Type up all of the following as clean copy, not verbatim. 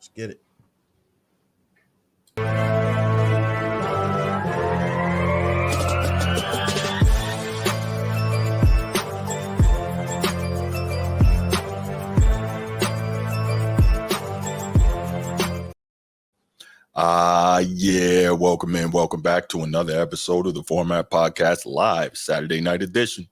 Let's get it. Yeah, welcome in. Welcome back to another episode of the Format Podcast Live, Saturday night edition.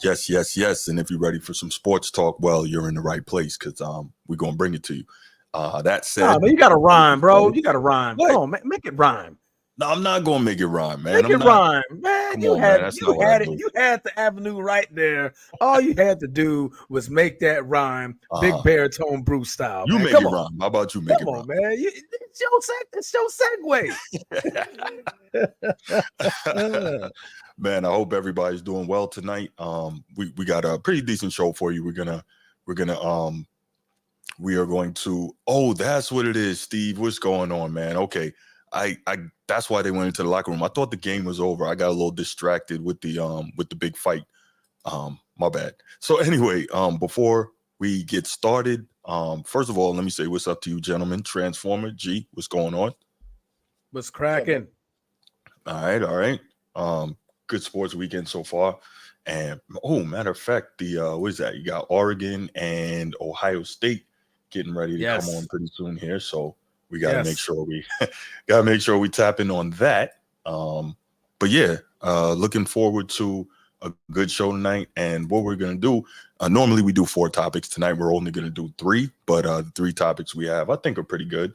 Yes. And if you're ready for some sports talk, well, you're in the right place because we're going to bring it to you. That said, but you got to rhyme, bro. You got to rhyme. What? Come on, make it rhyme. No, I'm not going to make it rhyme, man. Make it rhyme, man. Come You on, had man. That's you not what I had it. do. You had the avenue right there. All you had to do was make that rhyme, big baritone Bruce style. You man. make Come it on. rhyme. How about you make Come it on, rhyme? man. It's your segue. Man, I hope everybody's doing well tonight. We got a pretty decent show for you. We are going to. Oh, that's what it is, Steve. What's going on, man? Okay, I that's why they went into the locker room. I thought the game was over. I got a little distracted with the big fight. My bad. So anyway, before we get started, first of all, let me say what's up to you, gentlemen. Transformer G, what's going on? What's cracking? All right. Good sports weekend so far. And matter of fact, what is that? You got Oregon and Ohio State getting ready to come on pretty soon here. So we gotta make sure we tap in on that. But yeah, looking forward to a good show tonight. And what we're gonna do, normally we do 4 topics. Tonight we're only gonna do 3, but the 3 topics we have I think are pretty good.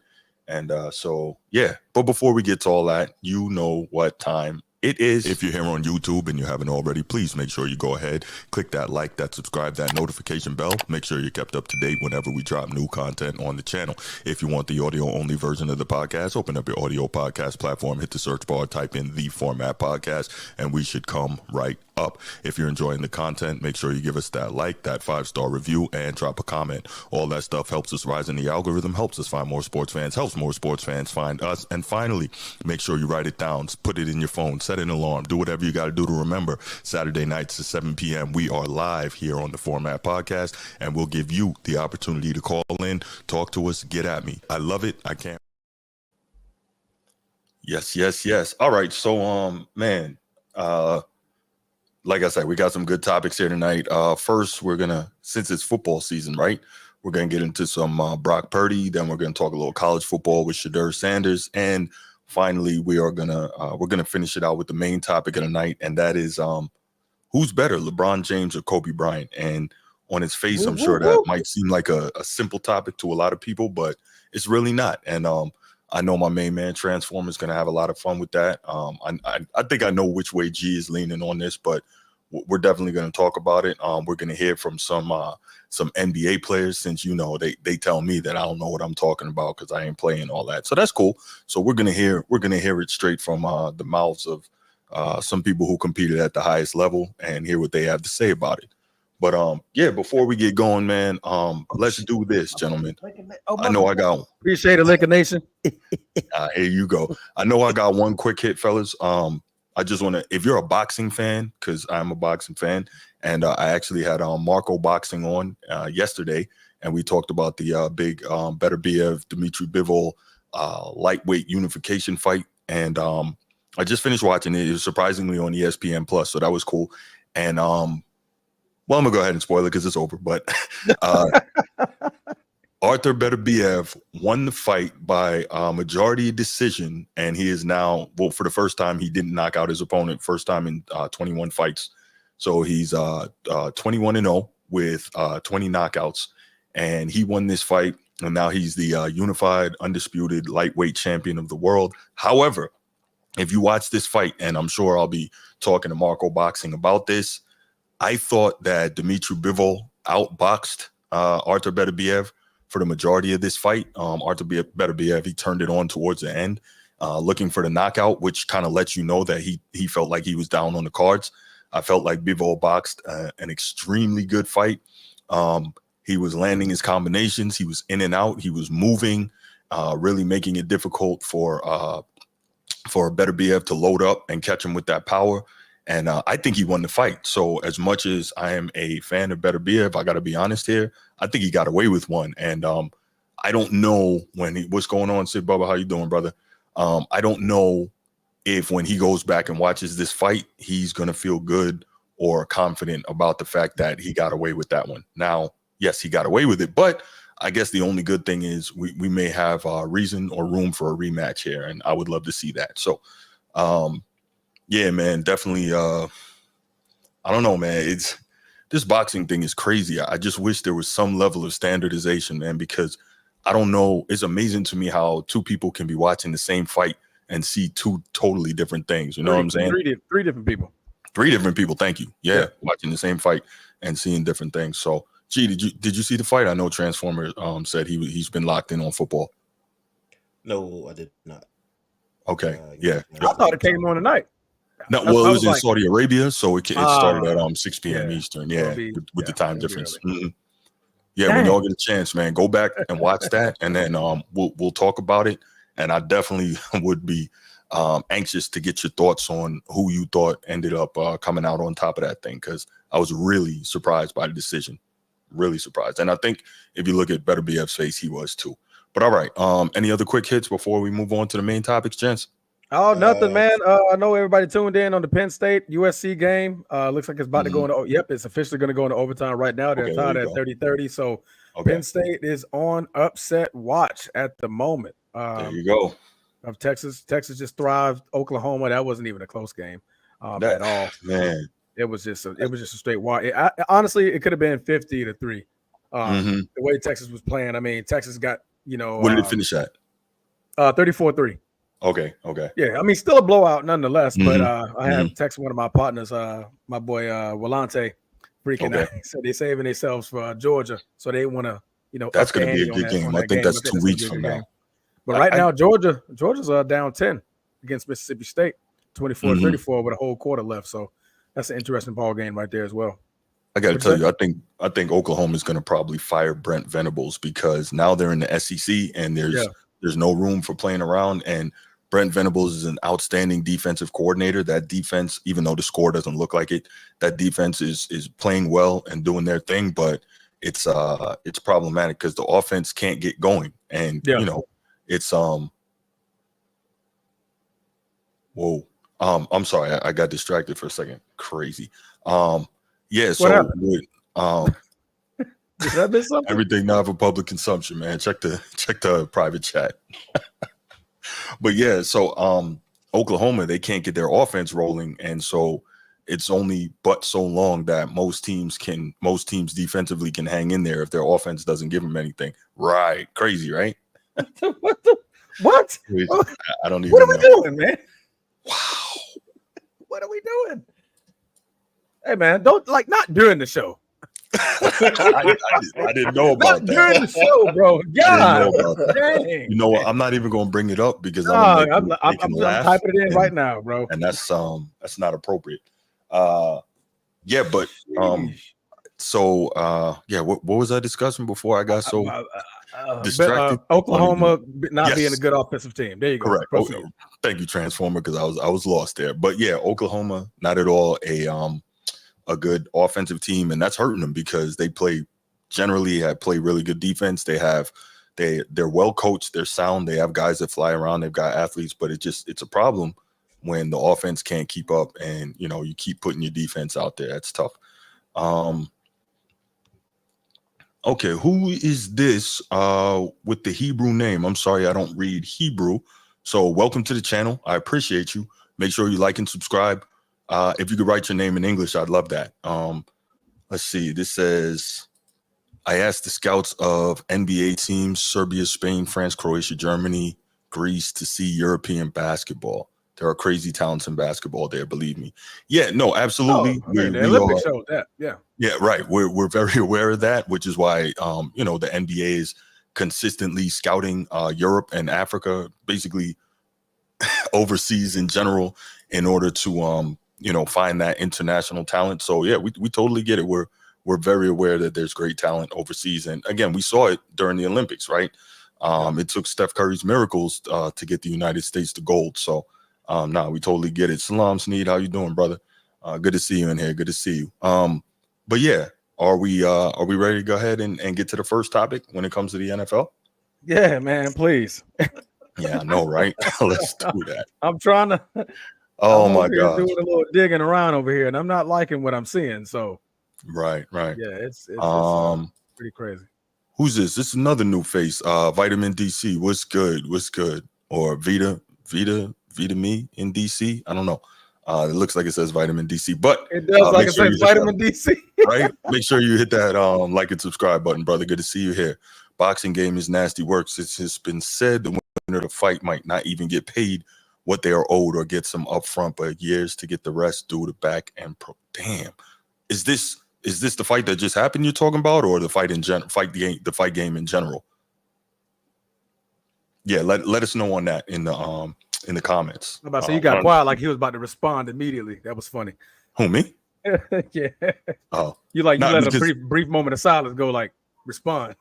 And so yeah, but before we get to all that, you know what time it is. If you're here on YouTube and you haven't already, please make sure you go ahead, click that like, that subscribe, that notification bell. Make sure you're kept up to date whenever we drop new content on the channel. If you want the audio only version of the podcast, open up your audio podcast platform, hit the search bar, type in The Format Podcast, and we should come right up. If you're enjoying the content, make sure you give us that like, that 5-star review, and drop a comment. All that stuff helps us rise in the algorithm, helps us find more sports fans, helps more sports fans find us. And finally, make sure you write it down, put it in your phone, set an alarm, do whatever you got to do to remember. Saturday nights at 7 p.m. we are live here on the Format Podcast, and we'll give you the opportunity to call in, talk to us, get at me. I love it. I can't. Yes. All right. So, man, like I said, we got some good topics here tonight. First, since it's football season, right? We're gonna get into some Brock Purdy. Then we're gonna talk a little college football with Shedeur Sanders, and finally, we're gonna finish it out with the main topic of the night, and that is who's better, LeBron James or Kobe Bryant? And on its face, I'm sure that might seem like a simple topic to a lot of people, but it's really not. And I know my main man Transformer is going to have a lot of fun with that. I think I know which way G is leaning on this, but we're definitely going to talk about it. We're going to hear from some NBA players, since they tell me that I don't know what I'm talking about because I ain't playing all that. So that's cool. So we're going to hear it straight from the mouths of some people who competed at the highest level and hear what they have to say about it. But yeah, before we get going, man, let's do this, gentlemen. I know I got one. Appreciate it, Liquor Nation. Here you go. I know I got one quick hit, fellas. I just want to, if you're a boxing fan, because I'm a boxing fan, and I actually had Marco Boxing on yesterday, and we talked about the big Beterbiev Dmitry Bivol lightweight unification fight, and I just finished watching it. It was surprisingly on ESPN Plus, so that was cool. And well, I'm gonna go ahead and spoil it because it's over. But Artur Beterbiev won the fight by majority decision, and he is now, well, for the first time, he didn't knock out his opponent. First time in 21 fights. So he's 21-0 with 20 knockouts, and he won this fight, and now he's the unified, undisputed lightweight champion of the world. However, if you watch this fight, and I'm sure I'll be talking to Marco Boxing about this, I thought that Dmitry Bivol outboxed Artur Beterbiev for the majority of this fight. Artur Beterbiev, he turned it on towards the end, looking for the knockout, which kind of lets you know that he felt like he was down on the cards. I felt like Bivol boxed an extremely good fight. He was landing his combinations. He was in and out. He was moving, really making it difficult for Beterbiev to load up and catch him with that power. And I think he won the fight. So as much as I am a fan of Beterbiev, I got to be honest here, I think he got away with one. And I don't know what's going on, Sid Bubba, how you doing, brother? I don't know if when he goes back and watches this fight, he's going to feel good or confident about the fact that he got away with that one. Now, yes, he got away with it, but I guess the only good thing is we may have reason or room for a rematch here, and I would love to see that. So, yeah, man, definitely. I don't know, man. This boxing thing is crazy. I just wish there was some level of standardization, man, because I don't know. It's amazing to me how two people can be watching the same fight and see two totally different things. You know what I'm saying? Three different people. 3 different people. Thank you. Yeah, watching the same fight and seeing different things. So, G, did you see the fight? I know Transformer said he's been locked in on football. No, I did not. Okay, yeah. I thought it came on tonight. No, well, it was in Saudi Arabia, so it started at 6 p.m. Eastern. Yeah, with the time difference. Mm-hmm. Yeah, when y'all get a chance, man, go back and watch that, and then we'll talk about it. And I definitely would be anxious to get your thoughts on who you thought ended up coming out on top of that thing, because I was really surprised by the decision. Really surprised. And I think if you look at Beterbiev's face, he was too. But all right, any other quick hits before we move on to the main topics, gents? Oh, nothing, man. I know everybody tuned in on the Penn State USC game. Looks like it's about to go into. Yep, it's officially going to go into overtime right now. They're tied at 30-30. So Penn State is on upset watch at the moment. There you go. Of Texas just thrived. Oklahoma, that wasn't even a close game at all. Man, it was just a straight walk. Honestly, it could have been 50-3. The way Texas was playing. I mean, Texas got What did it finish at? 34-3. Okay. Yeah, I mean, still a blowout nonetheless. But I have texted one of my partners, my boy Walante, freaking out. So they're saving themselves for Georgia, so they want to, that's going to be a good game. I think that's 2 weeks from now. But right now, Georgia's down 10 against Mississippi State, 24-34 with a whole quarter left. So that's an interesting ball game right there as well. I got to tell you, I think Oklahoma is going to probably fire Brent Venables, because now they're in the SEC and there's no room for playing around. And Brent Venables is an outstanding defensive coordinator. That defense, even though the score doesn't look like it, that defense is playing well and doing their thing. But it's problematic because the offense can't get going. And it's whoa. I'm sorry, I got distracted for a second. Crazy. Yeah, so did I miss something? Everything now for public consumption, man. Check the private chat. But yeah, so Oklahoma, they can't get their offense rolling, and so it's only but so long that most teams defensively can hang in there if their offense doesn't give them anything. Right. Crazy, right? What? Crazy. I don't even know. What are we doing, man? Wow. What are we doing? Hey, man, don't not during the show. I didn't know about that. During the show, bro. God, dang. You know what? I'm not even going to bring it up because I'm typing it in right now, bro. And that's not appropriate. Yeah, but what was I discussing before I got so distracted? Oklahoma not being a good offensive team. There you go. Correct. Okay. Thank you, Transformer, because I was lost there. But yeah, Oklahoma not at all a good offensive team, and that's hurting them because they play really good defense. They're well coached, they're sound, they have guys that fly around, they've got athletes, but it's a problem when the offense can't keep up and you keep putting your defense out there. That's tough. Okay, who is this with the Hebrew name? I'm sorry, I don't read Hebrew. So welcome to the channel. I appreciate you. Make sure you like and subscribe. If you could write your name in English, I'd love that. Let's see. This says, I asked the scouts of NBA teams, Serbia, Spain, France, Croatia, Germany, Greece, to see European basketball. There are crazy talents in basketball there, believe me. Yeah, no, absolutely. The Olympics showed that. Yeah, right. We're very aware of that, which is why the NBA is consistently scouting Europe and Africa, basically overseas in general, in order to find that international talent. So yeah, we totally get it. We're very aware that there's great talent overseas. And again, we saw it during the Olympics, right? It took Steph Curry's miracles to get the United States to gold. So we totally get it. Salam, Sneed, how you doing, brother? Good to see you in here. Good to see you. But yeah, are we ready to go ahead and get to the first topic when it comes to the NFL? Yeah, man, please. Yeah, I know, right? Let's do that. I'm trying to. Oh I'm my over here gosh. doing a little digging around over here, and I'm not liking what I'm seeing. So, right. Yeah, it's pretty crazy. Who's this? This is another new face. Vitamin DC. What's good? Or Vita Me in DC. I don't know. It looks like it says Vitamin DC, but it does like it says Vitamin DC. Right? Make sure you hit that like and subscribe button, brother. Good to see you here. Boxing game is nasty work. It has been said the winner of the fight might not even get paid what they are owed or get some upfront, but years to get the rest due to back and damn. Is this the fight that just happened you're talking about, or the fight in the fight game in general? Yeah, let us know on that in the comments. I'm about to say you got quiet like he was about to respond immediately. That was funny. Who, me? Yeah. Oh, you let a brief moment of silence go, like respond.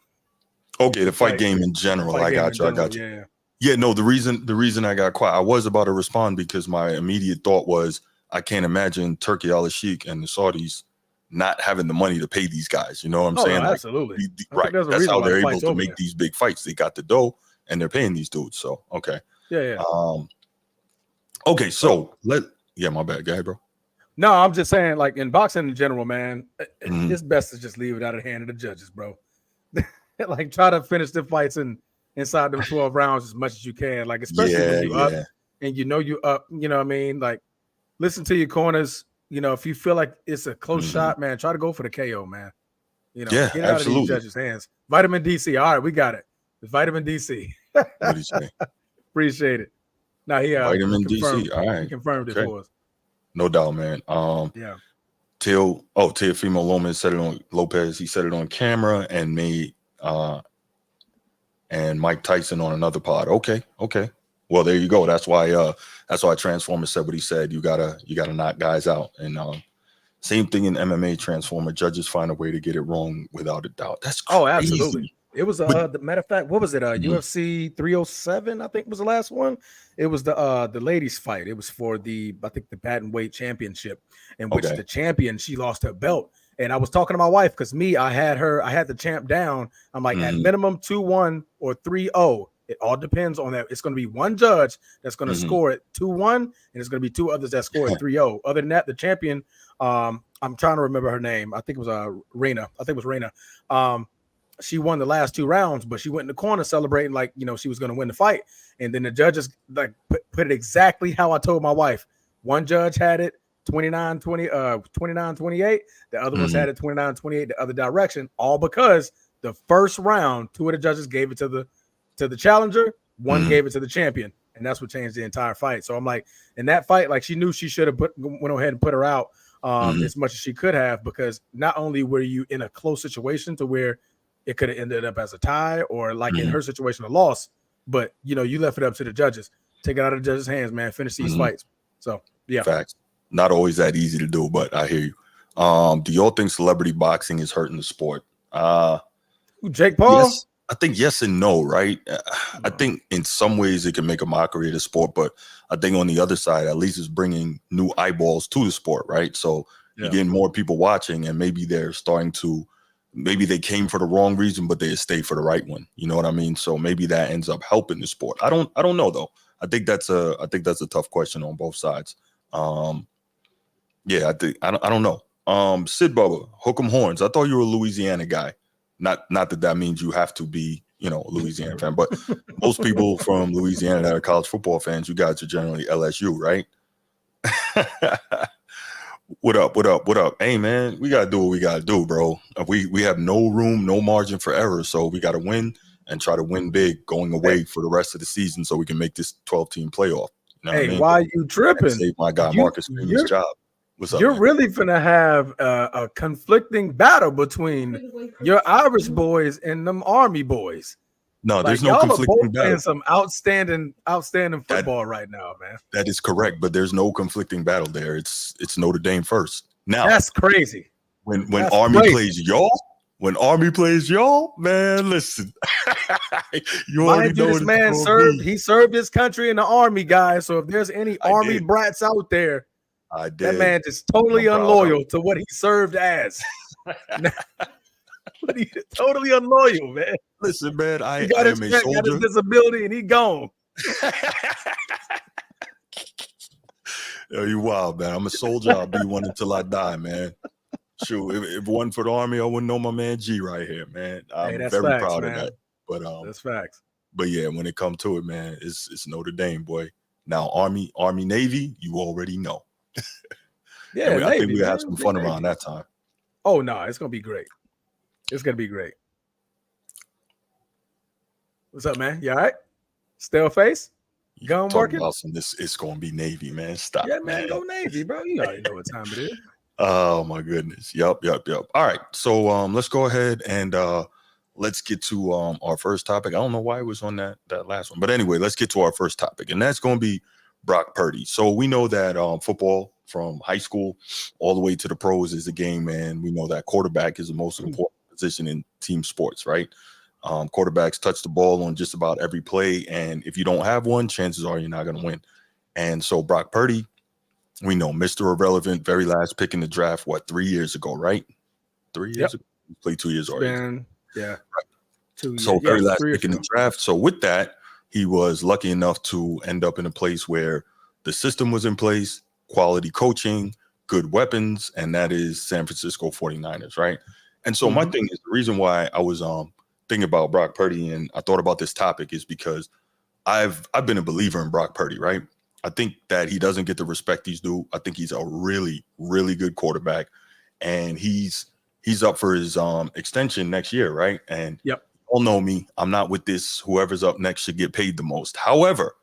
Okay, the fight game in general. I got you. Yeah. No, the reason I got quiet, I was about to respond because my immediate thought was I can't imagine Turkey al-Sheikh and the Saudis not having the money to pay these guys. You know what I'm saying? No, absolutely. Right. That's how they're able to make these big fights. They got the dough and they're paying these dudes. So okay. Yeah. Okay, so my bad. Go ahead, bro. No, I'm just saying, like in boxing in general, man, it's best to just leave it out of the hand of the judges, bro. Like try to finish the fights inside them 12 rounds as much as you can. Like especially when you up and you up, you know what I mean? Like listen to your corners. You know, if you feel like it's a close shot, man, try to go for the KO, man. You know, get out of these judges' hands. Vitamin DC. All right, we got it. It's Vitamin DC. What did he say? Appreciate it. Now Vitamin DC. All right. He confirmed it for us. No doubt, man. Yeah. Teofimo Lopez he said it on camera and made and Mike Tyson on another pod. Okay. Well, there you go. That's why Transformer said what he said. You gotta knock guys out. And same thing in MMA. Transformer judges find a way to get it wrong without a doubt. That's crazy. Oh, absolutely. It was the matter of fact, what was it? UFC 307, I think was the last one. It was the ladies fight. It was for the bantamweight championship, in which the champion, she lost her belt. And I was talking to my wife because I had the champ down. I'm like, at minimum 2-1 or 3-0. It all depends on that. It's going to be one judge that's going to score it 2-1, and it's going to be two others that score it 3-0. Other than that, the champion, I'm trying to remember her name. I think it was Reina. She won the last two rounds, but she went in the corner celebrating like, she was going to win the fight. And then the judges like put it exactly how I told my wife. One judge had it 29-28. The other ones had it 29-28 the other direction, all because the first round, two of the judges gave it to the challenger, one gave it to the champion, and that's what changed the entire fight. So I'm like, in that fight, like she knew she should have went ahead and put her out as much as she could have, because not only were you in a close situation to where it could have ended up as a tie or like in her situation a loss, but you left it up to the judges. Take it out of the judges' hands, man. Finish these fights. So yeah, facts. Not always that easy to do, but I hear you. Do y'all think celebrity boxing is hurting the sport? Jake Paul? Yes, I think yes and no, right? I think in some ways it can make a mockery of the sport, but I think on the other side, at least it's bringing new eyeballs to the sport, right? So you're getting more people watching, and maybe they're starting to, maybe they came for the wrong reason, but they stayed for the right one. You know what I mean? So maybe that ends up helping the sport. I don't know though. I think that's a tough question on both sides. Yeah, I don't know. Sid Bubba, hook 'em horns. I thought you were a Louisiana guy. Not that means you have to be, a Louisiana fan, but most people from Louisiana that are college football fans, you guys are generally LSU, right? What up? Hey man, we gotta do what we gotta do, bro. We have no room, no margin for error, so we gotta win and try to win big going away for the rest of the season, so we can make this 12-team playoff. You know what I mean? Why you tripping? Save my guy Marcus Freeman's job. What's up? You're man? Really finna have a conflicting battle between your Irish boys and them Army boys. No, there's no conflicting battle. Playing some outstanding football right now, man. That is correct, but there's no conflicting battle there. It's Notre Dame first. Now that's crazy. When Army plays y'all, man, listen. You already know this man served his country in the Army, guys. So if there's any Army brats out there, I did. That man is totally unloyal to what he served as. But he's totally unloyal, man. Listen, man, I am a soldier. Got his disability, and he gone. Yo, you wild, man. I'm a soldier. I'll be one until I die, man. Shoot, if it wasn't for the Army, I wouldn't know my man G right here, man. I'm very facts, proud man. of that. But that's facts. But yeah, when it comes to it, man, it's Notre Dame, boy. Now, Army, Navy, you already know. Yeah, I think we'll have some fun around that time. Oh no, it's gonna be great. It's gonna be great. What's up, man? You all right? Still face? Gun working? About some, it's gonna be Navy, man. Stop. Yeah, man, go Navy, bro. You already know what time it is. Oh my goodness. Yep. All right. So let's go ahead and let's get to our first topic. I don't know why it was on that last one, but anyway, let's get to our first topic, and that's going to be Brock Purdy. So we know that football from high school all the way to the pros is a game, man. We know that quarterback is the most important position in team sports, right? Quarterbacks touch the ball on just about every play, and if you don't have one, chances are you're not going to win. And so Brock Purdy, we know Mr. Irrelevant, very last pick in the draft, 3 years ago, right? 3 years ago? He played 2 years already. Yeah. Right. 2 years. So very last pick in the draft. So with that, he was lucky enough to end up in a place where the system was in place, quality coaching, good weapons, and that is San Francisco 49ers, right? And so my thing is, the reason why I was thinking about Brock Purdy and I thought about this topic is because I've been a believer in Brock Purdy, right? I think that he doesn't get the respect he's due. I think he's a really, really good quarterback, and he's up for his extension next year, right? And you all know me. I'm not with this. Whoever's up next should get paid the most. However,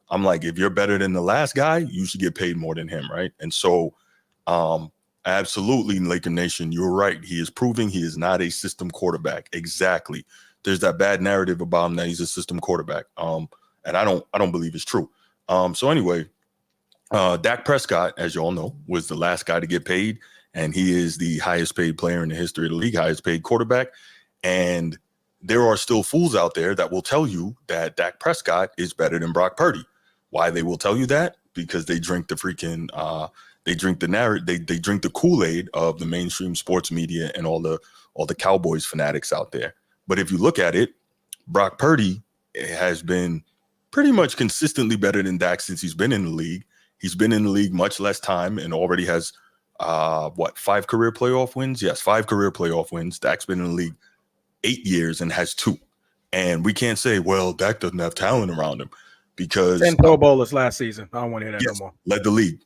I'm like, if you're better than the last guy, you should get paid more than him, right? And so, absolutely, Laker Nation, you're right. He is proving he is not a system quarterback. Exactly. There's that bad narrative about him that he's a system quarterback, and I don't believe it's true. So anyway, Dak Prescott, as you all know, was the last guy to get paid, and he is the highest paid player in the history of the league, highest paid quarterback. And there are still fools out there that will tell you that Dak Prescott is better than Brock Purdy. Why they will tell you that? Because they drink the freaking they drink the Kool-Aid of the mainstream sports media and all the Cowboys fanatics out there. But if you look at it, Brock Purdy has been pretty much consistently better than Dak since he's been in the league. He's been in the league much less time and already has 5 career playoff wins? Yes, 5 career playoff wins. Dak's been in the league 8 years and has 2. And we can't say, well, Dak doesn't have talent around him because 10 Pro Bowlers last season. I don't want to hear that no more. Led the league.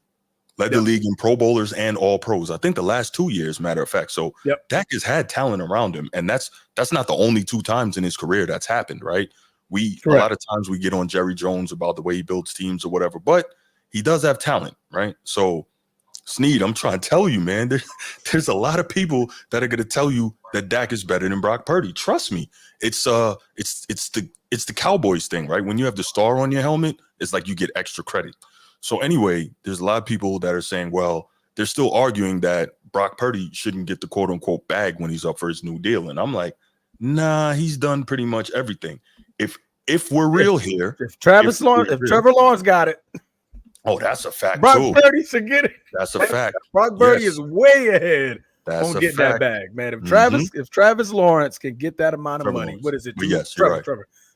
The league in Pro Bowlers and all pros. I think the last 2 years, matter of fact. So Dak has had talent around him. And that's not the only 2 times in his career that's happened, right? A lot of times we get on Jerry Jones about the way he builds teams or whatever, but he does have talent, right? So Sneed, I'm trying to tell you, man, there's a lot of people that are going to tell you that Dak is better than Brock Purdy. Trust me. It's the Cowboys thing, right? When you have the star on your helmet, it's like you get extra credit. So anyway, there's a lot of people that are saying, well, they're still arguing that Brock Purdy shouldn't get the quote unquote bag when he's up for his new deal. And I'm like, nah, he's done pretty much everything. If we're real here, if Trevor Lawrence got it, oh, that's a fact. Brock Purdy should get it. That's a fact. Brock Purdy is way ahead on getting that bag, man. If Travis Lawrence can get that amount of money, what is it?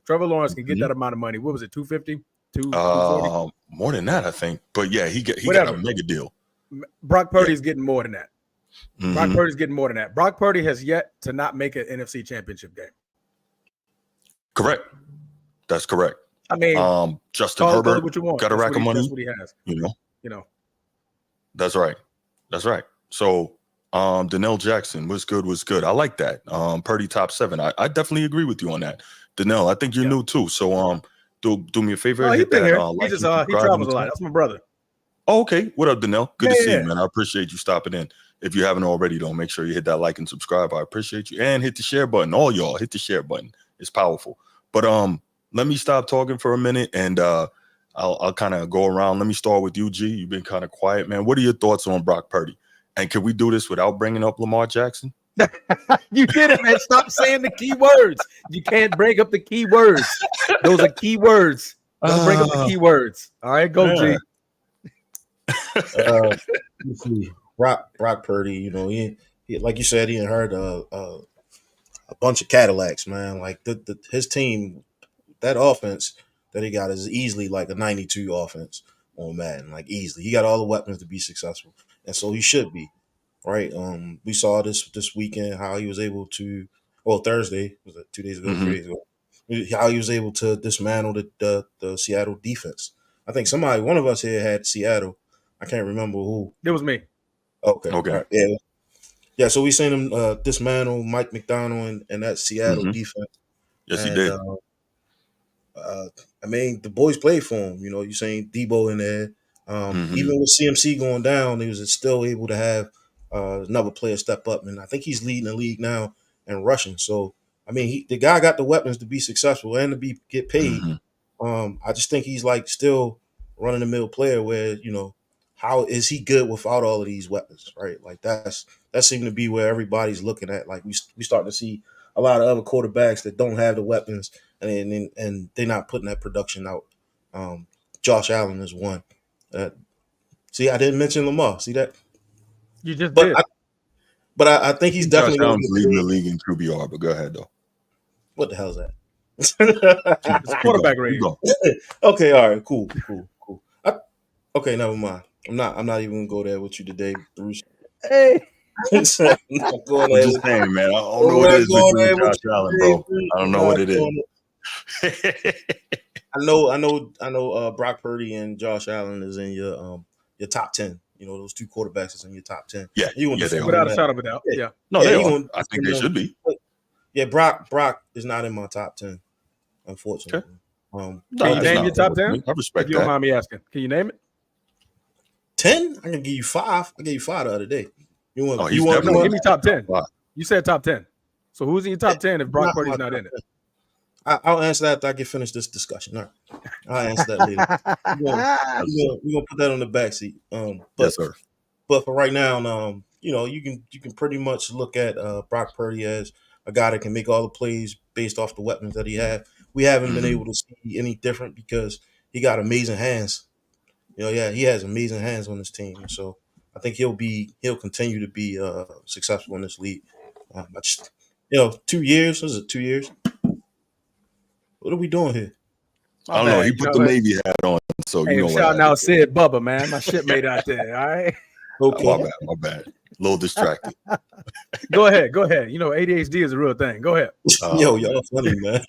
Trevor Lawrence can get that amount of money. What was it? 250? 240? More than that, I think. But yeah, he got a mega deal. Brock Purdy's getting more than that. Brock Purdy's getting more than that. Brock Purdy has yet to not make an NFC Championship game. Correct. That's correct. I mean, Justin Herbert got a rack of money. That's what he has. You know. That's right. So, Donnell Jackson was good. I like that. Purdy top 7. I definitely agree with you on that. Donnell, I think you're new too. So, do me a favor. He's been here. He travels a lot. That's my brother. Oh, okay. What up, Donnell? Good to see you, man. I appreciate you stopping in. If you haven't already, though, make sure you hit that like and subscribe. I appreciate you. And hit the share button. All y'all, hit the share button. It's powerful. But let me stop talking for a minute, and I'll kind of go around. Let me start with you, G. You've been kind of quiet, man. What are your thoughts on Brock Purdy? And can we do this without bringing up Lamar Jackson? You did it, man. Stop saying the key words. You can't bring up the key words. Those are key words. Don't bring up the key words. All right, go, G. Let's see. Brock Purdy, you know, he like you said, he inherited a bunch of Cadillacs, man. Like his team, that offense that he got is easily like a 92 offense on Madden, like easily. He got all the weapons to be successful, and so he should be, right? We saw this weekend how he was able to. Well, Thursday was it 2 days ago, 3 days ago? How he was able to dismantle the Seattle defense. I think one of us here had Seattle. I can't remember who. It was me. Okay. Right. Yeah. Yeah. So we seen him dismantle Mike McDonald and that Seattle defense. Yes, he did. I mean, the boys played for him. You know, you seen Debo in there. Even with CMC going down, he was still able to have another player step up, and I think he's leading the league now in rushing. So, I mean, the guy got the weapons to be successful and to get paid. I just think he's like still running the middle player where, you know, how is he good without all of these weapons, right? Like that seemed to be where everybody's looking at. Like we starting to see a lot of other quarterbacks that don't have the weapons and they're not putting that production out. Josh Allen is one. See, I didn't mention Lamar. See that? You just did. I think he's definitely Josh Allen's leading the league in QBR, but go ahead though. What the hell is that? It's quarterback rating. Okay, all right, cool. Okay, never mind. I'm not even gonna go there with you today, Bruce. Hey. I'm just saying, man. I don't know what it is with Josh Allen, bro. I don't know what it is. I know. Brock Purdy and Josh Allen is in your top 10. You know, those two quarterbacks is in your top 10. Yeah, without a shadow of a doubt. Yeah. No, they are. I think they should be. Yeah, Brock is not in my top 10, unfortunately. Okay. Can you name your top 10? I respect if you don't mind me asking. Can you name it? 10? I can give you 5. I gave you 5 the other day. You want to give me top 10? You said top 10. So who's in your top 10 if Brock Purdy's not in it? I'll answer that after I get finished this discussion. All right. I'll answer that later. We're gonna put that on the backseat. Yes, sir. But for right now, you know, you can pretty much look at Brock Purdy as a guy that can make all the plays based off the weapons that he had. We haven't been able to see any different because he got amazing hands. You know, yeah, he has amazing hands on this team. So I think he'll continue to be successful in this league. 2 years. Was it 2 years? What are we doing here? I don't know. He put the Navy hat on, so you know what. Shout out Sid Bubba, man. My shipmate out there. All right. Okay. My bad. A little distracted. Go ahead. You know, ADHD is a real thing. Go ahead. Yo, y'all funny, man.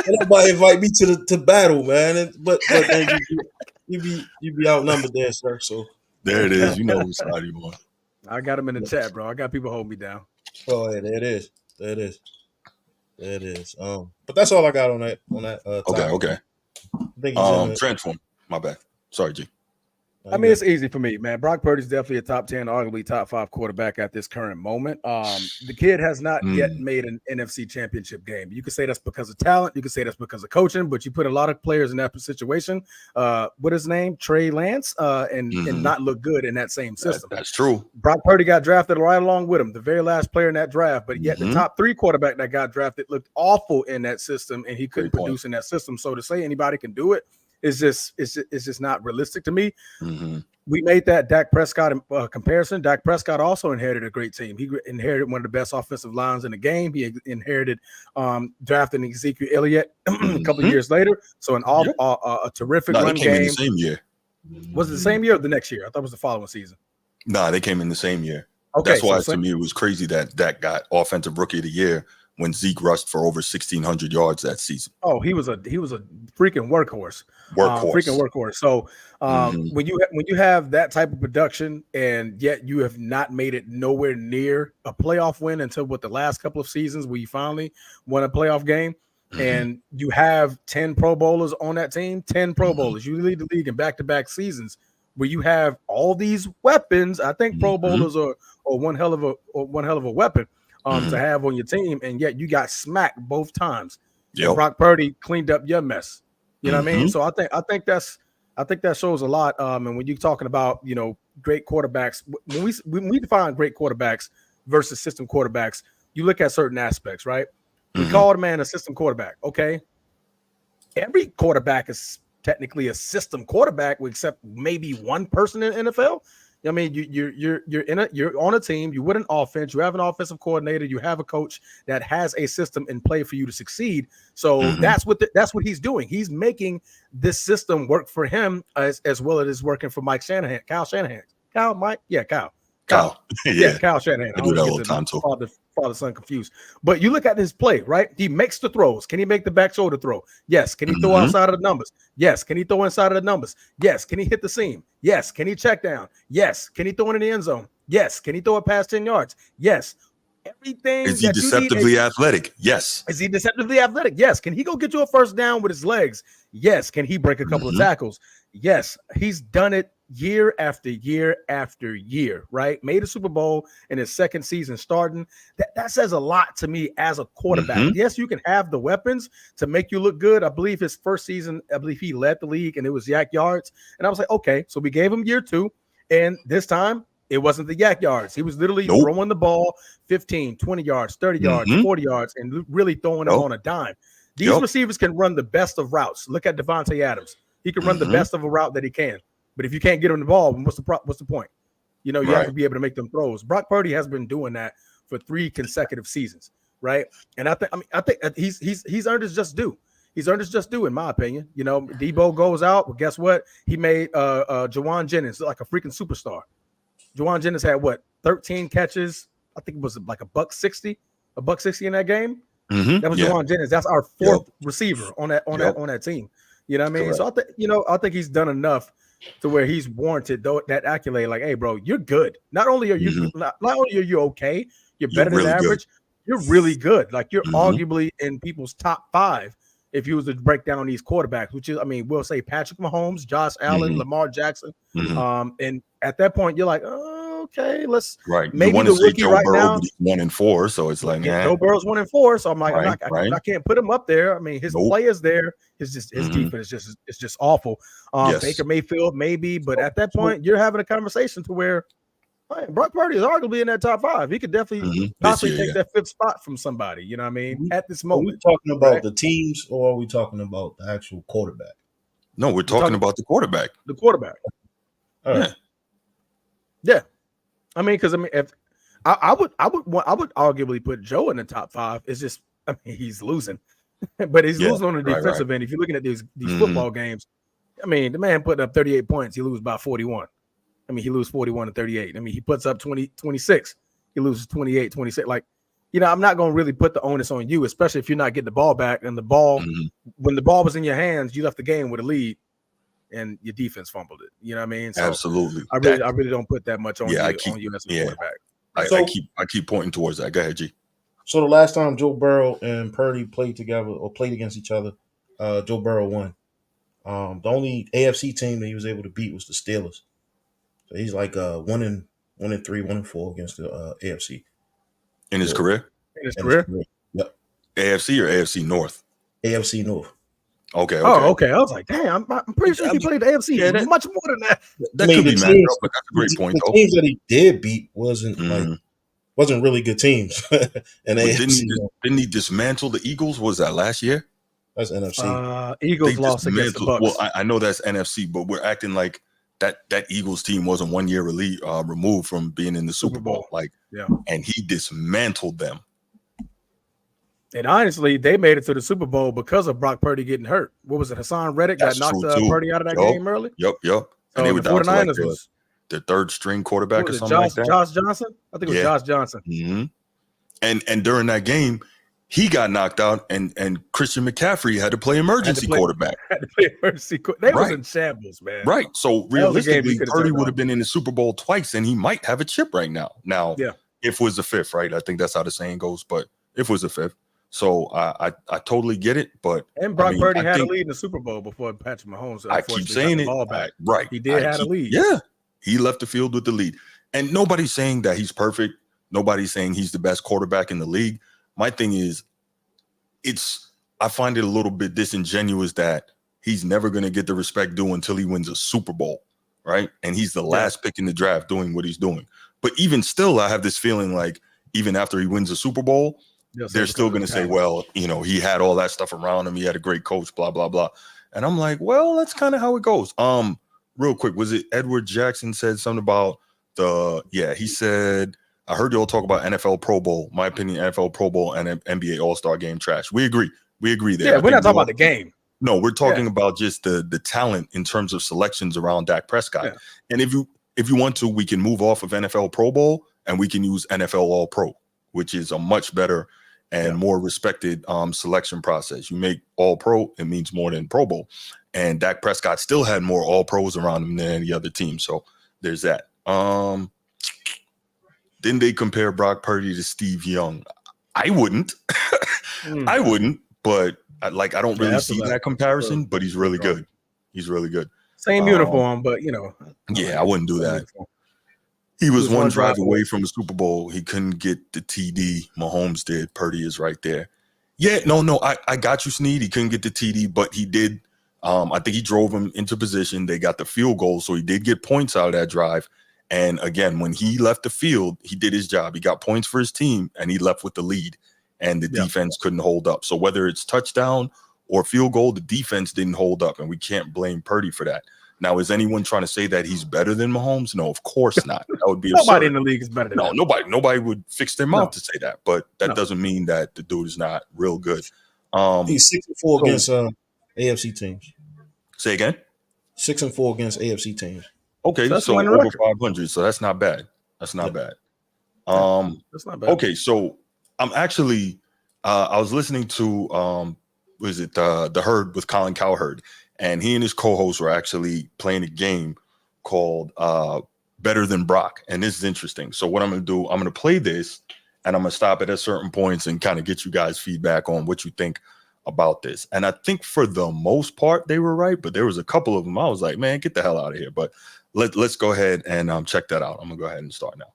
Nobody invite me to battle, man. But then you be outnumbered there, sir. So there it is. You know whose side you on. I got him in the chat, bro. I got people holding me down. Oh, yeah, there it is. But that's all I got on that. Okay. Transform. My bad. Sorry, G. I mean, it's easy for me, man. Brock Purdy's definitely a top 10, arguably top 5 quarterback at this current moment. The kid has not yet made an NFC championship game. You could say that's because of talent. You could say that's because of coaching, but you put a lot of players in that situation. What is his name? Trey Lance, and not look good in that same system. That's true. Brock Purdy got drafted right along with him, the very last player in that draft, but yet the top 3 quarterback that got drafted looked awful in that system, and he couldn't produce in that system. So to say anybody can do it, it's just not realistic to me. We made that Dak Prescott comparison. Dak Prescott also inherited a great team. He inherited one of the best offensive lines in the game. He inherited drafting Ezekiel Elliott a couple of years later. So a terrific run game. In the same year. Was it the same year or the next year? I thought it was the following season. Nah, they came in the same year. Okay, that's why to me it was crazy that Dak got Offensive Rookie of the Year when Zeke rushed for over 1,600 yards that season. Oh, he was a freaking workhorse. Freaking workhorse. So when you have that type of production and yet you have not made it nowhere near a playoff win until the last couple of seasons where you finally won a playoff game, and you have 10 Pro Bowlers on that team, 10 Pro Bowlers. You lead the league in back-to-back seasons where you have all these weapons. I think Pro Bowlers are one hell of a weapon to have on your team, and yet you got smacked both times. Yep. Brock Purdy cleaned up your mess. You know what I mean? So I think that shows a lot. And when you're talking about, you know, great quarterbacks, when we define great quarterbacks versus system quarterbacks, you look at certain aspects, right? We call a man a system quarterback. Okay. Every quarterback is technically a system quarterback, except maybe one person in the NFL. I mean, you're on a team. You with an offense. You have an offensive coordinator. You have a coach that has a system in play for you to succeed. So that's what he's doing. He's making this system work for him as well as it's working for Kyle Shanahan. Kyle. Kyle Shanahan. I do that all the time too. Father son confused. But you look at his play, right? He makes the throws. Can he make the back shoulder throw? Yes. Can he throw outside of the numbers? Yes. Can he throw inside of the numbers? Yes. Can he hit the seam? Yes. Can he check down? Yes. Can he throw it in the end zone? Yes. Can he throw it past 10 yards? Yes. Everything. Is he deceptively athletic? Yes. Is he deceptively athletic? Yes. Can he go get you a first down with his legs? Yes. Can he break a couple of tackles? Yes. He's done it year after year after year, right? Made a Super Bowl in his second season starting. That says a lot to me as a quarterback. Yes, you can have the weapons to make you look good. I believe his first season, he led the league and it was yak yards. And I was like, okay, so we gave him year 2. And this time it wasn't the yak yards. He was literally throwing the ball 15, 20 yards, 30 yards, 40 yards, and really throwing them on a dime. These receivers can run the best of routes. Look at Devontae Adams. He can run the best of a route that he can. But if you can't get him the ball, what's the point? You know, you have to be able to make them throws. Brock Purdy has been doing that for 3 consecutive seasons, right? And I think he's earned his just due. He's earned his just due, in my opinion. You know, Debo goes out, but guess what? He made Jawan Jennings like a freaking superstar. Jawan Jennings had 13 catches. I think it was like $160 in that game. That was Jawan Jennings. That's our 4th receiver on that team. You know what I mean? Correct. So I think he's done enough to where he's warranted that accolade. Like, hey, bro, you're good. Not only are you not only are you okay, you're better than average. You're really good. Like, you're arguably in people's top 5 if you was to break down these quarterbacks, which is, I mean, we'll say Patrick Mahomes, Josh Allen, Lamar Jackson. And at that point, you're like, oh, okay, let's maybe the rookie right now. 1-4, so it's like, Joe Burrow's 1-4, so I'm like, I can't put him up there. I mean, his play is there. His defense is just awful. Baker Mayfield, maybe, but at that point, you're having a conversation to where Brock Purdy is arguably in that top 5. He could definitely possibly take that 5th spot from somebody. You know what I mean? At this moment, are we talking about the teams, or are we talking about the actual quarterback? No, we're talking about the quarterback. The quarterback. All right. Yeah. I mean, because if I would arguably put Joe in the top 5. It's just, I mean, he's losing. But he's losing on the defensive end. If you're looking at these football games, I mean, the man putting up 38 points, he loses by 41. I mean, he loses 41 to 38. I mean, he puts up 26. He loses 28, 26. Like, you know, I'm not going to really put the onus on you, especially if you're not getting the ball back. And the ball, when the ball was in your hands, you left the game with a lead and your defense fumbled it. You know what I mean? So absolutely. I really don't put that much on you as a quarterback. I keep pointing towards that. Go ahead, G. So the last time Joe Burrow and Purdy played together or played against each other, Joe Burrow won. The only AFC team that he was able to beat was the Steelers. So he's like 1-3, 1-4 against the AFC. In his career? In his career? Yep. AFC or AFC North? AFC North. Okay. Oh, okay. I was like, damn, I'm pretty sure he played the AFC. Yeah, much more than that. That could be mad, but that's a great point, though. The teams that he did beat wasn't really good teams. And didn't he dismantle the Eagles? Was that last year? That's NFC. Eagles lost against the Bucs. Well, I know that's NFC, but we're acting like that Eagles team wasn't 1 year removed from being in the Super Bowl. And he dismantled them. And honestly, they made it to the Super Bowl because of Brock Purdy getting hurt. What was it? Hassan Reddick got knocked Purdy out of that game early? Yep. And they were down to like the 3rd string quarterback or something like that. Josh Johnson? I think it was Josh Johnson. And during that game, he got knocked out, and Christian McCaffrey had to play emergency quarterback. They was in shambles, man. Right. So realistically, Purdy would have been in the Super Bowl twice, and he might have a chip right now. Now, if it was the 5th, right? I think that's how the saying goes, but if it was the 5th. So I totally get it, but Brock Purdy had a lead in the Super Bowl before Patrick Mahomes. I keep saying it. Ball back. Right. He did have a lead. Yeah. He left the field with the lead. And nobody's saying that he's perfect. Nobody's saying he's the best quarterback in the league. My thing is, I find it a little bit disingenuous that he's never going to get the respect due until he wins a Super Bowl, right? And he's the last pick in the draft doing what he's doing. But even still, I have this feeling like even after he wins a Super Bowl, they're still going to say, well, you know, he had all that stuff around him. He had a great coach, blah, blah, blah. And I'm like, well, that's kind of how it goes. Real quick, was it Edward Jackson said something about he said, I heard y'all talk about NFL Pro Bowl. My opinion, NFL Pro Bowl and NBA All-Star Game trash. We agree there. Yeah, we're not talking about the game. No, we're talking about just the talent in terms of selections around Dak Prescott. Yeah. And if you want to, we can move off of NFL Pro Bowl and we can use NFL All Pro, which is a much better and more respected selection process. You make All Pro, it means more than Pro Bowl. And Dak Prescott still had more All Pros around him than any other team. So there's that. Then they compare Brock Purdy to Steve Young. I wouldn't. I wouldn't, but I don't really see that comparison, but he's really good. He's really good. Same uniform, but I wouldn't do that. He was one drive away from a Super Bowl. He couldn't get the TD. Mahomes did. Purdy is right there. Yeah, no, I got you, Sneed. He couldn't get the TD, but he did. I think he drove him into position. They got the field goal, so he did get points out of that drive. And again, when he left the field, he did his job. He got points for his team, and he left with the lead. And the defense couldn't hold up. So whether it's touchdown or field goal, the defense didn't hold up, and we can't blame Purdy for that. Now, is anyone trying to say that he's better than Mahomes? No, of course not. That would be nobody in the league is better than that. Nobody would fix their mouth to say that, but that doesn't mean that the dude is not real good. He's 6-4 against AFC teams. Say again? 6-4 against AFC teams. Okay, so over 500. So that's not bad. That's not bad. That's not bad. Okay, so I'm actually I was listening to the Herd with Colin Cowherd, and he and his co-host were actually playing a game called Better Than Brock, and this is interesting. So what I'm going to do, I'm going to play this, and I'm going to stop it at certain points and kind of get you guys feedback on what you think about this. And I think for the most part they were right, but there was a couple of them I was like, man, get the hell out of here. But let's go ahead and check that out. I'm going to go ahead and start now.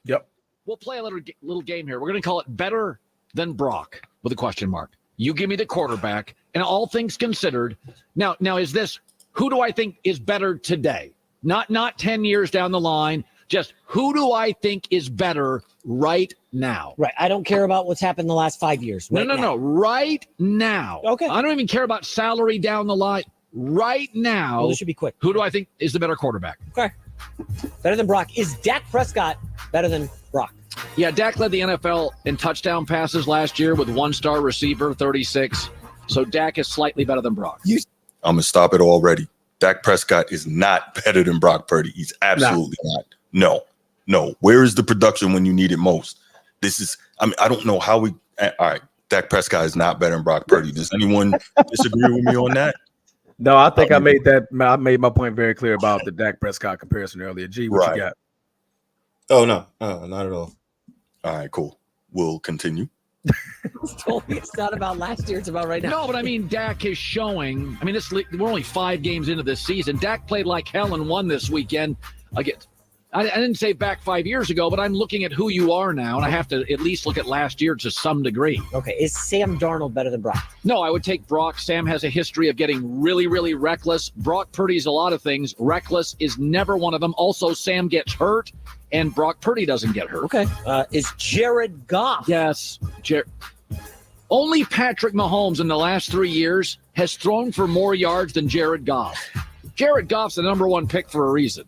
Yep. We'll play a little game here. We're going to call it Better Than Brock with a question mark. You give me the quarterback, and all things considered. Now is this, who do I think is better today? Not 10 years down the line. Just who do I think is better right now? Right. I don't care about what's happened in the last 5 years. No. Right now. Okay. I don't even care about salary down the line. Right now. Well, this should be quick. Who do I think is the better quarterback? Okay. Better than Brock. Is Dak Prescott better than Brock? Yeah, Dak led the NFL in touchdown passes last year with one-star receiver, 36. So Dak is slightly better than Brock. I'm going to stop it already. Dak Prescott is not better than Brock Purdy. He's absolutely not. No. Where is the production when you need it most? I don't know how all right, Dak Prescott is not better than Brock Purdy. Does anyone disagree with me on that? No, I think I made my point very clear about the Dak Prescott comparison earlier. G, what you got? Oh, no, not at all. All right, cool. We'll continue. Told me it's not about last year, it's about right now. No, but I mean, Dak is showing. I mean, we're only 5 games into this season. Dak played like hell and won this weekend against. I didn't say back 5 years ago, but I'm looking at who you are now, and I have to at least look at last year to some degree. Okay, is Sam Darnold better than Brock? No, I would take Brock. Sam has a history of getting really, really reckless. Brock Purdy's a lot of things. Reckless is never one of them. Also, Sam gets hurt, and Brock Purdy doesn't get hurt. Okay. Is Jared Goff? Yes. Only Patrick Mahomes in the last 3 years has thrown for more yards than Jared Goff. Jared Goff's the number 1 pick for a reason.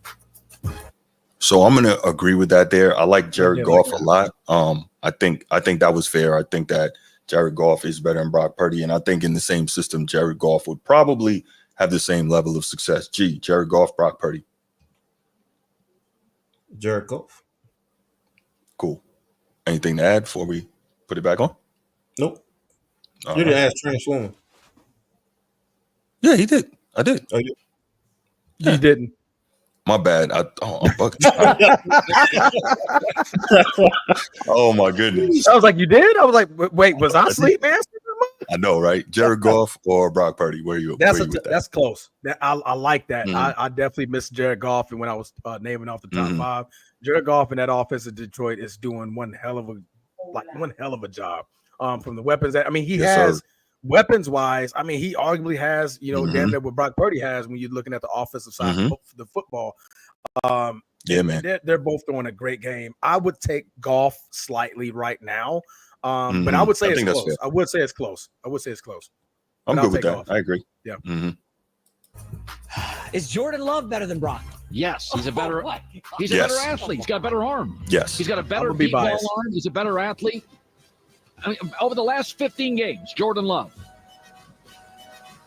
So I'm going to agree with that there. I like Jared Goff a lot. I think that was fair. I think that Jared Goff is better than Brock Purdy. And I think in the same system, Jared Goff would probably have the same level of success. Jared Goff, Brock Purdy. Jared Goff. Cool. Anything to add before we put it back on? Nope. You didn't ask Transformer. Yeah, he did. I did. Oh, yeah. You didn't. My bad. I'm bugging. Oh my goodness. I was like, you did? I was like, wait, was I asleep, man? I know, right? Jared Goff or Brock Purdy? Where you? That's close. I like that. Mm-hmm. I definitely missed Jared Goff, and when I was naming off the top 5, Jared Goff in that offense of Detroit is doing one hell of a job. From the weapons that he has. Sir. Weapons wise, he arguably has, damn near what Brock Purdy has when you're looking at the offensive side of the football. Yeah, man. They're both throwing a great game. I would take Goff slightly right now, but I would say it's close. I would say it's close. I'm good with that. I agree. Yeah. Is Jordan Love better than Brock? Yes, he's a better better athlete. He's got a better arm. Yes. He's got a better deep ball arm. He's a better athlete. I mean, over the last 15 games, Jordan Love,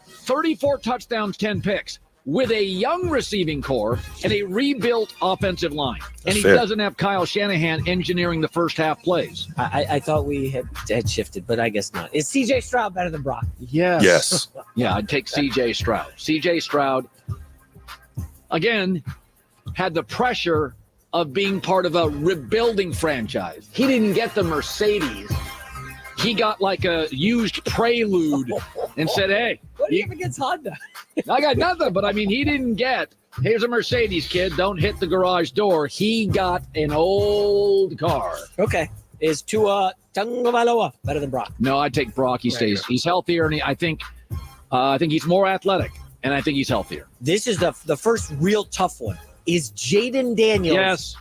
34 touchdowns, 10 picks, with a young receiving core and a rebuilt offensive line. And he doesn't have Kyle Shanahan engineering the first half plays. I thought we had shifted, but I guess not. Is C.J. Stroud better than Brock? Yes. Yeah, I'd take C.J. Stroud. C.J. Stroud, again, had the pressure of being part of a rebuilding franchise. He didn't get the Mercedes. He got like a used Prelude and said, hey. What do you have against Honda? I got nothing, but I mean, he didn't get, here's a Mercedes, kid, don't hit the garage door. He got an old car. Okay. Is Tua Tagovailoa better than Brock? No, I'd take Brock. He's healthier, and I think he's more athletic, and I think he's healthier. This is the first real tough one. Is Jaden Daniels? Yes.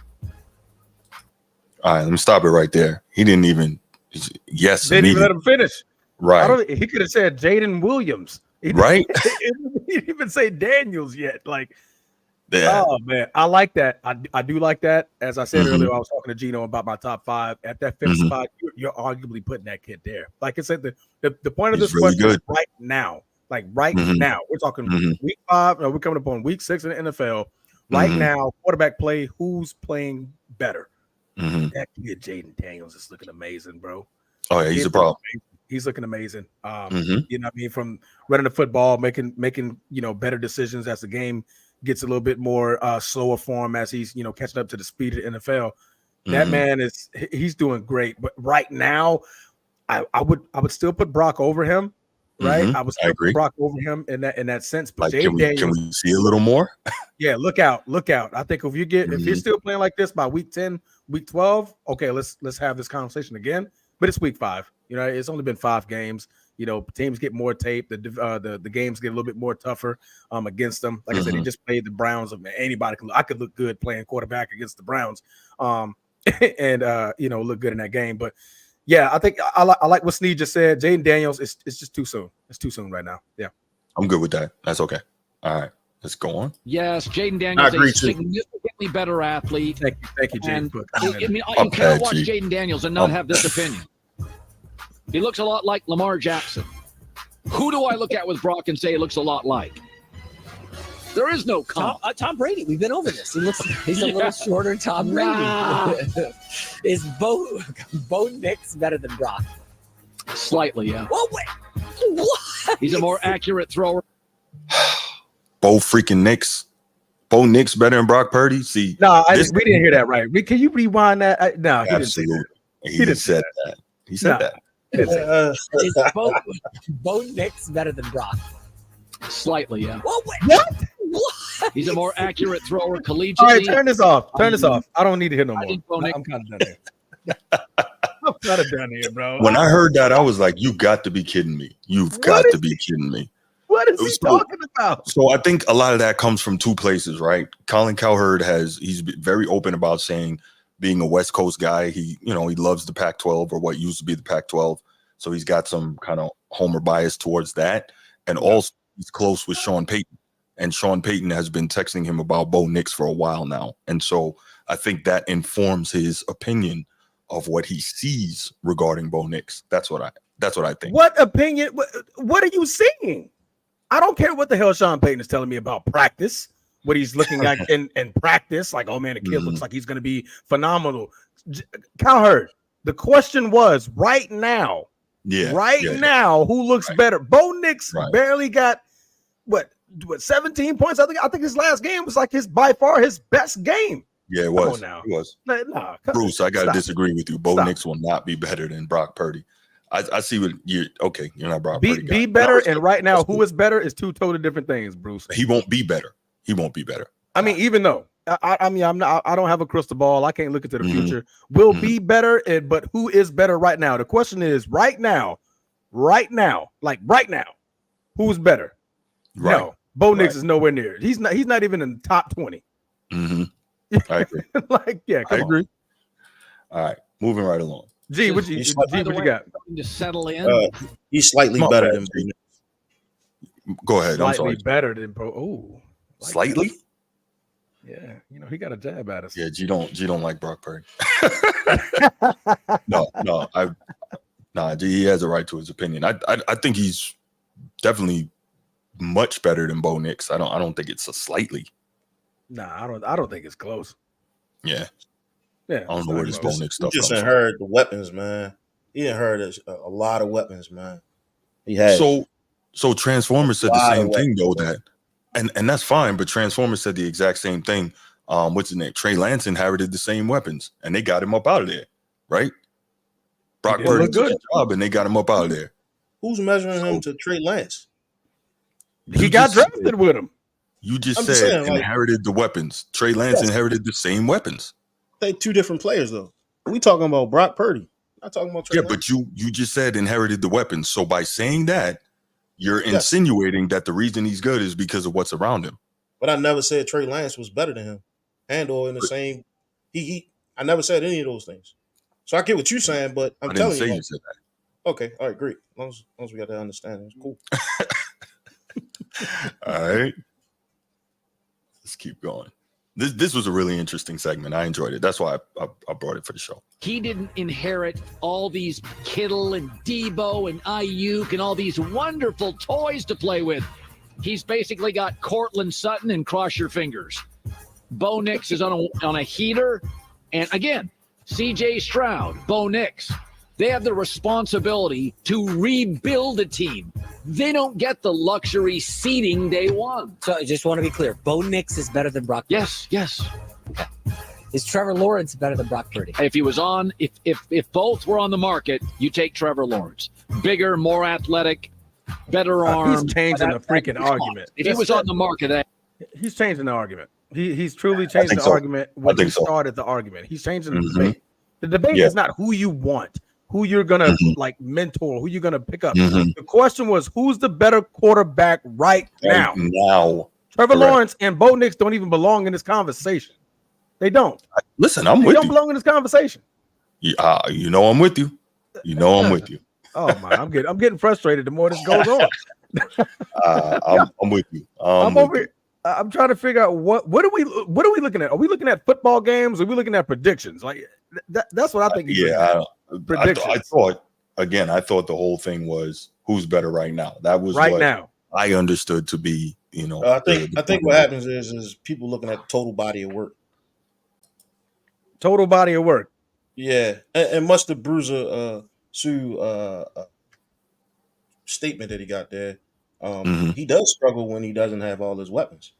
All right, let me stop it right there. He didn't even, didn't even let him finish. Right. He could have said Jaden Williams. He right. He didn't even say Daniels yet. Like, yeah. Oh man, I like that. I do like that. As I said earlier, I was talking to Gino about my top 5. At that 5th spot, you're arguably putting that kid there. Like I said, the point of this really question is right now. Like now, we're talking week 5. We're coming up on week 6 in the NFL. Right now, quarterback play. Who's playing better? That kid, Jaden Daniels, is looking amazing, bro. Oh yeah, he's a problem. He's looking amazing. You know what I mean? From running the football, making better decisions as the game gets a little bit more slower for him as he's catching up to the speed of the NFL. That man he's doing great. But right now, I would still put Brock over him. Right, I would still put Brock over him in that sense. But like, can we see a little more? Yeah, look out! I think if you're still playing like this by week 10, week 12, okay, let's have this conversation again. But it's week 5. It's only been 5 games. Teams get more tape. The games get a little bit more tougher against them. Like I said, he just played the Browns. I could look good playing quarterback against the Browns, and look good in that game. But yeah, I think I like what Snead just said. Jaden Daniels, it's just too soon. It's too soon right now. Yeah, I'm good with that. That's okay. All right, let's go on. Yes, Jaden Daniels is a significantly better athlete. Thank you, Jaden. You cannot watch Jaden Daniels and not have this opinion. He looks a lot like Lamar Jackson. Who do I look at with Brock and say he looks a lot like? There is no comp. Tom Brady. We've been over this. He's a little shorter Tom Brady. Is Bo Nix better than Brock? Slightly, yeah. Well, wait. What? He's a more accurate thrower. Bo freaking Nix. Bo Nix better than Brock Purdy? See, no, we didn't hear that right. Can you rewind that? No, he didn't say that. He didn't say that. He said that. Is Bo Nix better than Brock? Slightly, yeah. Well, what? He's a more accurate thrower collegiately. All right, turn this off. I don't need to hear no more. I'm kind of done here. I'm kind of done here, bro. When I heard that, I was like, "You got to be kidding me! You've got to be kidding me!" What is he talking about? So I think a lot of that comes from 2 places, right? Colin Cowherd he's very open about saying being a West Coast guy, he loves the Pac-12 or what used to be the Pac-12, so he's got some kind of homer bias towards that, and also he's close with Sean Payton. And Sean Payton has been texting him about Bo Nix for a while now. And so I think that informs his opinion of what he sees regarding Bo Nix. That's what I think. What opinion? What are you seeing? I don't care what the hell Sean Payton is telling me about practice, what he's looking at in practice. Like, oh man, the kid looks like he's going to be phenomenal. Cowherd, the question was right now. Yeah. Now, who looks better? Bo Nix barely got what 17 points. I think his last game was like by far his best game. Yeah, it was. It was. Nah, Bruce, I gotta disagree with you. Bo Nix will not be better than Brock Purdy. I see what you're okay. You're not Brock Purdy. Be better, and right now, who is better is 2 totally different things, Bruce. He won't be better. I mean, even though I don't have a crystal ball. I can't look into the future. Will be better, but who is better right now? The question is right now, like right now, who's better? Right. No, Bo Nix is nowhere near. He's not even in the top 20. I agree. I agree. All right, moving right along. G, what you got? To settle in, he's slightly better than Bo Nix. Go ahead. Slightly better than Bo. Oh, Slightly? Yeah, he got a jab at us. Yeah, G don't like Brock Purdy. No, he has a right to his opinion. I think he's definitely much better than Bo Nix. I don't think it's a slightly. Nah, I don't think it's close. Yeah. Yeah. I don't know where this Bo Nix stuff comes from. You just heard the weapons, man. He heard a lot of weapons, man. He had so Transformers said the same thing though, that and that's fine, but Transformers said the exact same thing. What's his name? Trey Lance inherited the same weapons and they got him up out of there, right? Brock Purdy took the job and they got him up out of there. Who's measuring him to Trey Lance? He got drafted with him. You just said inherited the weapons. Trey Lance inherited the same weapons. They two different players though. We talking about Brock Purdy. Not talking about Trey Lance. But you just said inherited the weapons. So by saying that, you're insinuating that the reason he's good is because of what's around him. But I never said Trey Lance was better than him, and or in the same. I never said any of those things. So I get what you're saying, but I'm telling you. You said that. Okay, all right, great. As long as we got that understanding, it's cool. All right, let's keep going. This was a really interesting segment. I enjoyed it. That's why I brought it for the show. He didn't inherit all these Kittle and Debo and Ayuk and all these wonderful toys to play with. He's basically got Cortland Sutton and cross your fingers. Bo Nix is on a heater. And again, CJ Stroud, Bo Nix, they have the responsibility to rebuild a team. They don't get the luxury seating day one. So I just want to be clear. Bo Nix is better than Brock Purdy. Yes. Okay. Is Trevor Lawrence better than Brock Purdy? If he was on, if both were on the market, you take Trevor Lawrence. Bigger, more athletic, better arm. He's changing the freaking argument. If he was on the market, he's changing the argument. He's truly changing the argument when he started the argument. He's changing the debate. The debate is not who you want, who you're gonna mentor, who you're gonna pick up. The question was, who's the better quarterback right now? Trevor Lawrence and Bo Nix don't even belong in this conversation. They don't. Listen, I'm with you. They don't belong in this conversation. I'm with you. I'm with you. Oh my, I'm getting frustrated the more this goes on. I'm with you. I'm trying to figure out what are we looking at? Are we looking at football games? Or are we looking at predictions? Like that's what I think. Predictions. I thought the whole thing was who's better right now. That was right now. I understood to be, I think what happens is people looking at the total body of work. Total body of work. Yeah, and much the Bruiser Sue statement that he got there. He does struggle when he doesn't have all his weapons.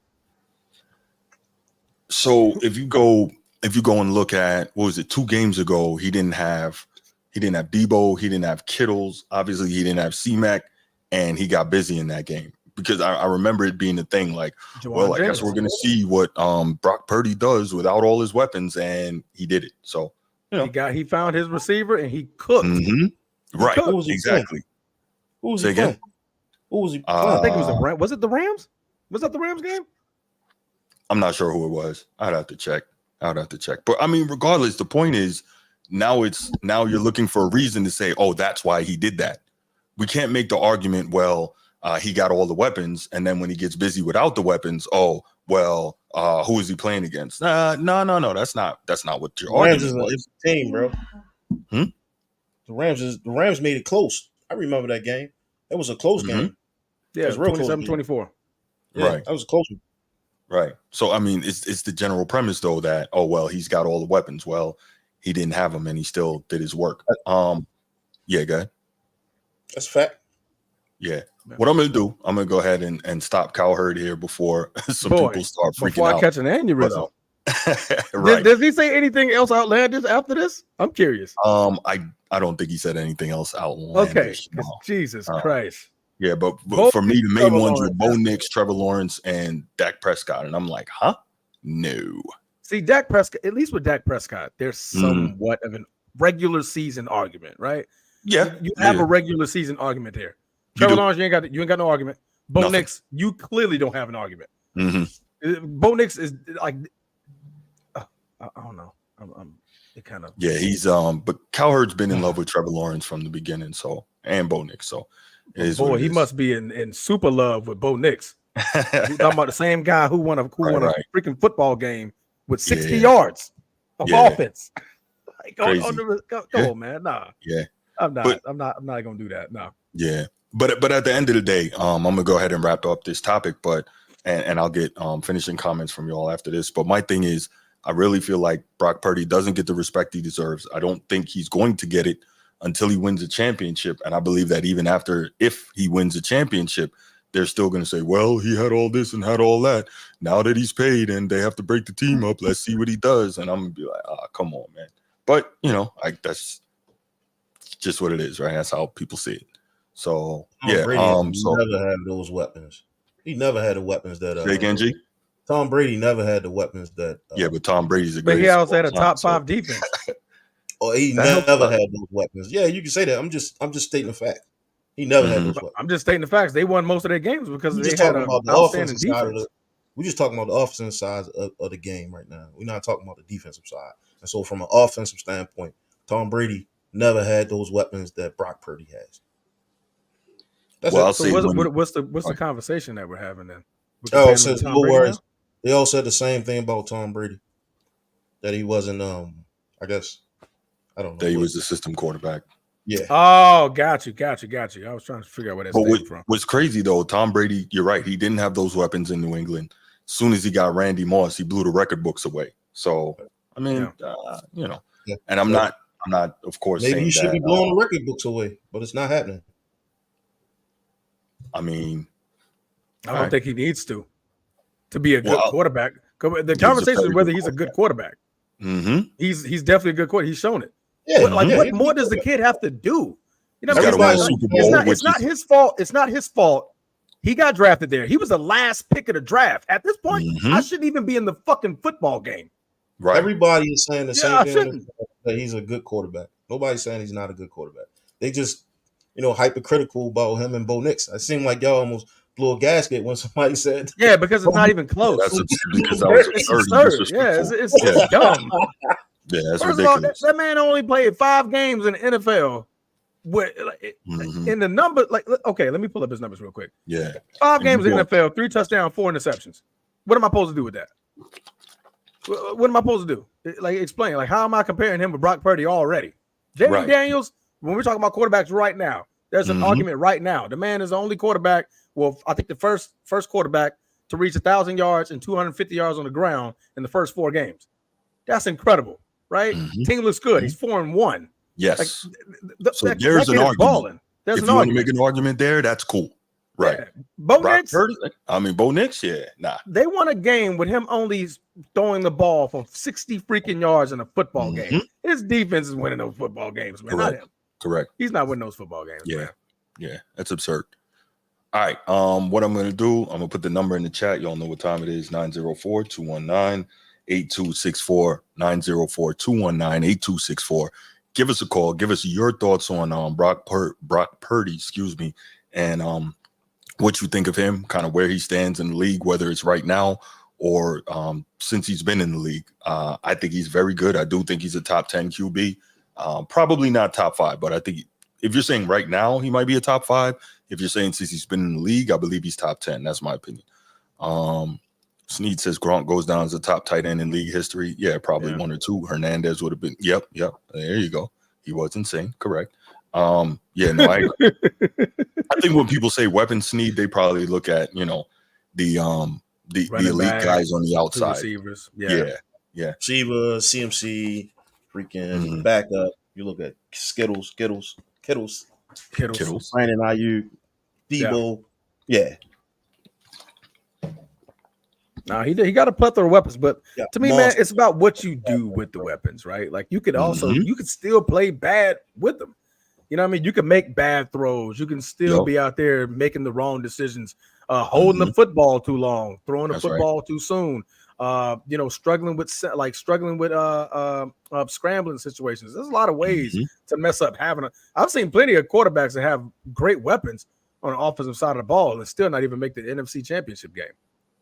So if you go and look at, what was it, 2 games ago, he didn't have Debo, he didn't have Kittles, obviously he didn't have C-Mac, and he got busy in that game. Because I remember it being a thing like, I guess we're gonna see what Brock Purdy does without all his weapons, and he did it. So he found his receiver and he cooked. Right, exactly. Who was he playing? Who was he playing? I think it was the Rams. Was it the Rams? Was that the Rams game? I'm not sure who it was. I'd have to check. But I mean, regardless, the point is now you're looking for a reason to say, oh, that's why he did that. We can't make the argument, he got all the weapons, and then when he gets busy without the weapons, who is he playing against? No. That's not what your argument was. It's a team, bro. The Rams made it close. I remember that game. It was a close game. Yeah, it was 27-24. Yeah, right. That was a close one. Right. So I mean, it's the general premise though that he's got all the weapons. Well, he didn't have them, and he still did his work. Go ahead. That's a fact. Yeah. What I'm gonna do, I'm gonna go ahead and stop Cowherd here before people start freaking out. Before I catch an aneurysm. Right. Does he say anything else outlandish after this? I'm curious. I don't think he said anything else outlandish. Okay. Jesus Christ. Yeah, but for me, the main ones were Bo Nix, Trevor Lawrence, and Dak Prescott, and I'm like, no. See, Dak Prescott. At least with Dak Prescott, there's somewhat of a regular season argument, right? Yeah, you have a regular season argument there. Trevor Lawrence, you ain't got no argument. Bo Nix, you clearly don't have an argument. Bo Nix is like, I don't know. He's but Cowherd's been in love with Trevor Lawrence from the beginning, and Bo Nix, so he must be in super love with Bo Nix. We're talking about the same guy who won a freaking football game with 60 yards of offense. Like, come on, man. Nah. Yeah. I'm not gonna do that. No. Yeah. But at the end of the day, I'm gonna go ahead and wrap up this topic, and I'll get finishing comments from you all after this. But my thing is, I really feel like Brock Purdy doesn't get the respect he deserves. I don't think he's going to get it until he wins a championship. And I believe that even if he wins a championship, they're still going to say, well, he had all this and had all that. Now that he's paid and they have to break the team up, let's see what he does. And I'm going to be like, come on, man. But, that's just what it is, right? That's how people see it. So, Brady never had those weapons. He never had the weapons that G? Tom Brady never had the weapons that but Tom Brady's but he also had a top 5 defense. He never had those weapons. Yeah, you can say that. I'm just stating the fact. He never had those weapons. I'm just stating the facts. They won most of their games because they had an outstanding defense. We're just talking about the offensive side of the game right now. We're not talking about the defensive side. And so from an offensive standpoint, Tom Brady never had those weapons that Brock Purdy has. What's the conversation that we're having then? They all said the same thing about Tom Brady. That he wasn't I guess I don't know. That he was the system quarterback. Yeah. Oh, got you. I was trying to figure out where that's came from. What's crazy though, Tom Brady, you're right. He didn't have those weapons in New England. As soon as he got Randy Moss, he blew the record books away. So, I mean, and I'm not, of course, maybe saying he should be blowing the record books away, but it's not happening. I mean, I don't think he needs to be a good quarterback. The conversation is whether he's a good quarterback. Mm-hmm. He's definitely a good quarterback. He's shown it. Yeah, what more does the kid have to do? It's not his fault. It's not his fault. He got drafted there. He was the last pick of the draft. At this point, I shouldn't even be in the fucking football game. Right. Everybody is saying the same thing that he's a good quarterback. Nobody's saying he's not a good quarterback. They just, hypercritical about him and Bo Nix. It seemed like y'all almost blew a gasket when somebody said, "Yeah," because it's not even close. Because that was absurd. Yeah, it's dumb. Yeah, that's First ridiculous. of all, that man only played 5 games in the NFL. In the number, okay, let me pull up his numbers real quick. Yeah, 5 games in the NFL, 3 touchdowns, 4 interceptions. What am I supposed to do with that? What am I supposed to do? Explain. How am I comparing him with Brock Purdy already? Jamie Daniels. When we're talking about quarterbacks right now, there's an argument right now. The man is the only quarterback. Well, I think the first quarterback to reach 1,000 yards and 250 yards on the ground in the first 4 games. That's incredible, right? Team looks good. He's 4-1. Yes. So there's an argument. If you want to make an argument there, that's cool. Right. Yeah. Bo Nix, yeah. Nah. They won a game with him only throwing the ball for 60 freaking yards in a football game. His defense is winning those football games, man. Not him. Correct. He's not winning those football games. Yeah. Man. Yeah. That's absurd. All right. What I'm going to do, I'm going to put the number in the chat. Y'all know what time it is. 904-219-8264. 904-219-8264. Give us a call. Give us your thoughts on Brock Purdy, and what you think of him, kind of where he stands in the league, whether it's right now or since he's been in the league. I think he's very good. I do think he's a top 10 QB. Probably not top 5, but I think if you're saying right now, he might be a top 5. If you're saying since he's been in the league, I believe he's top 10. That's my opinion. Sneed says Gronk goes down as a top tight end in league history. Yeah, probably 1 or 2. Hernandez would have been. Yep. There you go. He was insane. Correct. I agree. I think when people say weapon Sneed, they probably look at the elite guys on the outside. Receivers. Yeah. Receiver, CMC, freaking backup. You look at Kittles, Brandon Ayuk, Debo. Yeah. Nah, he got a plethora of weapons, but to me, man, it's about what you do with the weapons, right? You could also you could still play bad with them. You know what I mean? You can make bad throws. You can still be out there making the wrong decisions, holding the football too long, throwing the football too soon. Struggling with scrambling situations. There's a lot of ways to mess up. I've seen plenty of quarterbacks that have great weapons on the offensive side of the ball and still not even make the NFC Championship game.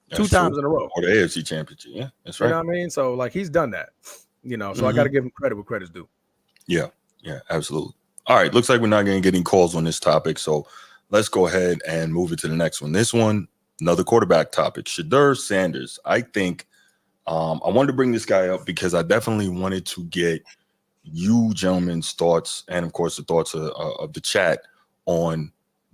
That's 2 times in a row. Or the AFC Championship. Yeah, that's right. You know what I mean? So, he's done that. So I got to give him credit where credit's due. Yeah, absolutely. All right, looks like we're not going to get any calls on this topic, so let's go ahead and move it to the next one. This one another quarterback topic. Shedeur Sanders. I think I wanted to bring this guy up because I definitely wanted to get you gentlemen's thoughts and, of course, the thoughts of the chat on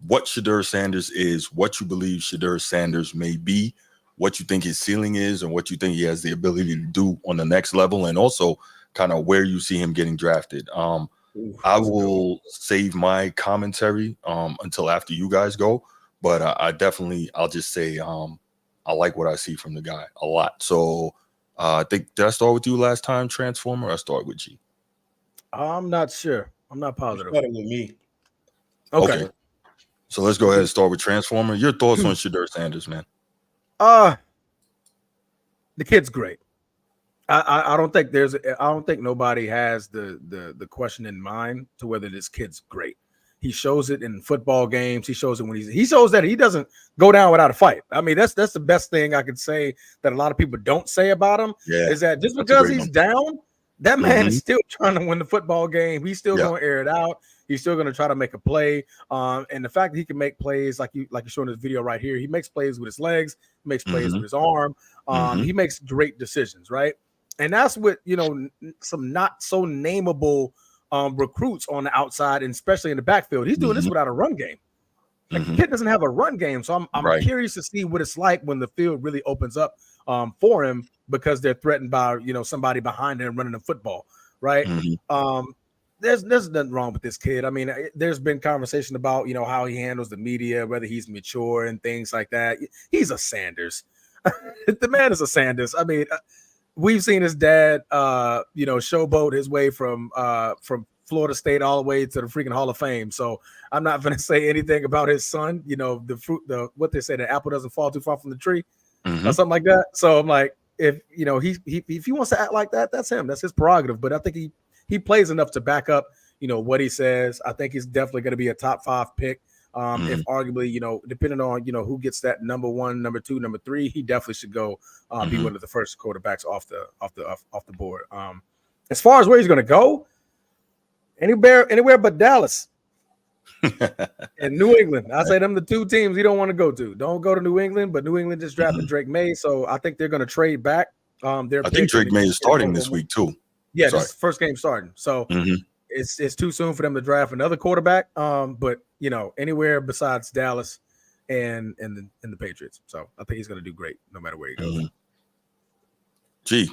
what Shedeur Sanders is, what you believe Shedeur Sanders may be, what you think his ceiling is, and what you think he has the ability to do on the next level, and also kind of where you see him getting drafted. I will save my commentary until after you guys go, but I'll just say I like what I see from the guy a lot. So I think, did I start with you last time, Transformer, or I start with G? I'm not sure. I'm not positive. Started with me. Okay. So let's go ahead and start with Transformer. Your thoughts on Shedeur Sanders, man? The kid's great. I don't think nobody has the question in mind to whether this kid's great. He shows it in football games. He shows it when he shows that he doesn't go down without a fight. I mean, that's the best thing I could say that a lot of people don't say about him. Is that just because he's down, that man is still trying to win the football game. He's still going to air it out. He's still going to try to make a play. And the fact that he can make plays like you're showing this video right here, he makes plays with his legs, makes plays with his arm. He makes great decisions, right? And that's what, some not so nameable recruits on the outside, and especially in the backfield. He's doing this without a run game. Like the kid doesn't have a run game. So I'm curious to see what it's like when the field really opens up for him, because they're threatened by, somebody behind them running the football. Right. There's nothing wrong with this kid. I mean, there's been conversation about, how he handles the media, whether he's mature and things like that. He's a Sanders. The man is a Sanders. I mean, we've seen his dad, showboat his way from Florida State all the way to the freaking Hall of Fame. So I'm not going to say anything about his son. What they say, the apple doesn't fall too far from the tree, or something like that. So I'm like, if he wants to act like that, that's him. That's his prerogative. But I think he plays enough to back up, what he says. I think he's definitely going to be a top 5 pick. If arguably, depending on, who gets that number 1, number 2, number 3, he definitely should go be one of the first quarterbacks off the board. As far as where he's going to go, anywhere but Dallas and New England. I say them the 2 teams he don't want to go to. Don't go to New England, but New England just drafted Drake May, so I think they're going to trade back. I think Drake May is starting this week too. Yeah, this is first game starting. So it's too soon for them to draft another quarterback. But anywhere besides Dallas and the Patriots. So I think he's going to do great no matter where he goes. Gee.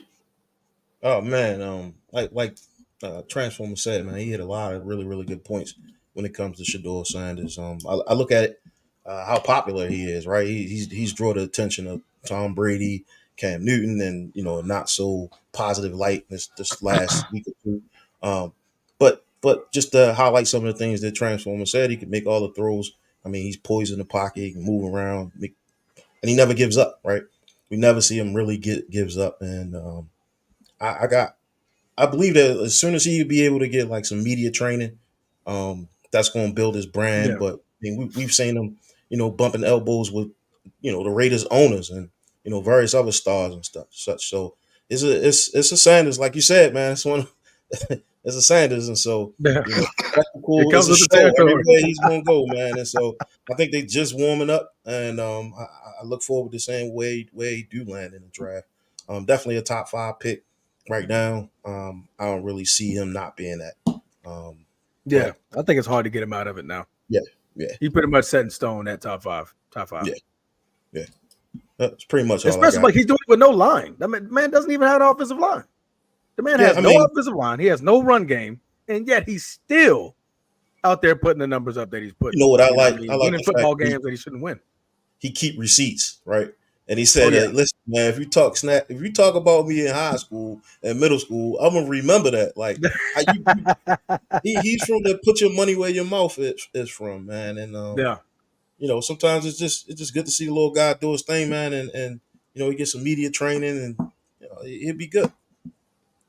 Oh man, like Transformer said, man, he had a lot of really, really good points when it comes to Shedeur Sanders. I look at it, how popular he is, right? He's drawn the attention of Tom Brady, Cam Newton, and not so positive light this last week or 2. But just to highlight some of the things that Transformer said, he can make all the throws. I mean, he's poised in the pocket, he can move around, and he never gives up, right? We never see him really gives up. And I believe that as soon as he be able to get like some media training, that's going to build his brand. Yeah. But I mean, we've seen him, bumping elbows with, the Raiders owners and, various other stars and such. So it's a Sanders, like you said, man. It's one. It's a Sanders, and so that's cool. It's a show everywhere he's gonna go, man. And so I think they just warming up, and I look forward to seeing where he do land in the draft. Definitely a top 5 pick right now. I don't really see him not being that. I think it's hard to get him out of it now. Yeah. He pretty much set in stone that top five. Yeah. That's pretty much all. Especially like he's doing it with no line. That man doesn't even have an offensive line. The man has no offensive line. He has no run game, and yet he's still out there putting the numbers up that he's putting. You know what I like? I like winning football games that he shouldn't win. He keep receipts, right? And he said, "Listen, man, if you talk about me in high school and middle school, I'm gonna remember that. Like, he's from the put your money where your mouth is from, man. And sometimes it's just good to see the little guy do his thing, man, and he gets some media training, and he'll be good.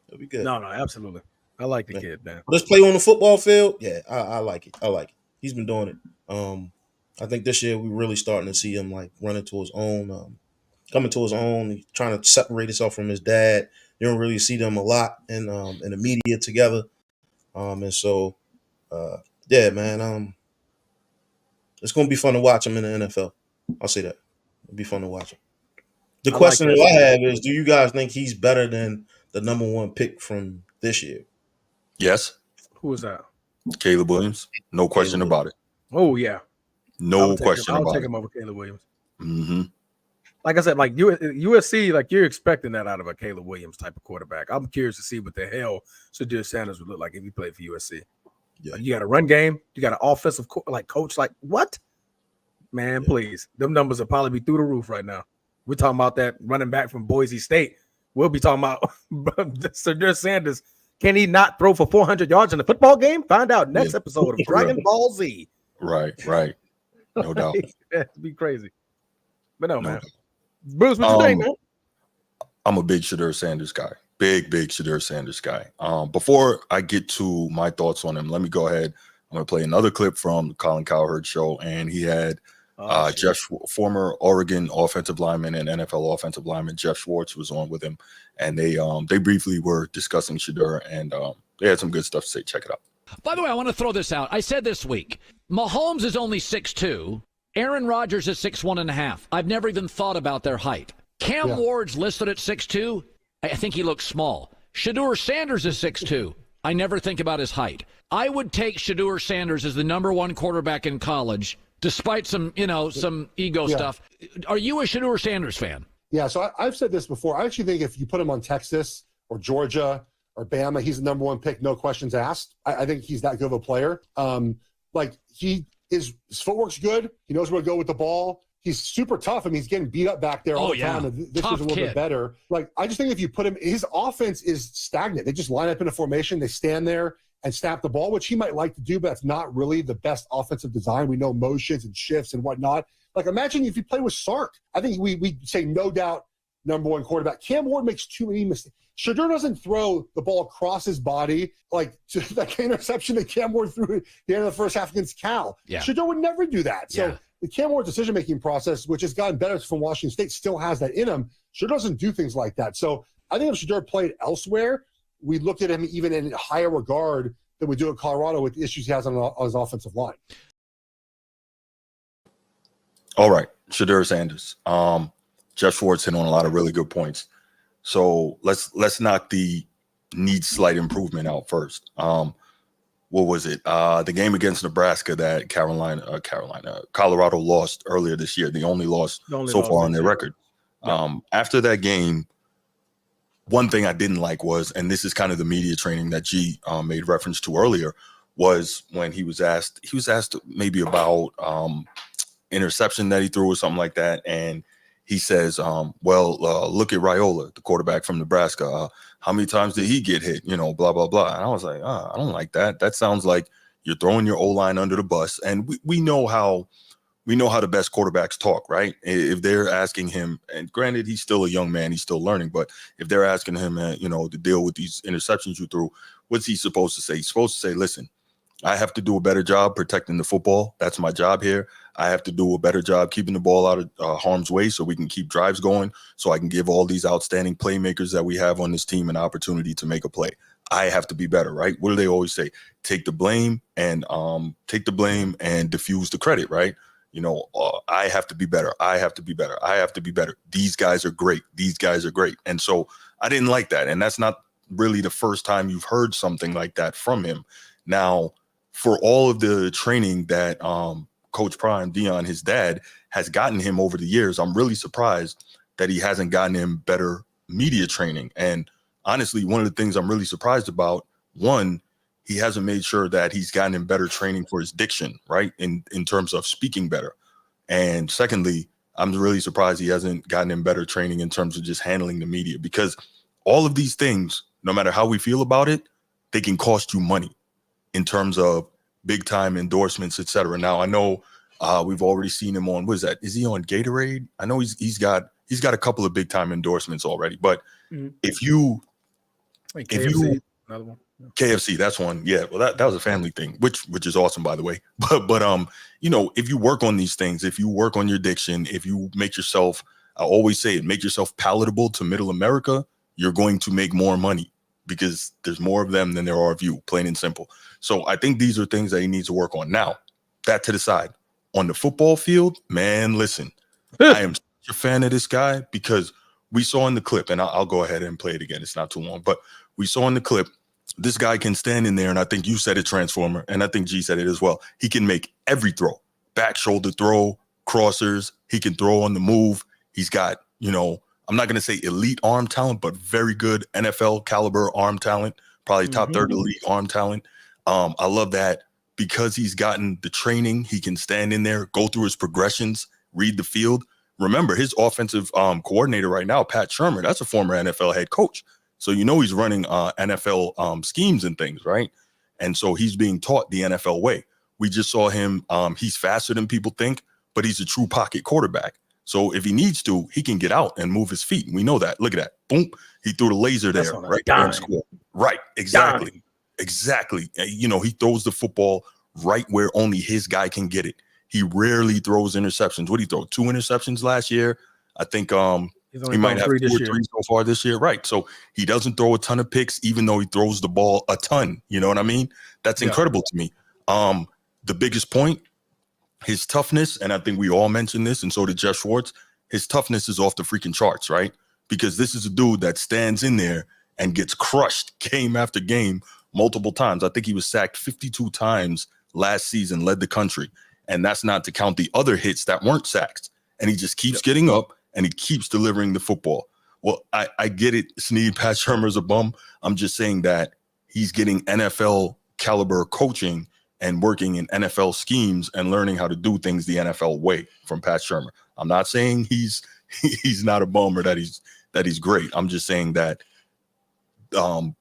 It'll be good. No, absolutely. I like the kid, man. Let's play on the football field. Yeah, I like it. He's been doing it. I think this year we're really starting to see him like running to his own, coming to his own. He's trying to separate himself from his dad. You don't really see them a lot in the media together. And so, man. It's gonna be fun to watch him in the NFL. I'll say that. It'll be fun to watch it. The question that I have is, do you guys think he's better than the number 1 pick from this year? Yes. Who is that? Caleb Williams. No question about it. Oh, yeah. No question about it. I'll take him over Caleb Williams. Mm-hmm. Like I said, like USC, like you're expecting that out of a Caleb Williams type of quarterback. I'm curious to see what the hell Shadir Sanders would look like if he played for USC. Yeah. Like, you got a run game, you got an offensive coach. Like, what? Man, please. Them numbers will probably be through the roof right now. We're talking about that running back from Boise State. We'll be talking about Shadir Sanders. Can he not throw for 400 yards in a football game? Find out next episode of Dragon Ball Z. Right. No doubt. That'd be crazy. But no, man. Bruce, what you think, man? I'm a big Shadir Sanders guy. Big Shadir Sanders guy. Before I get to my thoughts on him, let me go ahead. I'm going to play another clip from the Colin Cowherd show, and he had former Oregon offensive lineman and NFL offensive lineman Jeff Schwartz was on with him, and they briefly were discussing Shadir, and they had some good stuff to say. Check it out. By the way, I want to throw this out. I said this week, Mahomes is only 6'2". Aaron Rodgers is 6'1.5". I've never even thought about their height. Cam Ward's listed at 6'2". I think he looks small. Shadir Sanders is 6'2". I never think about his height. I would take Shadir Sanders as the number 1 quarterback in college, despite some ego stuff. Are you a Shadir Sanders fan? Yeah, so I've said this before. I actually think if you put him on Texas or Georgia or Bama, he's the number 1 pick, no questions asked. I think he's that good of a player. His footwork's good. He knows where to go with the ball. He's super tough. I mean, he's getting beat up back there all the time. And this is a little bit better. Like, I just think if you put him, his offense is stagnant. They just line up in a formation. They stand there and snap the ball, which he might like to do, but that's not really the best offensive design. We know motions and shifts and whatnot. Like, imagine if you play with Sark. I think we say no doubt number 1 quarterback. Cam Ward makes too many mistakes. Shadir doesn't throw the ball across his body like to that interception that Cam Ward threw at the end of the first half against Cal. Yeah. Shadir would never do that. So the Cam Ward decision-making process, which has gotten better from Washington State, still has that in him. Shadir doesn't do things like that. So I think if Shadir played elsewhere, we look at him even in higher regard than we do at Colorado with the issues he has on his offensive line. All right, Shadir Sanders. Jeff Schwartz hit on a lot of really good points. So let's knock the needs slight improvement out first. What was it? The game against Nebraska that Colorado lost earlier this year. The only loss so far on their record. After that game, one thing I didn't like was, and this is kind of the media training that G made reference to earlier, was when he was asked maybe about interception that he threw or something like that, and he says, look at Raiola, the quarterback from Nebraska. How many times did he get hit? Blah, blah, blah. And I was like, I don't like that. That sounds like you're throwing your O-line under the bus. And we know how the best quarterbacks talk, right? If they're asking him, and granted, he's still a young man, he's still learning, but if they're asking him, to deal with these interceptions you threw, what's he supposed to say? He's supposed to say, listen, I have to do a better job protecting the football. That's my job here. I have to do a better job keeping the ball out of harm's way so we can keep drives going, so I can give all these outstanding playmakers that we have on this team an opportunity to make a play. I have to be better, right? What do they always say? Take the blame and diffuse the credit, right? I have to be better. I have to be better. I have to be better. These guys are great. These guys are great. And so I didn't like that. And that's not really the first time you've heard something like that from him. Now, for all of the training that Coach Prime, Dion, his dad, has gotten him over the years, I'm really surprised that he hasn't gotten him better media training. And honestly, one of the things I'm really surprised about, one, he hasn't made sure that he's gotten him better training for his diction, right, in terms of speaking better. And secondly, I'm really surprised he hasn't gotten him better training in terms of just handling the media, because all of these things, no matter how we feel about it, they can cost you money in terms of big time endorsements, et cetera. Now, I know we've already seen him on, what is that? Is he on Gatorade? I know he's got a couple of big time endorsements already, but if you another one. Yeah. KFC, that's one. Yeah, well, that was a family thing, which is awesome, by the way. But if you work on these things, if you work on your diction, if you make yourself, I always say it, make yourself palatable to middle America, you're going to make more money, because there's more of them than there are of you, plain and simple. So I think these are things that he needs to work on. Now, that to the side. On the football field, man, listen, I am a fan of this guy because we saw in the clip, and I'll go ahead and play it again. It's not too long, but we saw in the clip, this guy can stand in there, and I think you said it, Transformer, and I think G said it as well. He can make every throw, back shoulder throw, crossers. He can throw on the move. He's got, I'm not going to say elite arm talent, but very good NFL caliber arm talent, probably top third elite arm talent. I love that because he's gotten the training. He can stand in there, go through his progressions, read the field. Remember, his offensive coordinator right now, Pat Shurmur, that's a former NFL head coach. So he's running NFL schemes and things, right? And so he's being taught the NFL way. We just saw him. He's faster than people think, but he's a true pocket quarterback. So if he needs to, he can get out and move his feet. We know that. Look at that. Boom. He threw the laser there, right there and score. Right. Exactly. Dime. Exactly. He throws the football right where only his guy can get it. He rarely throws interceptions. What did he throw? 2 interceptions last year. I think he might have 2 or 3 so far this year. Right. So he doesn't throw a ton of picks, even though he throws the ball a ton. You know what I mean? That's incredible to me. The biggest point, his toughness, and I think we all mentioned this, and so did Jeff Schwartz, his toughness is off the freaking charts, right? Because this is a dude that stands in there and gets crushed game after game multiple times. I think he was sacked 52 times last season, led the country. And that's not to count the other hits that weren't sacks. And he just keeps getting up and he keeps delivering the football. Well, I get it. Sneed, Pat Shurmur's a bum. I'm just saying that he's getting NFL caliber coaching and working in NFL schemes and learning how to do things the NFL way from Pat Shurmur. I'm not saying he's not a bum or that he's great. I'm just saying that Shedeur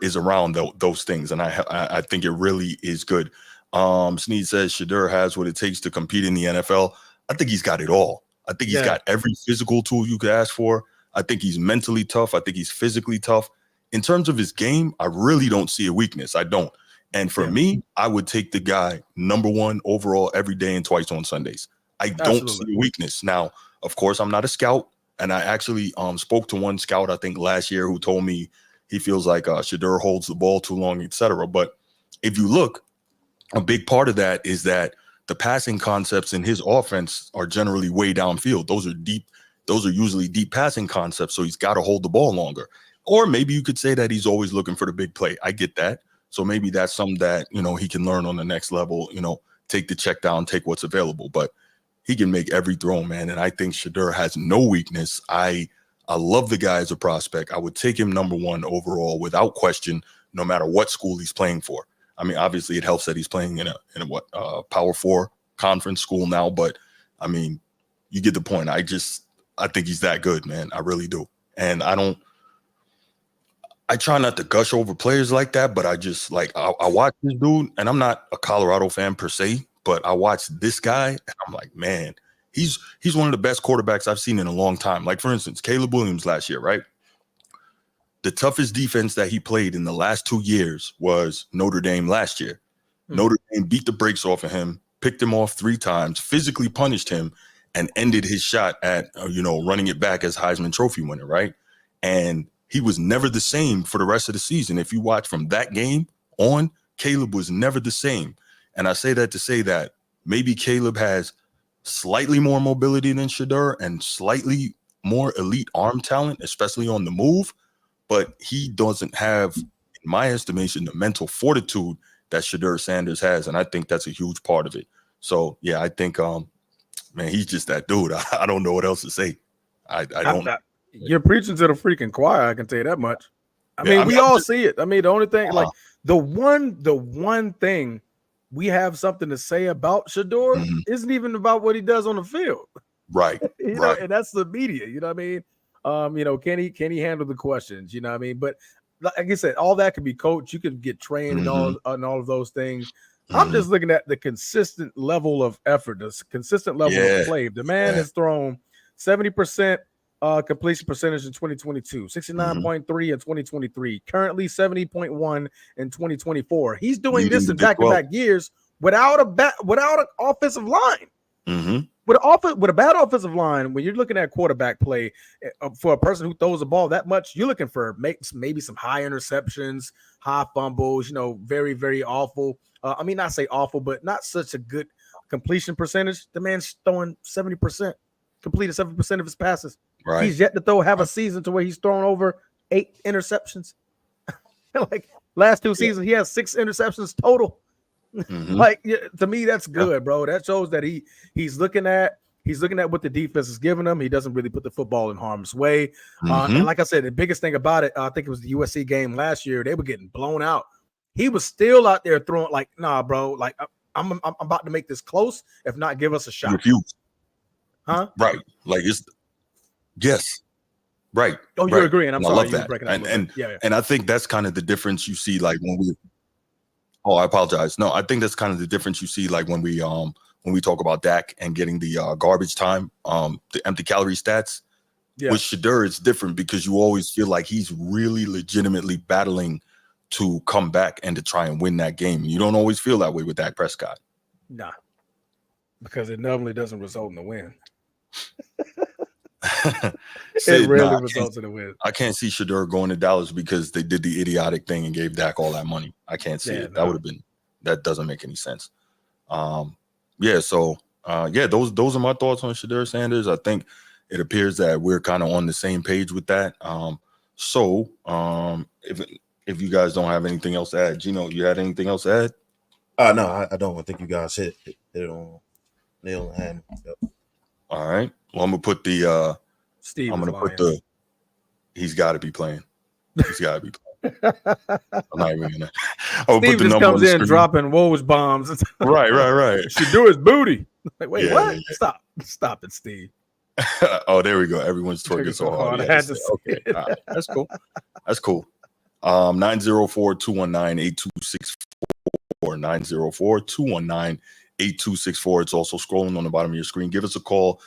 is around those things, and I think it really is good. Sneed says Shedeur has what it takes to compete in the NFL. I think he's got it all. I think he's got every physical tool you could ask for. I think he's mentally tough. I think he's physically tough. In terms of his game, I really don't see a weakness. I don't. And for me, I would take the guy #1 overall every day and twice on Sundays. I don't see a weakness. Now, of course, I'm not a scout, and I actually spoke to one scout, I think, last year who told me he feels like Shedeur holds the ball too long, etc. But if you look, a big part of that is that the passing concepts in his offense are generally way downfield. Those are deep. Those are usually deep passing concepts. So he's got to hold the ball longer. Or maybe you could say that he's always looking for the big play. I get that. So maybe that's something that, he can learn on the next level, take the check down, take what's available. But he can make every throw, man. And I think Shedeur has no weakness. I love the guy as a prospect. I would take him #1 overall without question, no matter what school he's playing for. I mean, obviously it helps that he's playing in a Power 4 conference school now, but I mean, you get the point. I think he's that good, man. I really do. And I try not to gush over players like that, but I just I watch this dude, and I'm not a Colorado fan per se, but I watch this guy and I'm like, man, he's one of the best quarterbacks I've seen in a long time. Like, for instance, Caleb Williams last year, right? The toughest defense that he played in the last 2 years was Notre Dame last year. Notre Dame beat the brakes off of him, picked him off 3 times, physically punished him, and ended his shot at, running it back as Heisman Trophy winner, right? And he was never the same for the rest of the season. If you watch from that game on, Caleb was never the same. And I say that to say that maybe Caleb has slightly more mobility than Shedeur and slightly more elite arm talent, especially on the move. But he doesn't have, in my estimation, the mental fortitude that Shedeur Sanders has. And I think that's a huge part of it. So, yeah, I think, man, he's just that dude. I don't know what else to say. I don't. You're preaching to the freaking choir. I can tell you that much. I mean, we all see it. I mean, the only thing, the one thing we have something to say about Shedeur isn't even about what he does on the field. Right. know, and that's the media. You know what I mean? Can he handle the questions? You know what I mean? But like I said, all that can be coached. You can get trained and all of those things. I'm just looking at the consistent level of effort, the consistent level of play. The man has thrown 70% completion percentage in 2022, 69.3 in 2023, currently 70.1 in 2024. He's doing this in back-to-back years without an offensive line. With a bad offensive line, when you're looking at quarterback play for a person who throws the ball that much, you're looking for maybe some high interceptions, high fumbles, very, very awful. I mean, not say awful, but not such a good completion percentage, the man's throwing 70%, completed 70% of his passes. Right. He's yet to have a season to where he's thrown over 8 interceptions. Like last 2 seasons, he has 6 interceptions total. Mm-hmm. Like to me, that's good, bro. That shows that he's looking at what the defense is giving him. He doesn't really put the football in harm's way. And like I said, the biggest thing about it, I think it was the USC game last year. They were getting blown out. He was still out there throwing like, nah, bro. Like I'm about to make this close. If not, give us a shot. Refuse. Huh? Right. Like it's yes. Right. Oh, you're agreeing. I'm sorry. I love that. And I think that's kind of the difference you see, like when we. Oh, I apologize. No, I think that's kind of the difference you see, like when we talk about Dak and getting the garbage time, the empty calorie stats. Yeah. With Shedeur, it's different because you always feel like he's really legitimately battling to come back and to try and win that game. You don't always feel that way with Dak Prescott. Nah, because it normally doesn't result in a win. It rarely results in a win. I can't see Shedeur going to Dallas because they did the idiotic thing and gave Dak all that money. I can't see it. No. That doesn't make any sense. Those are my thoughts on Shedeur Sanders. I think it appears that we're kind of on the same page with that. If you guys don't have anything else to add, Gino, you had anything else to add? No, I don't. I think you guys hit it on nail on the head. Yep. All right. Well, I'm gonna put the Steve. I'm gonna put the. He's got to be playing. He's got to be playing. I'm not even gonna. Steve just comes in dropping Woj bombs. Right. She do his booty. Like, wait, what? Yeah. Stop it, Steve. Oh, there we go. Everyone's twerking so hard. Okay, right. That's cool. 904-219-8264. 904-219-8264. It's also scrolling on the bottom of your screen. Give us a call,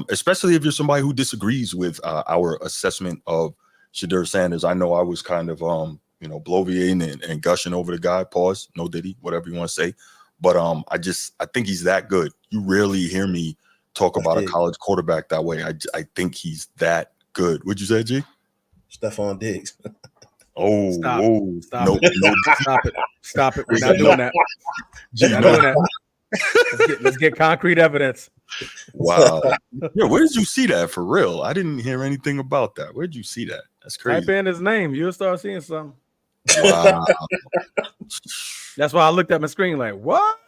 especially if you're somebody who disagrees with our assessment of Shedeur Sanders. I know I was kind of bloviating and gushing over the guy. Pause. No Diddy, whatever you want to say. But I think he's that good. You rarely hear me talk about a college quarterback that way. I think he's that good. What'd you say, G? Stephon Diggs. Oh, stop. Whoa. Stop it. Stop it. We're not doing that. We're not doing that. Let's get concrete evidence. Wow. Yeah, where did you see that for real? I didn't hear anything about that. Where did you see that? That's crazy. Type in his name. You'll start seeing something. Wow. That's why I looked at my screen like, what?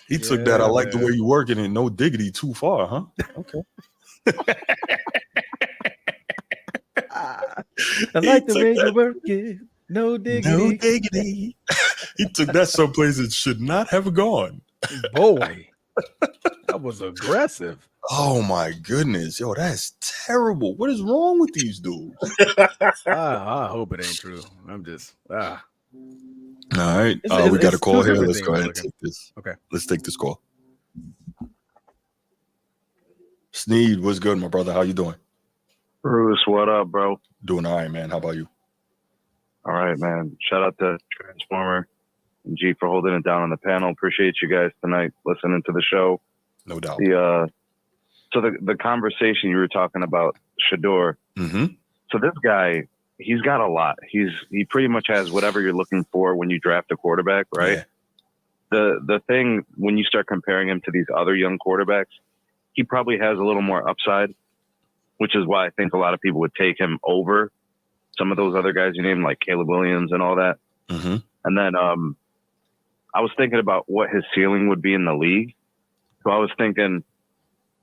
He took that. I like the way you working it. No diggity too far, huh? Okay. I like the way you work it. No diggity. No diggity. He took that someplace it should not have gone. Boy, that was aggressive. Oh my goodness. Yo, that's terrible. What is wrong with these dudes? I hope it ain't true. I'm just All right. We got a call here. Let's go ahead and take this. Okay. Let's take this call. Sneed, what's good, my brother? How you doing? Bruce, what up, bro? Doing all right, man. How about you? All right, man. Shout out to Transformer and G for holding it down on the panel. Appreciate you guys tonight listening to the show. No doubt. So the conversation you were talking about, Shedeur. Mm-hmm. So this guy, he's got a lot. He pretty much has whatever you're looking for when you draft a quarterback, right? Yeah. The thing when you start comparing him to these other young quarterbacks, he probably has a little more upside, which is why I think a lot of people would take him over some of those other guys you named, like Caleb Williams and all that. Mm-hmm. And then I was thinking about what his ceiling would be in the league. So I was thinking,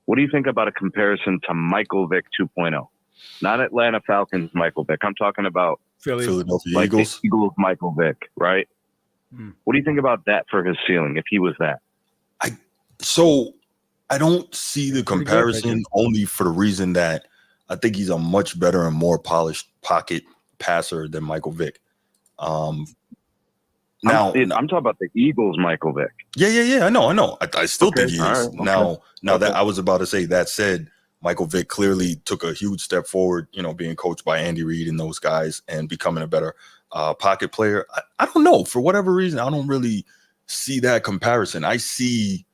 what do you think about a comparison to Michael Vick 2.0? Not Atlanta Falcons Michael Vick. I'm talking about Philadelphia Eagles. The Eagles Michael Vick, right? What do you think about that for his ceiling if he was that? I don't see the comparison only for the reason that I think he's a much better and more polished pocket passer than Michael Vick. I'm talking about the Eagles Michael Vick. Yeah. I know. I still think he is. Right, okay. Now that I was about to say, that said, Michael Vick clearly took a huge step forward, being coached by Andy Reid and those guys and becoming a better pocket player. I don't know. For whatever reason, I don't really see that comparison. I see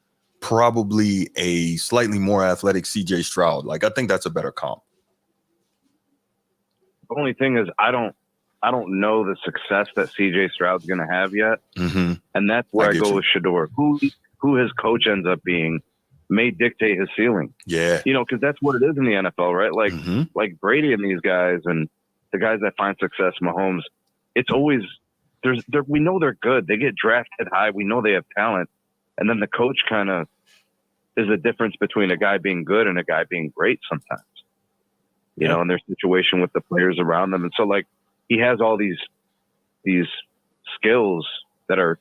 probably a slightly more athletic CJ Stroud. Like, I think that's a better comp. The only thing is, I don't I don't know the success that CJ Stroud's going to have yet. Mm-hmm. And that's where I go with Shedeur. Who his coach ends up being may dictate his ceiling. Yeah. You know, because that's what it is in the NFL, right? Like, like Brady and these guys and the guys that find success, Mahomes, it's always we know they're good. They get drafted high. We know they have talent. And then the coach kind of is the difference between a guy being good and a guy being great sometimes, you know, in their situation with the players around them. And so, like, he has all these skills that are,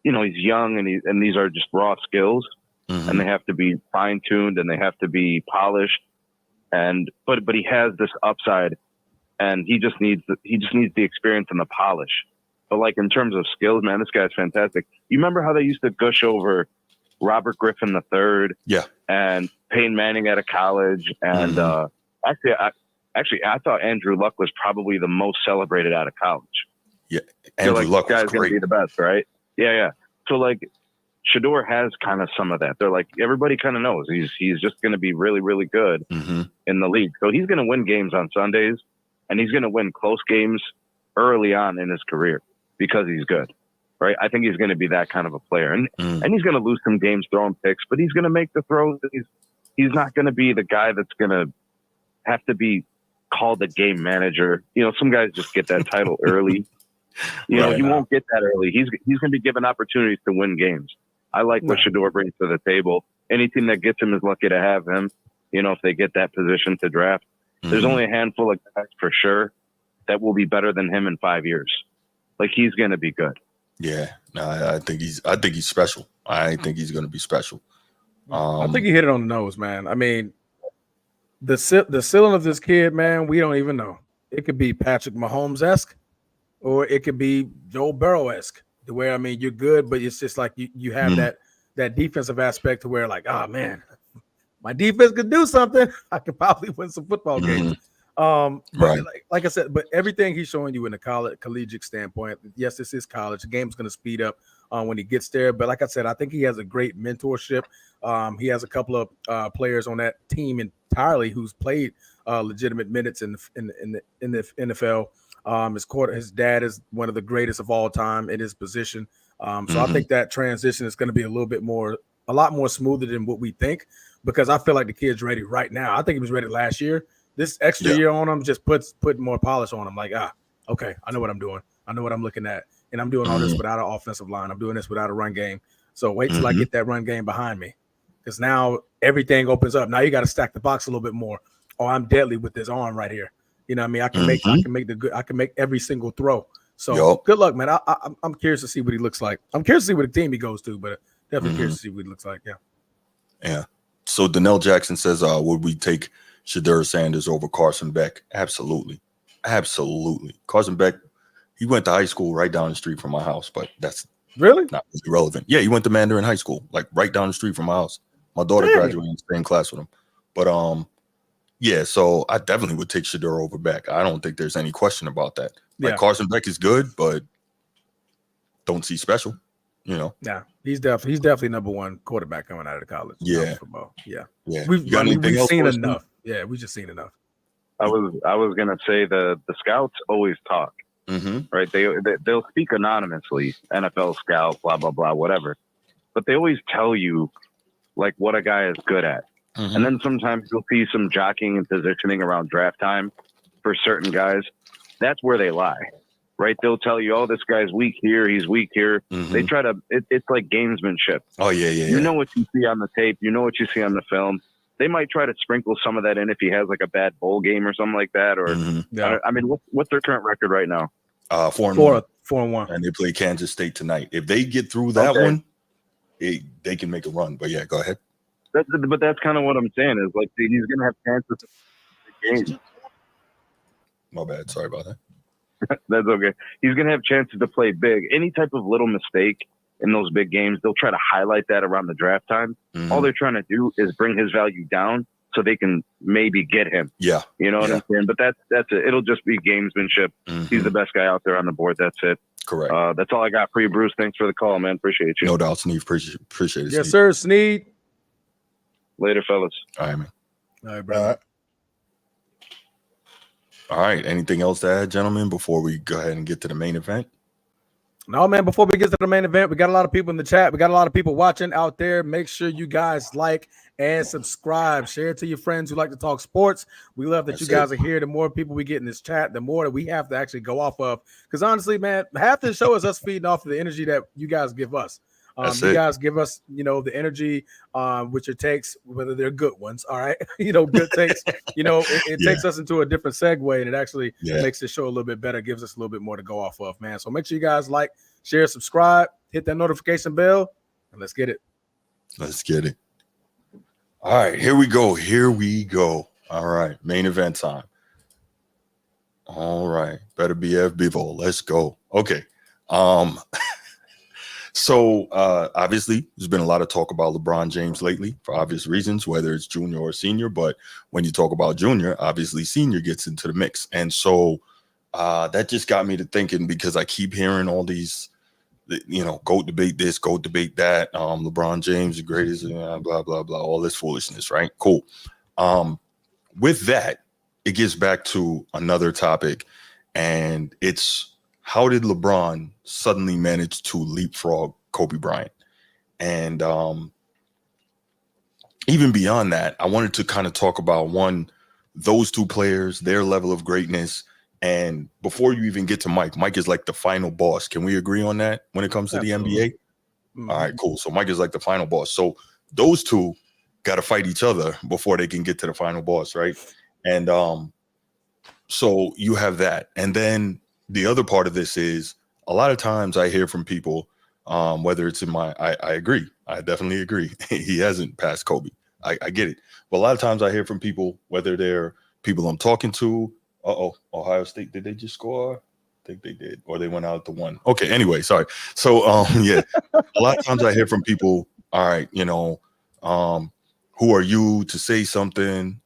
you know, he's young and these are just raw skills, and they have to be fine tuned and they have to be polished. And but he has this upside, and he just needs the experience and the polish. But like in terms of skills, man, this guy's fantastic. You remember how they used to gush over Robert Griffin III, and Peyton Manning out of college, and Actually, I thought Andrew Luck was probably the most celebrated out of college. Yeah, Andrew Luck was great. Gonna be the best, right? Yeah. So like, Shedeur has kind of some of that. They're like, everybody kind of knows he's just going to be really, really good in the league. So he's going to win games on Sundays, and he's going to win close games early on in his career because he's good, right? I think he's going to be that kind of a player, and he's going to lose some games throwing picks, but he's going to make the throws. He's not going to be the guy that's going to have to be called a game manager. You know, some guys just get that title early. You know, he won't get that early. He's going to be given opportunities to win games. I like what Shedeur brings to the table. Any team that gets him is lucky to have him, you know, if they get that position to draft. There's only a handful of guys for sure that will be better than him in 5 years. Like, he's going to be good. Yeah. No, I think he's special. I think he's going to be special. I think he hit it on the nose, man. I mean, the ceiling of this kid, man, we don't even know. It could be Patrick Mahomes-esque, or it could be Joe Burrow-esque. The way, I mean, you're good, but it's just like you have that defensive aspect to where, like, oh man, my defense could do something. I could probably win some football games. But like I said, but everything he's showing you in the collegiate standpoint, yes, this is college. The game's going to speed up when he gets there. But like I said, I think he has a great mentorship. He has a couple of players on that team entirely who's played legitimate minutes in the NFL. His dad is one of the greatest of all time in his position. So I think that transition is going to be a lot more smoother than what we think, because I feel like the kid's ready right now. I think he was ready last year. This extra year on him just puts more polish on him. Like, okay, I know what I'm doing. I know what I'm looking at. And I'm doing all this without an offensive line. I'm doing this without a run game. So wait till I get that run game behind me, because now everything opens up. Now you got to stack the box a little bit more. Oh, I'm deadly with this arm right here. You know what I mean? I can make every single throw. So good luck, man. I'm curious to see what he looks like. I'm curious to see what team he goes to, but definitely curious to see what he looks like. Yeah. So Donnell Jackson says, would we take Shedeur Sanders over Carson Beck? Absolutely. Carson Beck, he went to high school right down the street from my house, but that's really not really relevant. Yeah, he went to Mandarin High School, like right down the street from my house. My daughter graduated in the same class with him. But yeah, so I definitely would take Shedeur over Beck. I don't think there's any question about that. Like, Carson Beck is good, but don't see special, you know. Yeah, he's definitely number one quarterback coming out of college. Football. Yeah. We've seen enough. Yeah, we just seen enough. I was gonna say the scouts always talk, right? They'll speak anonymously, NFL scout, blah blah blah, whatever, but they always tell you like what a guy is good at. And then sometimes you'll see some jockeying and positioning around draft time for certain guys. That's where they lie, right? They'll tell you, oh, this guy's weak here, he's weak here. They try to, it's like gamesmanship. Oh, yeah. You know what you see on the tape. You know what you see on the film. They might try to sprinkle some of that in if he has like a bad bowl game or something like that. Or, I mean, what's their current record right now? 4-1. And they play Kansas State tonight. If they get through that one, they can make a run. But yeah, go ahead. But that's kind of what I'm saying is like he's going to have chances to win the game. My bad. Sorry about that. That's okay. He's going to have chances to play big. Any type of little mistake in those big games, they'll try to highlight that around the draft time. All they're trying to do is bring his value down so they can maybe get him. Yeah. You know what I'm saying? But that's it. It'll just be gamesmanship. He's the best guy out there on the board. That's it. Correct. That's all I got for you, Bruce. Thanks for the call, man. Appreciate you. No doubt, Sneed. Appreciate it. Yes, sir, Sneed. Later, fellas. All right, man. All right, brother. All right. Anything else to add, gentlemen, before we go ahead and get to the main event? No, man, before we get to the main event, we got a lot of people in the chat. We got a lot of people watching out there. Make sure you guys like and subscribe. Share it to your friends who like to talk sports. We love that you guys are here. The more people we get in this chat, the more that we have to actually go off of. Because honestly, man, half the show is us feeding off of the energy that you guys give us. You guys give us, the energy, with your takes, whether they're good ones. All right. Good takes, it takes us into a different segue, and it actually makes the show a little bit better, gives us a little bit more to go off of, man. So make sure you guys like, share, subscribe, hit that notification bell, and let's get it. Let's get it. All right. Here we go. All right. Main event time. All right. Better BF Bevo. Let's go. Okay. So obviously, there's been a lot of talk about LeBron James lately for obvious reasons, whether it's junior or senior. But when you talk about junior, obviously senior gets into the mix. And so that just got me to thinking, because I keep hearing all these, GOAT debate this, GOAT debate that, LeBron James the greatest, blah, blah, blah, all this foolishness, right? Cool. With that, it gets back to another topic, and it's, how did LeBron suddenly manage to leapfrog Kobe Bryant? And even beyond that, I wanted to kind of talk about those two players, their level of greatness. And before you even get to Mike is like the final boss. Can we agree on that when it comes to the NBA? Mm-hmm. All right, cool. So Mike is like the final boss. So those two got to fight each other before they can get to the final boss, right? And so you have that. And then the other part of this is, a lot of times I hear from people, whether it's in I agree. I definitely agree. He hasn't passed Kobe. I get it. But a lot of times I hear from people, whether they're people I'm talking to. Ohio State, did they just score? I think they did. Or they went out to 1. Okay, anyway, sorry. So, a lot of times I hear from people, all right, who are you to say something?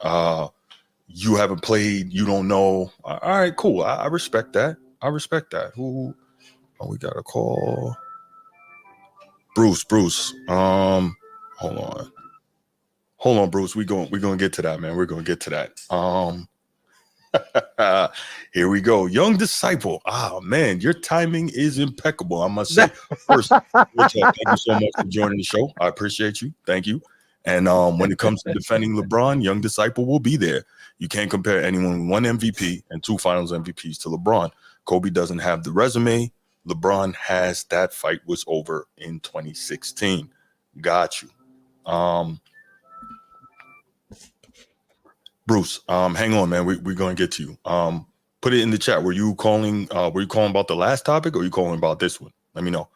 You haven't played, you don't know. All right, cool. I respect that. Who? Oh, we got a call. Bruce. Hold on, Bruce. We're gonna get to that, man. We're gonna get to that. Here we go. Young disciple. Man, your timing is impeccable, I must say. First, thank you so much for joining the show. I appreciate you. Thank you. And when it comes to defending LeBron, young disciple will be there. You can't compare anyone with 1 MVP and 2 finals MVPs to LeBron. Kobe doesn't have the resume. LeBron has. That fight was over in 2016. Got you. Bruce, hang on, man. We're going to get to you. Put it in the chat. Were you calling about the last topic, or were you calling about this one? Let me know.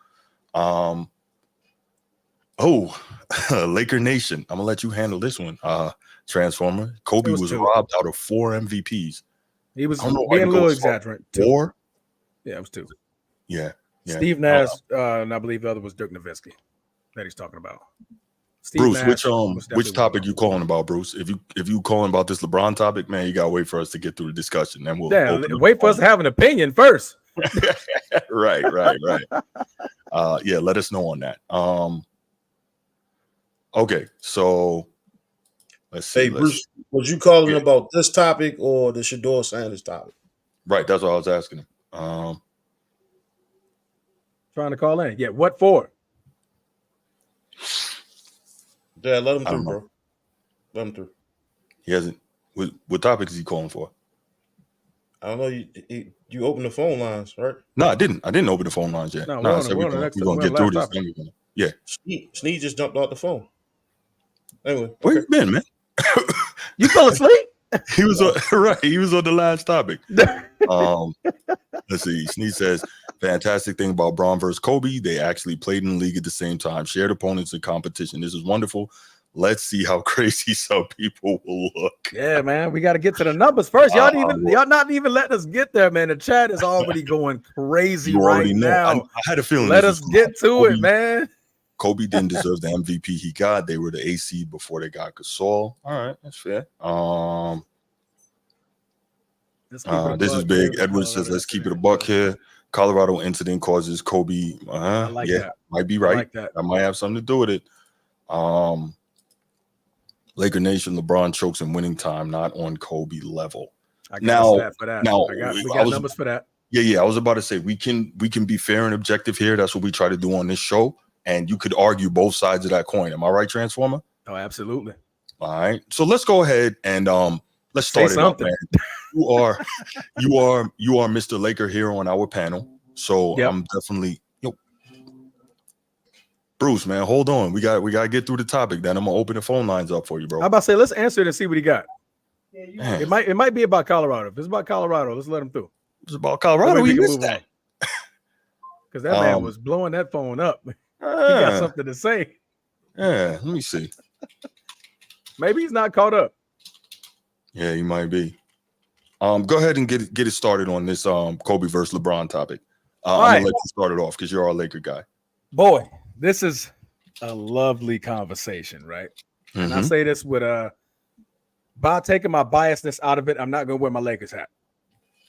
Laker Nation. I'm going to let you handle this one. Transformer. Kobe was robbed out of 4 MVPs. He was being a little exaggerant. 4? Yeah, it was 2. Yeah. Steve Nash, and I believe the other was Dirk Nowitzki that he's talking about. Steve Bruce, Nash, which topic you calling about, Bruce? If you calling about this LeBron topic, man, you gotta wait for us to get through the discussion. Then we'll wait for us to have an opinion first. Right. Let us know on that. Okay, so let's see. Hey, Bruce, was you calling about this topic or the Shador Sanders topic? Right, that's what I was asking him. Trying to call in. Yeah, what for? Yeah, let him through, bro. Let him through. He hasn't. What topic is he calling for? I don't know. You opened the phone lines, right? No, I didn't. I didn't open the phone lines yet. No, we're gonna get through this. Yeah. Sneed just jumped out the phone. Anyway, where you been, man? You fell asleep? He was right. He was on the last topic. Let's see. Sneed says, fantastic thing about Bron versus Kobe. They actually played in the league at the same time, shared opponents in competition. This is wonderful. Let's see how crazy some people will look. Yeah, man. We got to get to the numbers first. Y'all not even letting us get there, man. The chat is already going crazy right now. I had a feeling. Let us get to it, man. Kobe didn't deserve the MVP he got. They were the AC before they got Gasol. All right, that's fair. This is big. Edward says, let's keep it a buck here. Colorado incident causes Kobe. That. Might be right. That might have something to do with it. Laker Nation, LeBron chokes in winning time, not on Kobe level. I got a stat for that. Now we got numbers for that. Yeah. I was about to say we can be fair and objective here. That's what we try to do on this show. And you could argue both sides of that coin. Am I right, Transformer? Oh, absolutely. All right. So let's go ahead and let's start it up, man. You are Mr. Laker here on our panel. So I'm definitely Bruce, man, hold on. We gotta get through the topic. Then I'm gonna open the phone lines up for you, bro. I'm about to say let's answer it and see what he got. Yeah, it might be about Colorado. If it's about Colorado, let's let him through. It's about Colorado. We missed that. Because that man was blowing that phone up. He got something to say. Yeah, let me see. Maybe he's not caught up. Yeah, he might be. Go ahead and get it started on this Kobe versus LeBron topic. I'm gonna let you start it off because you're our Laker guy. Boy, this is a lovely conversation, right? Mm-hmm. And I say this with by taking my biasness out of it, I'm not gonna wear my Lakers hat.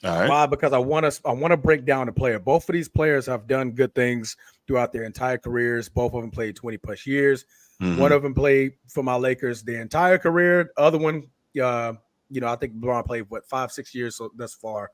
All right. Why? Because I want to break down the player. Both of these players have done good things throughout their entire careers. Both of them played 20 plus years. Mm-hmm. One of them played for my Lakers the entire career. The other one, I think LeBron played 5-6 years thus far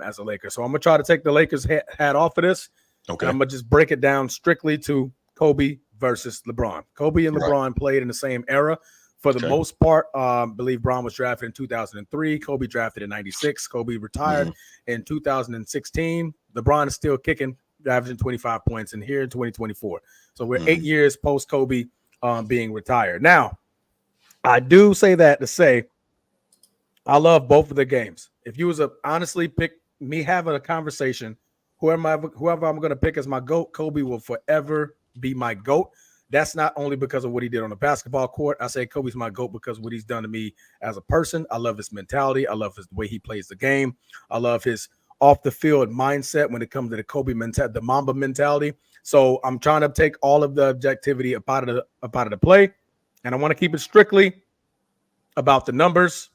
as a Laker. So I'm gonna try to take the Lakers hat off of this. Okay. I'm gonna just break it down strictly to Kobe versus LeBron. Kobe and LeBron played in the same era. For the most part, I believe Bron was drafted in 2003. Kobe drafted in 96. Kobe retired in 2016. LeBron is still kicking, averaging 25 points in here in 2024. So we're 8 years post Kobe being retired. Now, I do say that to say I love both of the games. If you was to honestly pick me having a conversation, whoever I'm going to pick as my GOAT, Kobe will forever be my GOAT. That's not only because of what he did on the basketball court. I say Kobe's my GOAT because of what he's done to me as a person. I love his mentality. I love the way he plays the game. I love his off the field mindset when it comes to the Kobe mentality, the Mamba mentality. So I'm trying to take all of the objectivity about of the play, and I want to keep it strictly about the numbers,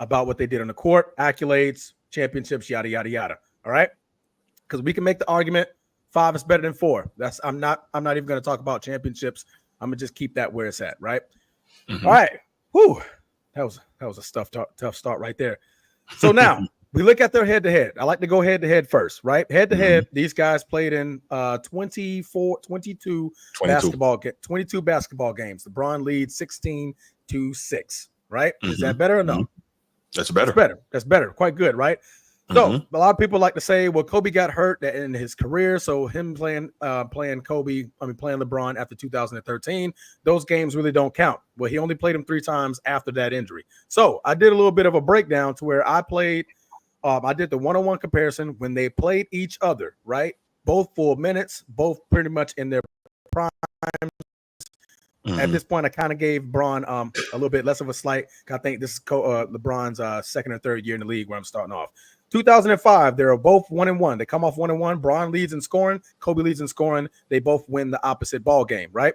about what they did on the court, accolades, championships, yada yada yada. All right, because we can make the argument 5 is better than 4. I'm not even going to talk about championships. I'm gonna just keep that where it's at, right? Mm-hmm. All right. Whew. That was a tough start right there. So now we look at their head-to-head. I like to go head-to-head first, right? Head-to-head, these guys played in 22 basketball games. LeBron leads 16-6, right? Mm-hmm. Is that better or no? That's better. That's better. Quite good, right? So a lot of people like to say, well, Kobe got hurt in his career, so him playing LeBron after 2013, those games really don't count. Well, he only played him 3 times after that injury. So I did a little bit of a breakdown to where I played. I did the one-on-one comparison when they played each other, right? Both full minutes, both pretty much in their prime. At this point, I kind of gave Bron a little bit less of a slight. I think this is LeBron's second or third year in the league where I'm starting off. 2005, they're both 1-1. They come off 1-1. Bron leads in scoring. Kobe leads in scoring. They both win the opposite ball game, right?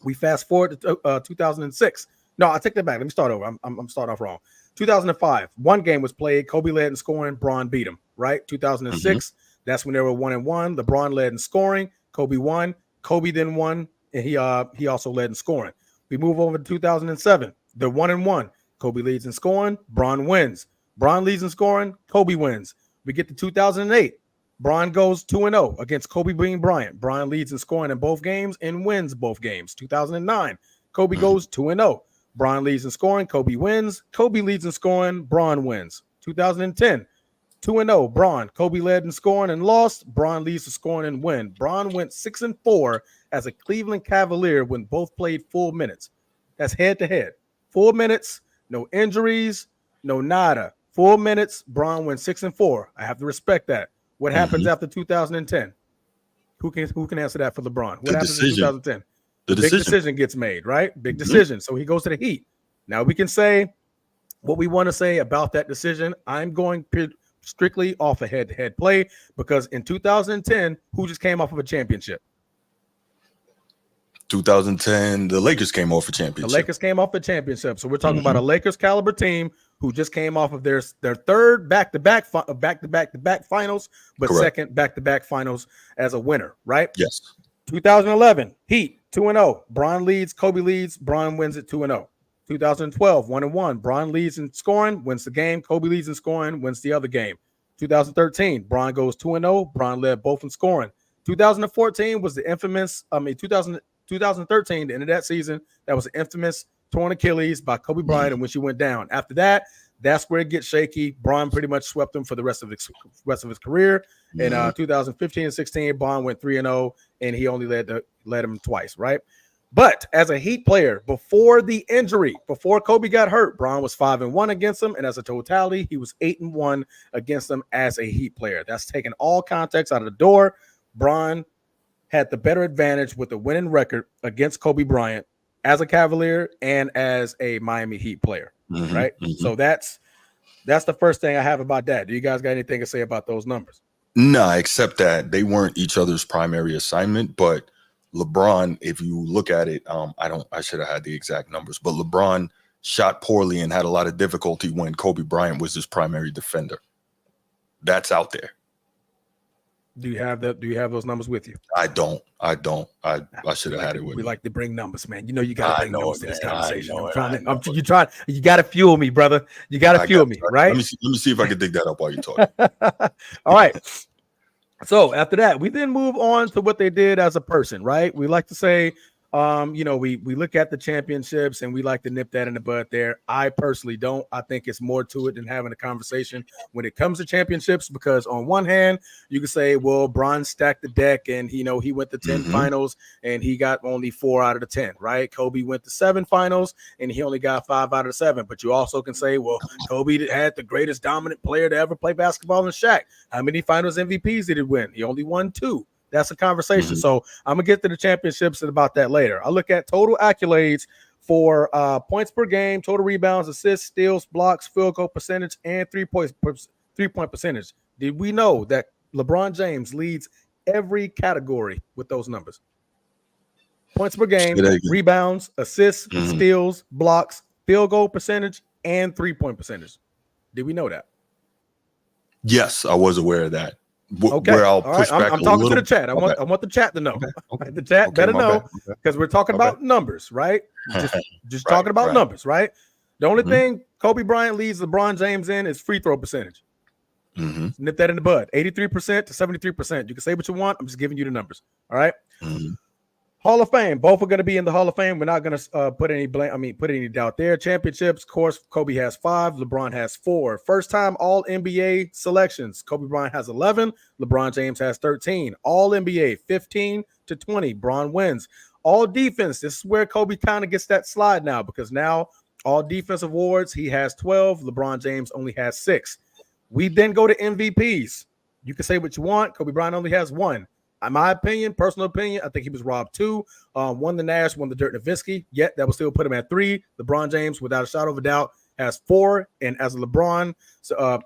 We fast forward to 2006. No, I take that back. Let me start over. I'm starting off wrong. 2005, one game was played. Kobe led in scoring. Bron beat him, right? 2006, that's when they were 1-1. LeBron led in scoring. Kobe won. Kobe then won, and he also led in scoring. We move over to 2007. They're 1-1. Kobe leads in scoring. Bron wins. Bron leads in scoring. Kobe wins. We get to 2008. Bron goes 2-0 against Kobe Bryant. Bron leads in scoring in both games and wins both games. 2009. Kobe goes 2-0. Bron leads in scoring. Kobe wins. Kobe leads in scoring. Bron wins. 2010. 2-0. Bron. Kobe led in scoring and lost. Bron leads in scoring and win. Bron went 6-4 as a Cleveland Cavalier when both played full minutes. That's head-to-head. 4 minutes, no injuries, no nada. 4 minutes, Bron went 6-4. I have to respect that. What happens after 2010? Who can answer that for LeBron? What happens in 2010? The big decision gets made, right? Big decision. So he goes to the Heat. Now we can say what we want to say about that decision. I'm going strictly off a head-to-head play because in 2010, who just came off of a championship? 2010, the Lakers came off a championship. The Lakers came off a championship. So we're talking about a Lakers caliber team who just came off of their third back-to-back finals, but second back-to-back finals as a winner, right? Yes. 2011, Heat, 2-0. Bron leads, Kobe leads, Bron wins it 2-0. 2012, 1-1. Bron leads in scoring, wins the game. Kobe leads in scoring, wins the other game. 2013, Bron goes 2-0. Bron led both in scoring. 2014 was the infamous, 2013, the end of that season, that was the infamous torn Achilles by Kobe Bryant, and when she went down. After that, that's where it gets shaky. Bron pretty much swept him for the rest of his career. In 2015 and 16, Bron went 3-0, and he only led him twice, right? But as a Heat player, before the injury, before Kobe got hurt, Bron was 5-1 against him, and as a totality, he was 8-1 against him as a Heat player. That's taking all context out of the door. Bron had the better advantage with the winning record against Kobe Bryant as a Cavalier and as a Miami Heat player, right? So that's the first thing I have about that. Do you guys got anything to say about those numbers? No, except that they weren't each other's primary assignment, but LeBron, if you look at it, I should have had the exact numbers, but LeBron shot poorly and had a lot of difficulty when Kobe Bryant was his primary defender. That's out there. Do you have those numbers with you? I don't. I should have had it with me. We like to bring numbers, man. You know you got to bring numbers to this conversation. You try to fuel me, brother. You got to fuel me, right? Let me see if I can dig that up while you're talking. All right. So after that, we then move on to what they did as a person, right? We like to say, we look at the championships and we like to nip that in the bud there. I personally don't. I think it's more to it than having a conversation when it comes to championships, because on one hand, you can say, well, Bron stacked the deck and, he went to 10 finals and he got only 4 out of the 10, right? Kobe went to 7 finals and he only got 5 out of the 7. But you also can say, well, Kobe had the greatest dominant player to ever play basketball in Shaq. How many finals MVPs did he win? He only won 2. That's a conversation. So I'm going to get to the championships and about that later. I look at total accolades for points per game, total rebounds, assists, steals, blocks, field goal percentage, and three-point percentage. Did we know that LeBron James leads every category with those numbers? Points per game, rebounds, assists, steals, blocks, field goal percentage, and three-point percentage. Did we know that? Yes, I was aware of that. Okay. Where I'll push back I'm talking to the chat. I want the chat to know. Okay. The chat better know, because we're talking about numbers, right? Just talking about numbers, right? The only thing Kobe Bryant leads LeBron James in is free throw percentage. Nip that in the bud. 83% to 73%. You can say what you want. I'm just giving you the numbers. All right. Hall of Fame. Both are going to be in the Hall of Fame. We're not going to put any doubt there. Championships, of course, Kobe has 5. LeBron has 4. First time All NBA selections. Kobe Bryant has 11. LeBron James has 13. All NBA 15 to 20. Bron wins. All defense. This is where Kobe kind of gets that slide now, because now all defense awards, he has 12. LeBron James only has 6. We then go to MVPs. You can say what you want. Kobe Bryant only has 1. In my opinion, personal opinion, I think he was robbed 2. Won the Nash, won the Dirk Nowitzki. Yet that will still put him at 3. LeBron James, without a shadow of a doubt, has 4. And as LeBron,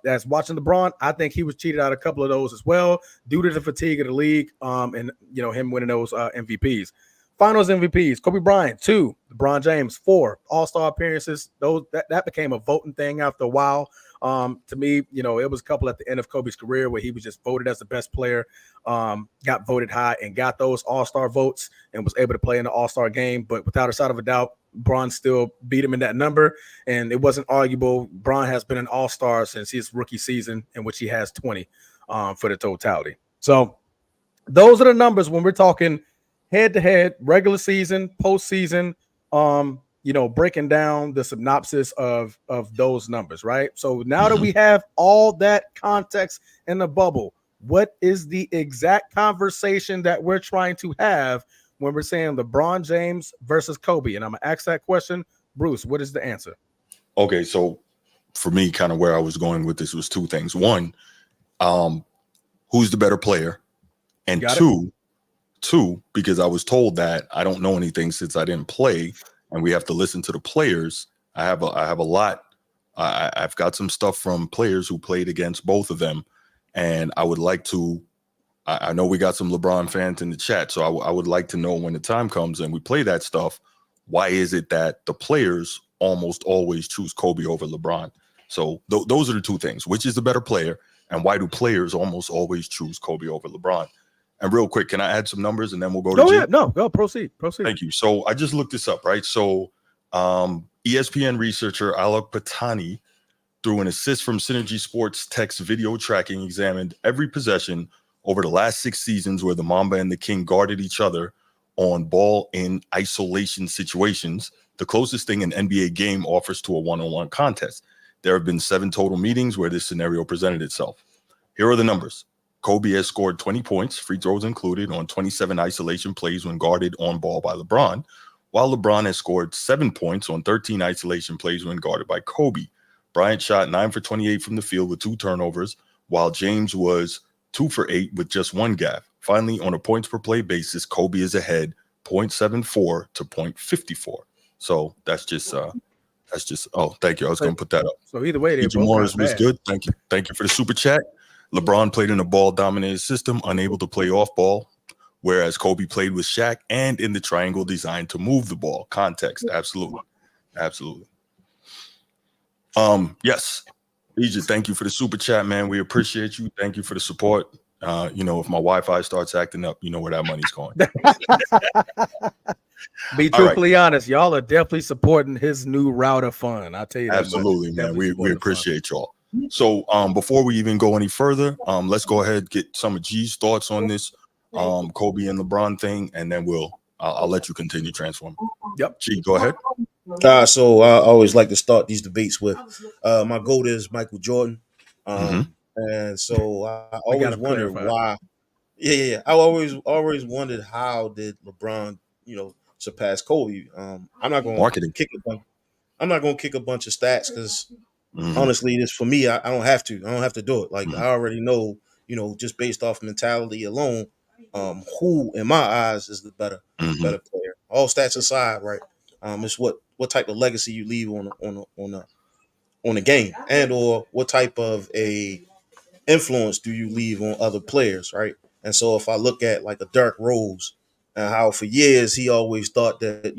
as watching LeBron, I think he was cheated out a couple of those as well, due to the fatigue of the league, and him winning those MVPs. Finals MVPs: Kobe Bryant 2, LeBron James 4. All-Star appearances, that became a voting thing after a while. To me, it was a couple at the end of Kobe's career where he was just voted as the best player, got voted high and got those all-star votes and was able to play in the all-star game. But without a shadow of a doubt, Bron still beat him in that number. And it wasn't arguable. Bron has been an all-star since his rookie season, in which he has 20 for the totality. So those are the numbers when we're talking head-to-head, regular season, postseason, breaking down the synopsis of those numbers, right? So now that we have all that context in the bubble, what is the exact conversation that we're trying to have when we're saying LeBron James versus Kobe? And I'm going to ask that question. Bruce, what is the answer? Okay, so for me, kind of where I was going with this was 2 things. 1, who's the better player? And 2, because I was told that I don't know anything since I didn't play, and we have to listen to the players. I have a lot. I've got some stuff from players who played against both of them, and I would like to. I know we got some LeBron fans in the chat, so I would like to know, when the time comes and we play that stuff, why is it that the players almost always choose Kobe over LeBron? So those are the 2 things: which is the better player, and why do players almost always choose Kobe over LeBron? And real quick, can I add some numbers and then we'll go to Go proceed. Thank you. So I just looked this up, right? So ESPN researcher Alok Patani, through an assist from Synergy Sports Tech's video tracking, examined every possession over the last 6 seasons where the Mamba and the King guarded each other on ball in isolation situations, the closest thing an NBA game offers to a one-on-one contest. There have been 7 total meetings where this scenario presented itself. Here are the numbers. Kobe has scored 20 points, free throws included, on 27 isolation plays when guarded on ball by LeBron, while LeBron has scored 7 points on 13 isolation plays when guarded by Kobe. Bryant shot 9 for 28 from the field with 2 turnovers, while James was 2 for 8 with just 1 gaffe. Finally, on a points per play basis, Kobe is ahead 0.74 to 0.54. So that's just oh, thank you. I was going to put that up. So either way, TJ Morris was good. Thank you. Thank you for the super chat. LeBron played in a ball-dominated system, unable to play off ball, whereas Kobe played with Shaq and in the triangle designed to move the ball. Context, absolutely. Absolutely. Yes. EJ, thank you for the super chat, man. We appreciate you. Thank you for the support. If my Wi-Fi starts acting up, you know where that money's going. Be truthfully honest, y'all are definitely supporting his new router fund. I'll tell you that. Absolutely, man. We appreciate y'all. So before we even go any further, let's go ahead and get some of G's thoughts on this Kobe and LeBron thing, and then I'll let you continue transforming. Yep. G, go ahead. So I always like to start these debates with my GOAT is Michael Jordan. And so I always wondered why. Yeah. I always wondered how did LeBron, surpass Kobe. I'm not going to kick a bunch of stats because honestly, this for me, I don't have to. I don't have to do it. Like I already know, just based off mentality alone, who in my eyes is the better player. All stats aside, right? It's what type of legacy you leave on a game, and or what type of a influence do you leave on other players, right? And so if I look at like a Derrick Rose and how for years he always thought that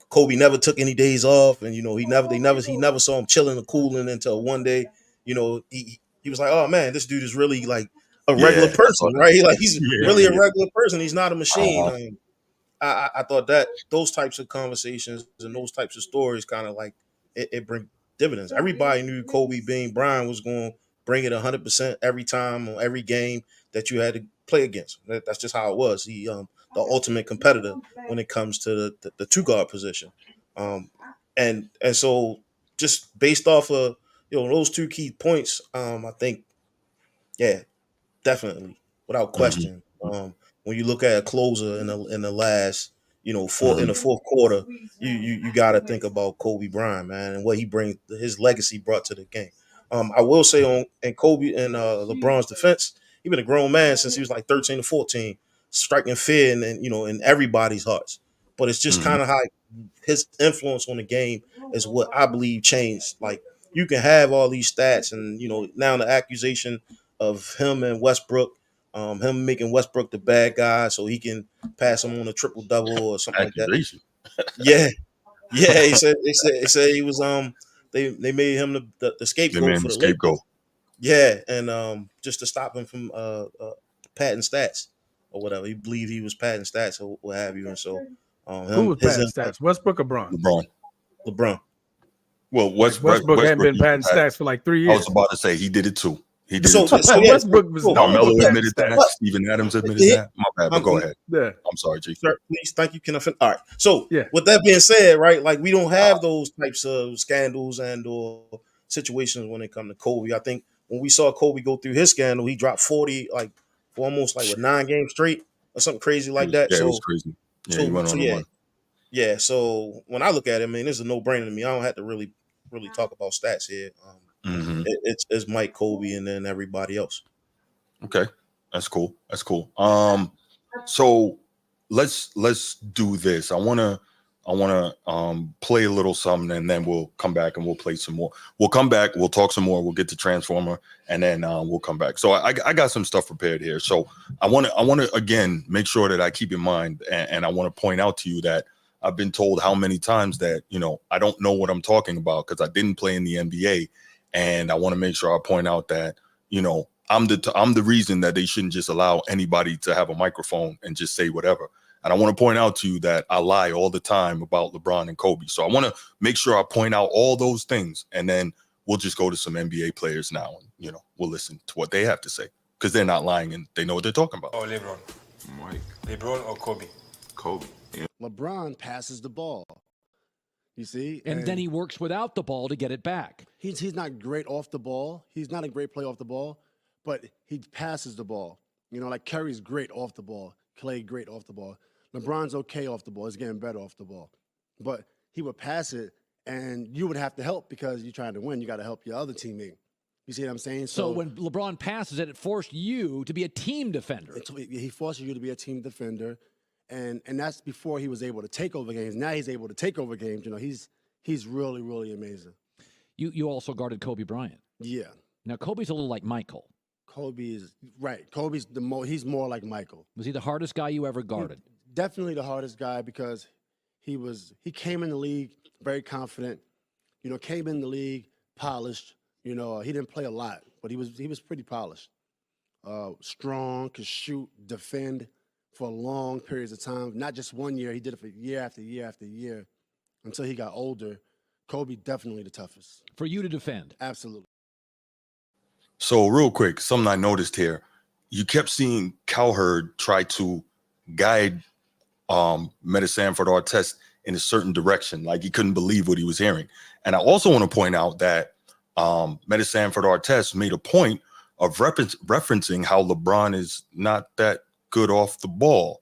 Kobe never took any days off, and he never saw him chilling or cooling until one day, he was like, oh man, this dude is really like a regular person, right? Like he's really a regular person. He's not a machine. I thought that those types of conversations and those types of stories kind of like it bring dividends. Everybody knew Kobe Bryant was going to bring it 100% every time on every game that you had to play against. That's just how it was. He the ultimate competitor when it comes to the 2-guard position. And so just based off of those 2 key points, I think definitely without question. When you look at a closer in the last, in the fourth quarter, you got to think about Kobe Bryant, man, and what he brings, his legacy brought to the game. I will say in Kobe and LeBron's defense, he's been a grown man since he was like 13 to 14, striking fear in everybody's hearts. But it's just kind of how his influence on the game is what I believe changed. Like you can have all these stats, and now the accusation of him and Westbrook. Him making Westbrook the bad guy so he can pass him on a triple double or something like that. Yeah. He said he was they made him the scapegoat for the scapegoat. Yeah, and just to stop him from padding stats or whatever. He believed he was padding stats or what have you, and so who was padding stats? Westbrook or Bron? LeBron. Well, Westbrook hadn't been padding stats for like 3 years. I was about to say he did it too. He did so Westbrook was Carmelo admitted that. Steven Adams admitted that. My bad, but go ahead. Yeah. I'm sorry, G. Sir, please, thank you. Can I finish? All right. So with that being said, right, like we don't have those types of scandals and or situations when it comes to Kobe. I think when we saw Kobe go through his scandal, he dropped 40 like for almost like 9 games straight or something crazy like that. Yeah, it was crazy. Yeah, he went on the one. Yeah. So when I look at it, this is a no-brainer to me. I don't have to really talk about stats here. It's Mike, Kobe, and then everybody else. Okay, that's cool. So let's do this. I wanna play a little something, and then we'll come back and we'll play some more. We'll come back. We'll talk some more. We'll get to Transformer, and then we'll come back. So I got some stuff prepared here. So I want to again make sure that I keep in mind, and I want to point out to you that I've been told how many times that I don't know what I'm talking about because I didn't play in the NBA. And I want to make sure I point out that, I'm the reason that they shouldn't just allow anybody to have a microphone and just say whatever. And I want to point out to you that I lie all the time about LeBron and Kobe. So I want to make sure I point out all those things, and then we'll just go to some NBA players now, and we'll listen to what they have to say, because they're not lying and they know what they're talking about. Oh, LeBron. Mike. LeBron or Kobe? Kobe. Yeah. LeBron passes the ball. You see? And then he works without the ball to get it back. He's not great off the ball. He's not a great player off the ball, but he passes the ball. Like Curry's great off the ball. Clay great off the ball. LeBron's okay off the ball. He's getting better off the ball. But he would pass it, and you would have to help because you're trying to win. You got to help your other teammate. You see what I'm saying? So when LeBron passes it, it forced you to be a team defender. He forces you to be a team defender, and that's before he was able to take over games. Now he's able to take over games. He's really, really amazing. You also guarded Kobe Bryant. Yeah. Now Kobe's a little like Michael. Kobe is right. Kobe's he's more like Michael. Was he the hardest guy you ever guarded? Definitely the hardest guy, because he came in the league very confident. Came in the league polished. He didn't play a lot, but he was pretty polished. Strong, could shoot, defend for long periods of time. Not just 1 year. He did it for year after year after year until he got older. Kobe definitely the toughest. For you to defend? Absolutely. So real quick, something I noticed here, you kept seeing Cowherd try to guide Meta Sanford Artest in a certain direction, like he couldn't believe what he was hearing. And I also want to point out that Meta Sanford Artest made a point of referencing how LeBron is not that good off the ball.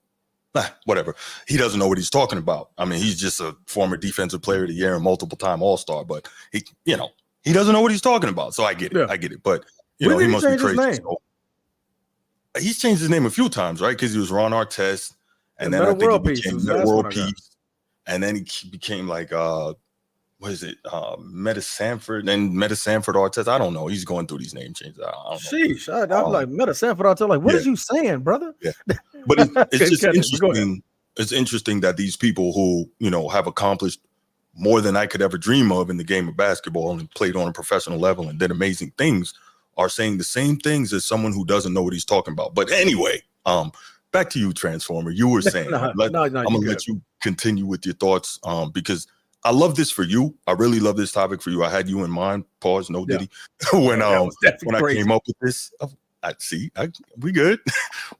Whatever. He doesn't know what he's talking about. I mean, he's just a former defensive player of the year and multiple-time All-Star, but he doesn't know what he's talking about. So I get it. Yeah. I get it. But he must be crazy. So, he's changed his name a few times, right? Because he was Ron Artest, and then I think he became Meta World Peace, and then he became like what is it? Meta Sanford, then Meta Sanford Artest. I don't know. He's going through these name changes. I don't know. Sheesh, I'm like Meta Sanford Artest. Like, what is you saying, brother? Yeah, but it's just interesting. It's interesting that these people who have accomplished more than I could ever dream of in the game of basketball and played on a professional level and did amazing things are saying the same things as someone who doesn't know what he's talking about. But anyway, back to you, Transformer. You were saying, I'm gonna let you continue with your thoughts, because I love this for you. I really love this topic for you. I had you in mind. Pause. No Diddy. When I came up with this, we good.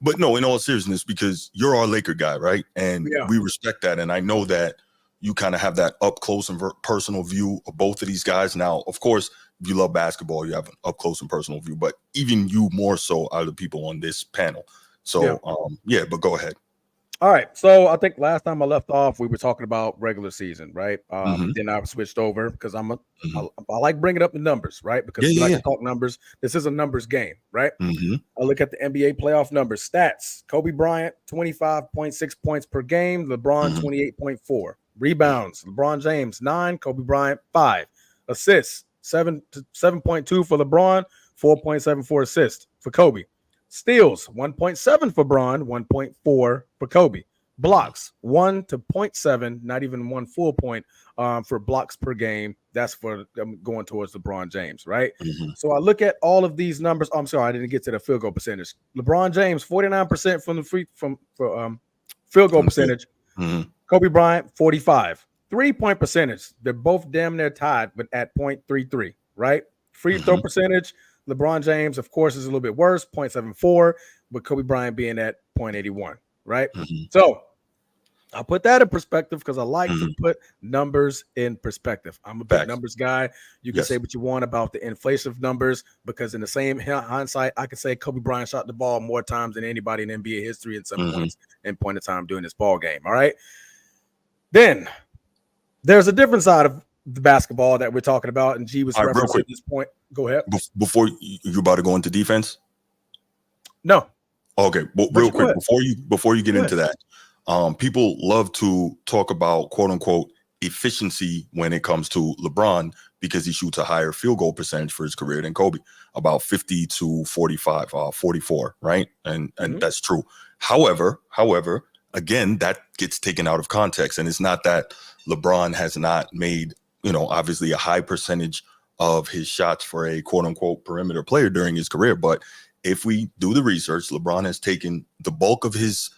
But no, in all seriousness, because you're our Laker guy, right? And we respect that. And I know that you kind of have that up close and personal view of both of these guys. Now, of course, if you love basketball, you have an up close and personal view, but even you more so out of the people on this panel. So, but go ahead. All right. So I think last time I left off, we were talking about regular season, right? Then I switched over because I like bringing up the numbers, right? Because we like to talk numbers. This is a numbers game, right? I look at the NBA playoff numbers, stats. Kobe Bryant, 25.6 points per game. LeBron, 28.4. Rebounds, LeBron James, 9. Kobe Bryant, 5. Assists, 7.2 for LeBron, 4.7 for assists for Kobe. Steals, 1.7 for Bron, 1.4 for Kobe. Blocks, 1 to 0.7, not even 1 full point for blocks per game. That's for going towards LeBron James, right? So I look at all of these numbers. I'm sorry, I didn't get to the field goal percentage. LeBron James, 49% from the field goal percentage. Kobe Bryant, 45. 3-point percentage, they're both damn near tied, but at 0.33, right? Free throw percentage, LeBron James, of course, is a little bit worse, 0.74, but Kobe Bryant being at 0.81, right? So I'll put that in perspective because I like to put numbers in perspective. I'm a big numbers guy. You can say what you want about the inflation of numbers because in the same hindsight, I can say Kobe Bryant shot the ball more times than anybody in NBA history in some points and point of time during this ball game, all right? Then there's a different side of the basketball that we're talking about, and G was referencing at this point. Go ahead. Before you about to go into defense? No. Okay. Well, real quick, before you get into that, people love to talk about quote unquote efficiency when it comes to LeBron because he shoots a higher field goal percentage for his career than Kobe, about 50 to 45, 44, right? And that's true. However, again, that gets taken out of context, and it's not that LeBron has not made, obviously a high percentage of his shots for a quote unquote perimeter player during his career. But if we do the research, LeBron has taken the bulk of his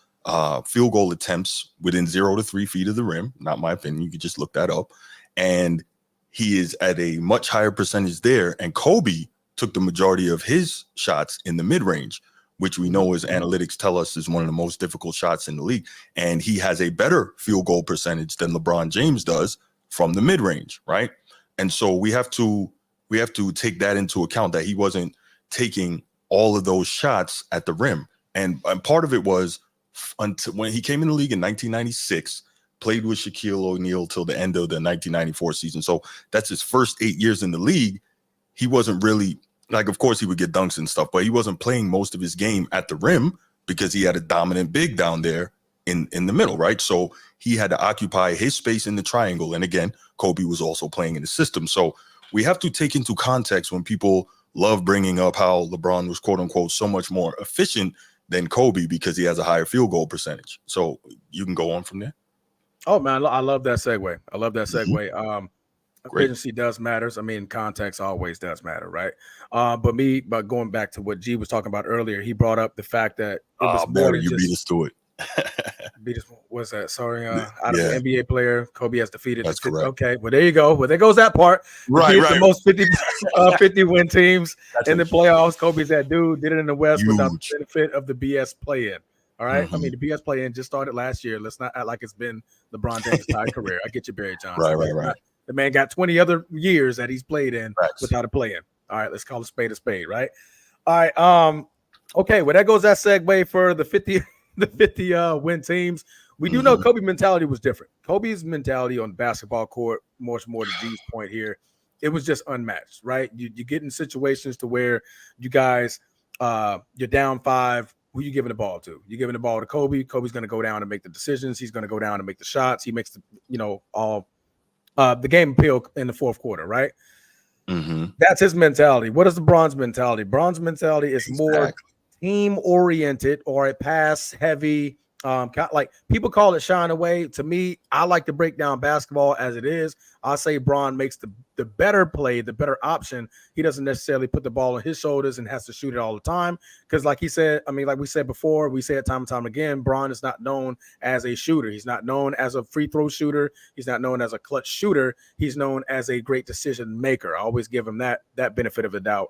field goal attempts within 0 to 3 feet of the rim. Not my opinion. You could just look that up. And he is at a much higher percentage there. And Kobe took the majority of his shots in the mid-range, which we know as analytics tell us is one of the most difficult shots in the league. And he has a better field goal percentage than LeBron James does from the mid-range, right? And so we have to take that into account, that he wasn't taking all of those shots at the rim. And part of it was until when he came in the league in 1996, played with Shaquille O'Neal till the end of the 1994 season. So that's his first 8 years in the league. He wasn't really, like, of course he would get dunks and stuff, but he wasn't playing most of his game at the rim because he had a dominant big down there in the middle, right? So he had to occupy his space in the triangle. And again, Kobe was also playing in the system. So we have to take into context when people love bringing up how LeBron was, quote unquote, so much more efficient than Kobe because he has a higher field goal percentage. So you can go on from there. Oh, man, I love that segue. Efficiency does matters. I mean, context always does matter, right? But going back to what G was talking about earlier, he brought up the fact that it was more than you beat us to it. What's that? Sorry, out of an NBA player, Kobe has defeated. That's correct. Okay, well, there you go. Well, there goes that part. Right. The most 50 win teams in the playoffs. Kobe's that dude, did it in the West without the benefit of the BS play-in. All right. I mean, the BS play-in just started last year. Let's not act like it's been LeBron James' entire career. I get you, Barry Johnson. Right. The man got 20 other years that he's played in without a play-in. All right, let's call a spade, right? All right. Okay, well, that goes that segue for the 50 win teams. We do know Kobe's mentality was different. Kobe's mentality on the basketball court, much more to G's point here, it was just unmatched, right? You get in situations to where you guys, you're down 5. Who you giving the ball to? You're giving the ball to Kobe. Kobe's going to go down and make the decisions. He's going to go down and make the shots. He makes the game appeal in the fourth quarter, right? That's his mentality. What is LeBron's mentality? LeBron's mentality is more team-oriented or a pass-heavy. Like people call it shying away. To me, I like to break down basketball as it is. I say Bron makes the better play, the better option. He doesn't necessarily put the ball on his shoulders and has to shoot it all the time. Because like he said, I mean, like we said before, we say it time and time again, Bron is not known as a shooter. He's not known as a free throw shooter. He's not known as a clutch shooter. He's known as a great decision maker. I always give him that benefit of the doubt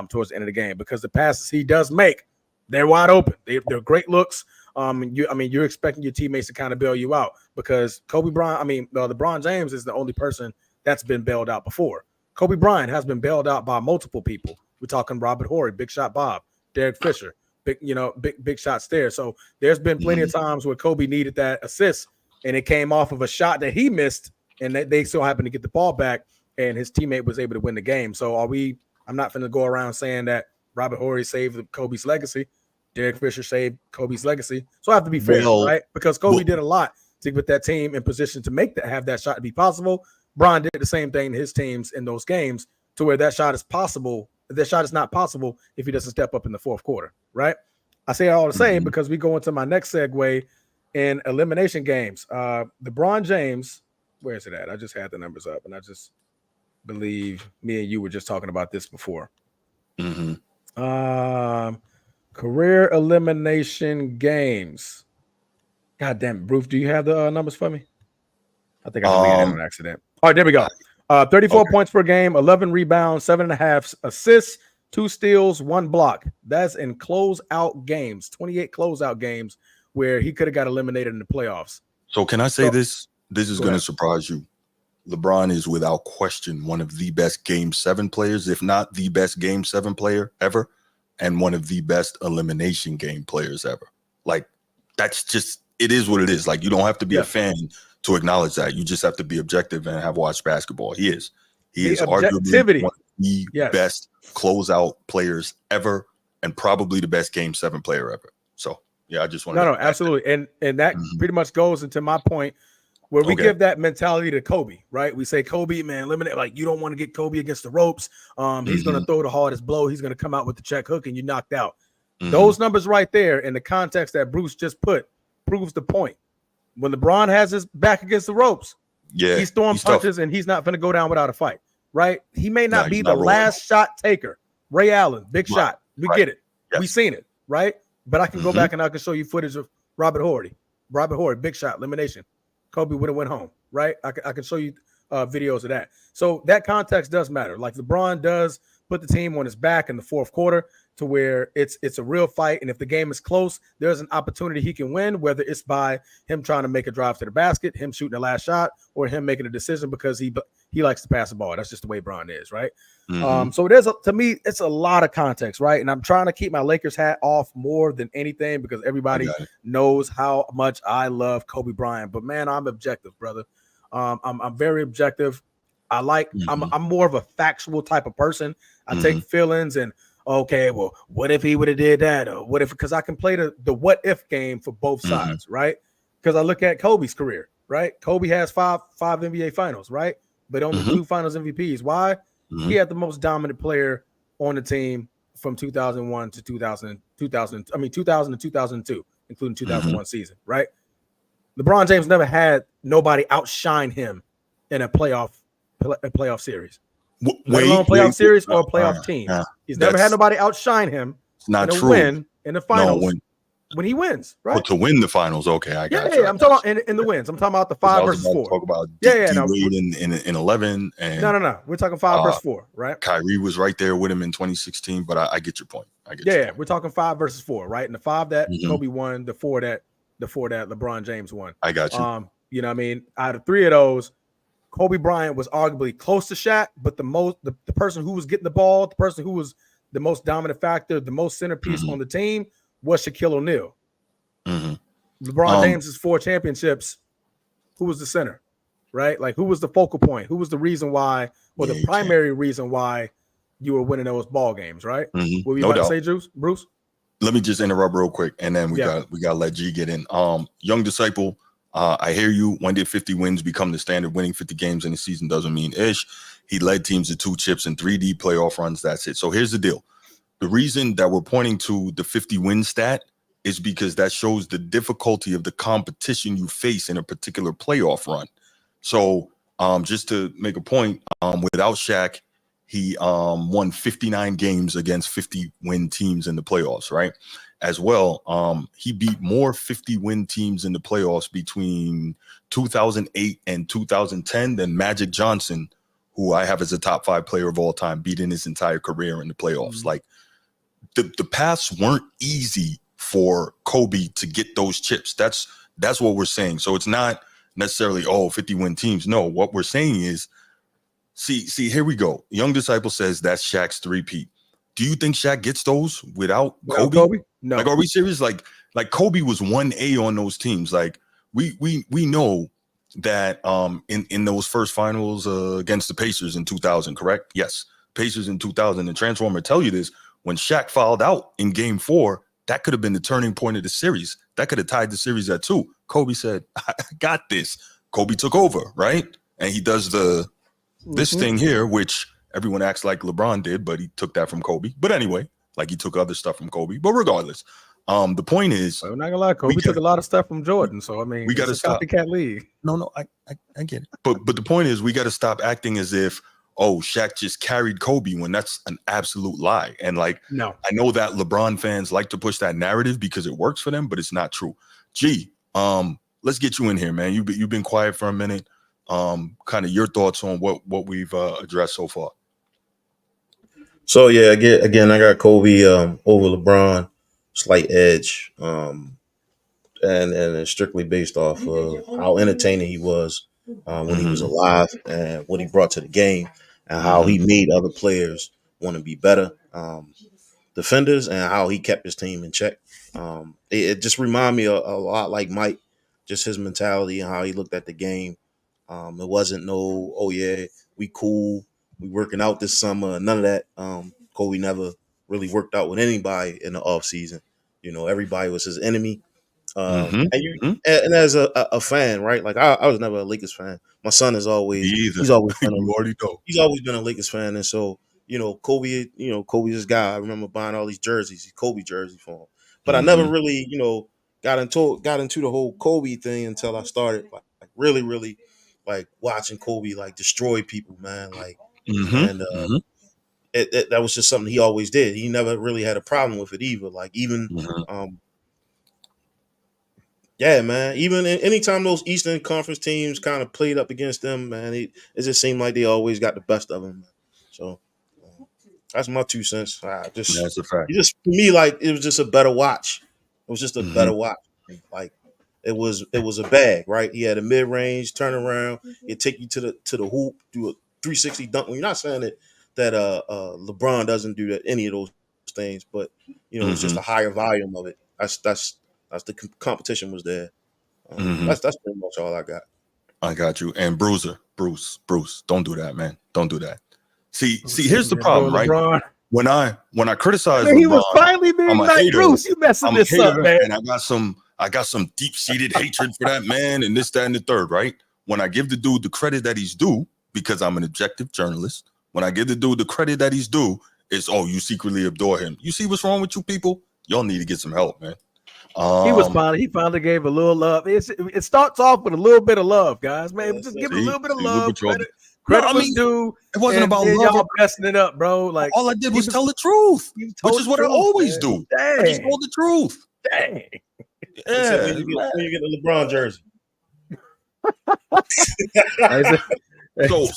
towards the end of the game, because the passes he does make, they're wide open. They're great looks. You're expecting your teammates to kind of bail you out, because LeBron James is the only person that's been bailed out before. Kobe Bryant has been bailed out by multiple people. We're talking Robert Horry, Big Shot Bob, Derek Fisher, big shots there. So there's been plenty of times where Kobe needed that assist, and it came off of a shot that he missed, and they still happened to get the ball back, and his teammate was able to win the game. So I'm not going to go around saying that Robert Horry saved Kobe's legacy. Derek Fisher saved Kobe's legacy. So I have to be fair, right? Because Kobe did a lot to put that team in position to have that shot to be possible. Bron did the same thing to his teams in those games, to where that shot is possible. That shot is not possible if he doesn't step up in the fourth quarter, right? I say it all the same because we go into my next segue in elimination games. LeBron James, where is it at? I just had the numbers up, and I just believe me and you were just talking about this before. Career elimination games. God damn it, Bruce, do you have the numbers for me? I think I deleted it on accident. All right, there we go. 34 points per game, 11 rebounds, 7.5 assists, 2 steals, 1 block. That's in closeout games, 28 closeout games where he could have got eliminated in the playoffs. So can I say this? This is going to surprise you. LeBron is without question one of the best Game 7 players, if not the best Game 7 player ever, and one of the best elimination game players ever. Like, that's just, it is what it is. Like, you don't have to be a fan to acknowledge that. You just have to be objective and have watched basketball. He is arguably one of the best closeout players ever, and probably the best Game 7 player ever. So, yeah, I just want to. No, absolutely. And that pretty much goes into my point, where we give that mentality to Kobe, right? We say, Kobe, man, eliminate. Like, you don't want to get Kobe against the ropes. He's going to throw the hardest blow. He's going to come out with the check hook, and you knocked out. Those numbers right there, in the context that Bruce just put, proves the point. When LeBron has his back against the ropes, he's throwing punches, and he's not going to go down without a fight, right? He may not be the last shot taker. Ray Allen, big shot. We get it. We've seen it, right? But I can go back and I can show you footage of Robert Horry, big shot, elimination. Kobe would have went home, right? I can show you videos of that. So that context does matter. Like LeBron does put the team on his back in the fourth quarter to where it's a real fight. And if the game is close, there's an opportunity he can win, whether it's by him trying to make a drive to the basket, him shooting the last shot, or him making a decision because he likes to pass the ball. That's just the way Bron is, right? So to me, it's a lot of context, right? And I'm trying to keep my Lakers hat off more than anything because everybody knows how much I love Kobe Bryant. But man, I'm objective, brother. I'm very objective. I'm more of a factual type of person. I take feelings and okay, well, what if he would have did that? Or what if, because I can play the what if game for both sides, right? Because I look at Kobe's career, right? Kobe has five NBA finals, right? But only 2 finals MVPs. Why? He had the most dominant player on the team from 2001 to 2000 to 2002, including 2001 season, right? LeBron James never had nobody outshine him in a playoff series. Let alone playoff series or a playoff team. He's never had nobody outshine him in a win in the finals when he wins, right? Well, to win the finals, okay, I got you. I'm talking about in the wins. I'm talking about the 5 versus 4. Talk about Wade in 11. And no. We're talking 5 versus 4, right? Kyrie was right there with him in 2016, but I get your point. We're talking 5 versus 4, right? And the 5 that Kobe won, the 4 that LeBron James won. I got you. You know what I mean? Out of 3 of those, Kobe Bryant was arguably close to Shaq, but the person who was getting the ball, the person who was the most dominant factor, the most centerpiece on the team was Shaquille O'Neal. LeBron James's 4 championships, who was the center, right? Like who was the focal point? Who was the reason why, or the primary reason why you were winning those ball games, right? What were you about to say, Bruce? Let me just interrupt real quick, and then we got to let G get in. Young disciple. I hear you. When did 50 wins become the standard? Winning 50 games in a season doesn't mean ish. He led teams to 2 chips and 3D playoff runs. That's it. So here's the deal. The reason that we're pointing to the 50 win stat is because that shows the difficulty of the competition you face in a particular playoff run. So just to make a point, without Shaq, he won 59 games against 50 win teams in the playoffs, right? As well, he beat more 50-win teams in the playoffs between 2008 and 2010 than Magic Johnson, who I have as a top 5 player of all time, beat in his entire career in the playoffs. Like the paths weren't easy for Kobe to get those chips. That's what we're saying. So it's not necessarily 50-win teams. No, what we're saying is, see, here we go. Young Disciple says that's Shaq's 3-peat. Do you think Shaq gets those without Kobe? No. Like, are we serious? Like Kobe was 1A on those teams. Like we know that in those first finals against the Pacers in 2000, correct? Yes, Pacers in 2000. And Transformer tell you this: when Shaq fouled out in Game 4, that could have been the turning point of the series. That could have tied the series at 2. Kobe said, "I got this." Kobe took over, right? And he does this thing here, which everyone acts like LeBron did, but he took that from Kobe. But anyway, like he took other stuff from Kobe. But regardless, the point is, I'm not gonna lie, Kobe took a lot of stuff from Jordan. So I mean, we got to stop. Copycat league. No, I get it. But the point is, we got to stop acting as if Shaq just carried Kobe when that's an absolute lie. And like, no, I know that LeBron fans like to push that narrative because it works for them, but it's not true. G, let's get you in here, man. You've been quiet for a minute. Kind of your thoughts on what we've addressed so far. So yeah, again, I got Kobe over LeBron, slight edge, and it's strictly based off of how entertaining he was when he was alive and what he brought to the game and how he made other players want to be better defenders and how he kept his team in check. It just reminded me a lot like Mike, just his mentality and how he looked at the game. It wasn't we cool. We working out this summer, none of that. Kobe never really worked out with anybody in the off season. You know, everybody was his enemy. And as a fan, right? Like I was never a Lakers fan. My son is always he's always been he's always been a Lakers fan, and so Kobe's his guy. I remember buying all these jerseys, these Kobe jerseys for him. But I never really got into the whole Kobe thing until I started like really like watching Kobe like destroy people, man. Like. That was just something he always did. He never really had a problem with it either. Like even Yeah, man. Even anytime those Eastern Conference teams kind of played up against them, man, it just seemed like they always got the best of them. So that's my 2 cents. That's a fact. For me, like it was just a better watch. It was just a better watch. Like it was a bag, right? He had a mid range turnaround. He'd take you to the hoop, do a 360 dunk. Well, you're not saying that LeBron doesn't do any of those things, but it's just a higher volume of it. That's the competition was there. That's pretty much all I got. I got you. And Bruce, don't do that, man. Don't do that. See, here's the problem, right? LeBron. When I criticize LeBron, he was LeBron, finally being like, hater. Bruce, you messing this up, man. And I got some deep-seated hatred for that man and this, that, and the third, right? When I give the dude the credit that he's due, because I'm an objective journalist, when I give the dude the credit that he's due, it's, you secretly adore him. You see what's wrong with you people? Y'all need to get some help, man. He finally gave a little love. It starts off with a little bit of love, guys. Man, just give a little bit of love. Credit was due. It wasn't about love. Y'all messing it up, bro. Like all I did was tell the truth, which is what I always do. Dang. I just told the truth. Dang. Yeah. When you get the LeBron jersey.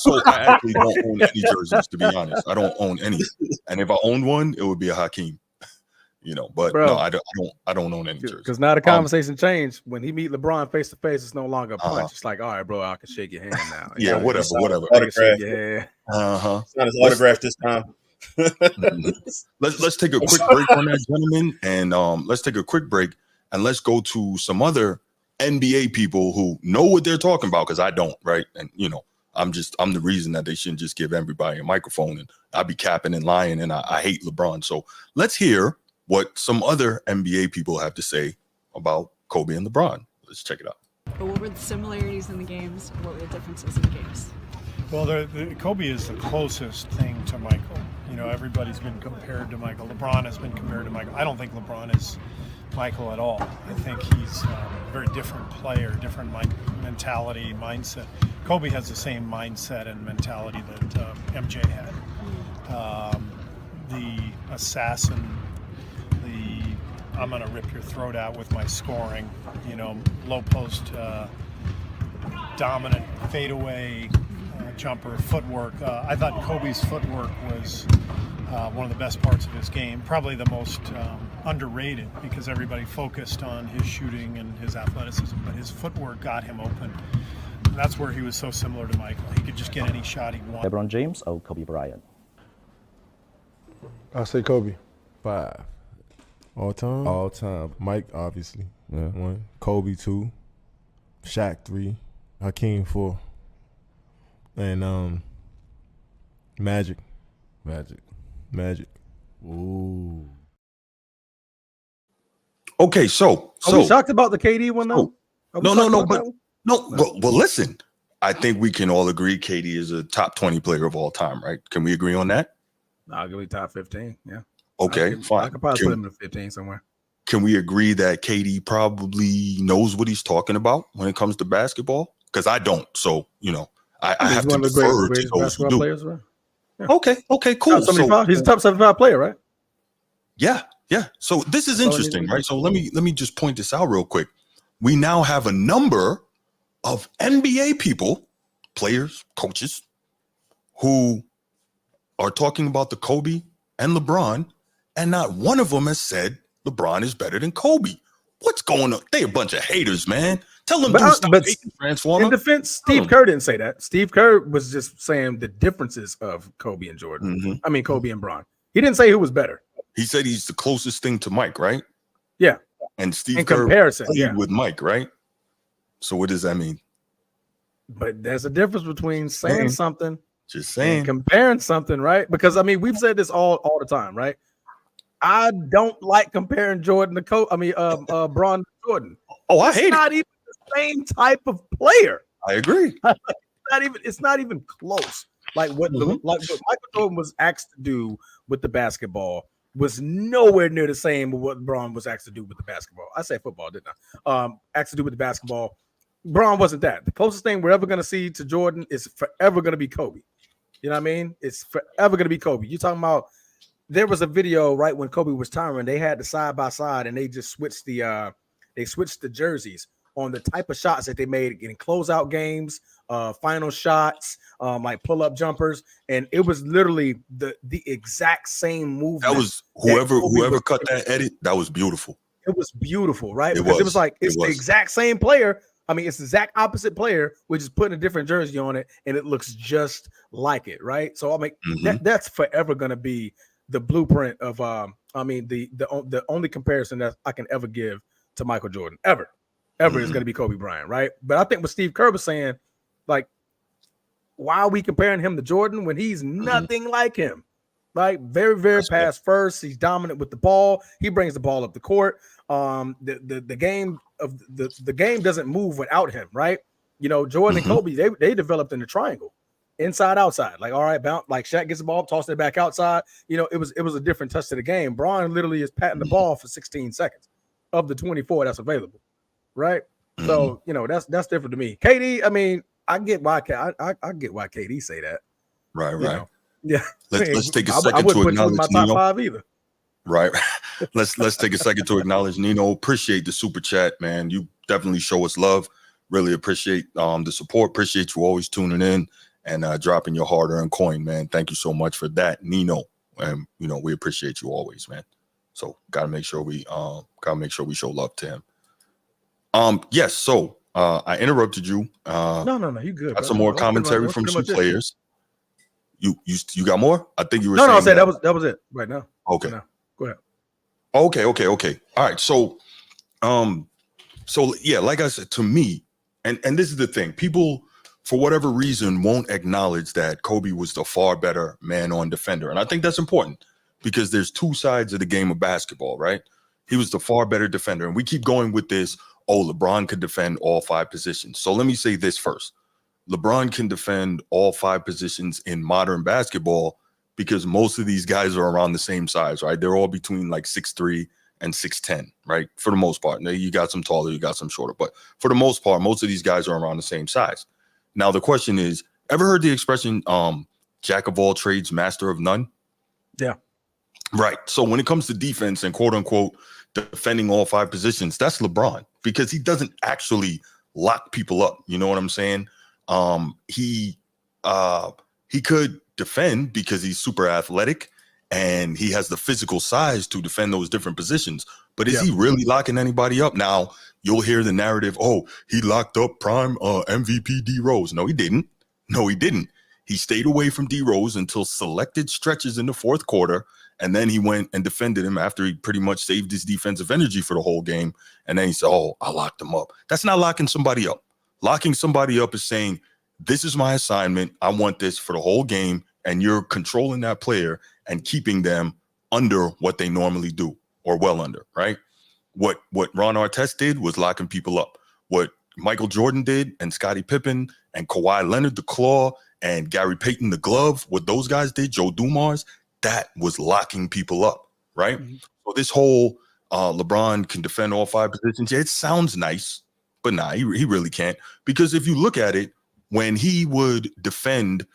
So I actually don't own any jerseys, to be honest. I don't own any. And if I owned one, it would be a Hakeem. But bro, no, I don't own any jerseys. Because now the conversation changed. When he meet LeBron face to face, it's no longer a punch. It's like, all right, bro, I can shake your hand now. Yeah, whatever. Autograph. Yeah. It's not his autograph this time. Let's take a quick break on that, gentlemen, and let's take a quick break and let's go to some other NBA people who know what they're talking about, because I don't, right? And I'm the reason that they shouldn't just give everybody a microphone, and I'd be capping and lying, and I hate LeBron. So let's hear what some other NBA people have to say about Kobe and LeBron. Let's check it out. But what were the similarities in the games? What were the differences in the games? Well, Kobe is the closest thing to Michael. Everybody's been compared to Michael. LeBron has been compared to Michael. I don't think LeBron is Michael at all. I think he's a very different player, different mentality, mindset. Kobe has the same mindset and mentality that MJ had. The assassin, I'm going to rip your throat out with my scoring, low post, dominant fadeaway jumper, footwork. I thought Kobe's footwork was one of the best parts of his game, probably the most underrated, because everybody focused on his shooting and his athleticism, but his footwork got him open. And that's where he was so similar to Michael. He could just get any shot he wanted. LeBron James or Kobe Bryant? I'll say Kobe. 5. All time? All time. Mike, obviously. Yeah. 1. Kobe, 2. Shaq, 3. Hakeem, 4. And Magic. Ooh. Okay, so are we shocked about the KD one though? Well, listen. I think we can all agree KD is a top 20 player of all time, right? Can we agree on that? I'll give me top 15. Yeah. Okay, fine. I could probably put him in 15 somewhere. Can we agree that KD probably knows what he's talking about when it comes to basketball? Because I don't. So, I have to defer to those who do. Players, right? Yeah. Okay, cool. He's a top 75 player, right? Yeah. So this is interesting, right? So let me just point this out real quick. We now have a number of NBA people, players, coaches, who are talking about the Kobe and LeBron, and not one of them has said LeBron is better than Kobe. What's going on? They a bunch of haters, man. Tell them to stop hating, Transformer. In defense, Steve Kerr didn't say that. Steve Kerr was just saying the differences of Kobe and Jordan. Mm-hmm. I mean, Kobe and Bron. He didn't say who was better. He said he's the closest thing to Mike, right? Yeah. And Steve in Kerr comparison, played with Mike, right? So what does that mean? But there's a difference between saying something, just saying, and comparing something, right? Because I mean, we've said this all the time, right? I don't like comparing Jordan to Bron to Jordan. Oh, I hate it. It's not even the same type of player. I agree. It's not even close. Like what Michael Jordan was asked to do with the basketball was nowhere near the same with what Bron was asked to do with the basketball. I say football, didn't I? Asked to do with the basketball. Bron wasn't that. The closest thing we're ever going to see to Jordan is forever going to be Kobe. You know what I mean? It's forever going to be Kobe. You're talking about, there was a video right when Kobe was retiring. They had the side by side and they just switched the they switched the jerseys on the type of shots that they made in closeout games, final shots, like pull-up jumpers, and it was literally the exact same movement. That was whoever cut that edit. That was beautiful. It was beautiful, right? Because it was like it's the exact same player. I mean, it's the exact opposite player, which is putting a different jersey on it, and it looks just like it, right? So I mean, that's forever going to be the blueprint of. The only comparison that I can ever give to Michael Jordan ever is going to be Kobe Bryant, right? But I think what Steve Kerr was saying, like, why are we comparing him to Jordan when he's nothing like him? Right, very, very pass first. He's dominant with the ball. He brings the ball up the court. The game doesn't move without him, right? You know, Jordan and Kobe, they developed in the triangle, inside outside. Like, all right, bounce. Like Shaq gets the ball, tossing it back outside. You know, it was a different touch to the game. Bron literally is patting the ball for 16 seconds of the 24 that's available, right? So you know that's different to me. KD, I mean, I get why I get why KD say that. Right. You know? Yeah, let's take a second to acknowledge my top 5 either. Right. let's take a second to acknowledge Nino. Appreciate the super chat, man. You definitely show us love. Really appreciate the support. Appreciate you always tuning in and dropping your hard-earned coin, man. Thank you so much for that, Nino. And you know we appreciate you always, man. So gotta make sure we show love to him. Yes. So I interrupted you. No, you good. Got some more commentary from some players. You got more? I think you were saying I said that was it right now. Okay. Now. Go ahead. Okay. All right. So yeah, like I said, to me, and this is the thing, people for whatever reason won't acknowledge that Kobe was the far better man-on defender. And I think that's important because there's two sides of the game of basketball, right? He was the far better defender. And we keep going with this, LeBron could defend all 5 positions. So let me say this first. LeBron can defend all 5 positions in modern basketball because most of these guys are around the same size, right? They're all between like 6'3" and 6'10", right? For the most part. Now, you got some taller, you got some shorter, but for the most part, most of these guys are around the same size. Now, the question is, ever heard the expression, jack of all trades, master of none? Yeah. Right. So when it comes to defense and quote unquote defending all 5 positions, that's LeBron because he doesn't actually lock people up. You know what I'm saying? He could defend because he's super athletic and he has the physical size to defend those different positions. But is he really locking anybody up? Now, you'll hear the narrative, oh, he locked up prime MVP D Rose. No, he didn't. He stayed away from D Rose until selected stretches in the 4th quarter. And then he went and defended him after he pretty much saved his defensive energy for the whole game. And then he said, oh, I locked him up. That's not locking somebody up. Locking somebody up is saying, this is my assignment. I want this for the whole game. And you're controlling that player and keeping them under what they normally do or well under, right? What Ron Artest did was locking people up. What Michael Jordan did and Scottie Pippen and Kawhi Leonard, the claw, and Gary Payton, the glove, what those guys did, Joe Dumars, that was locking people up, right? So this whole LeBron can defend all 5 positions. Yeah, it sounds nice, but nah, he really can't. Because if you look at it, when he would defend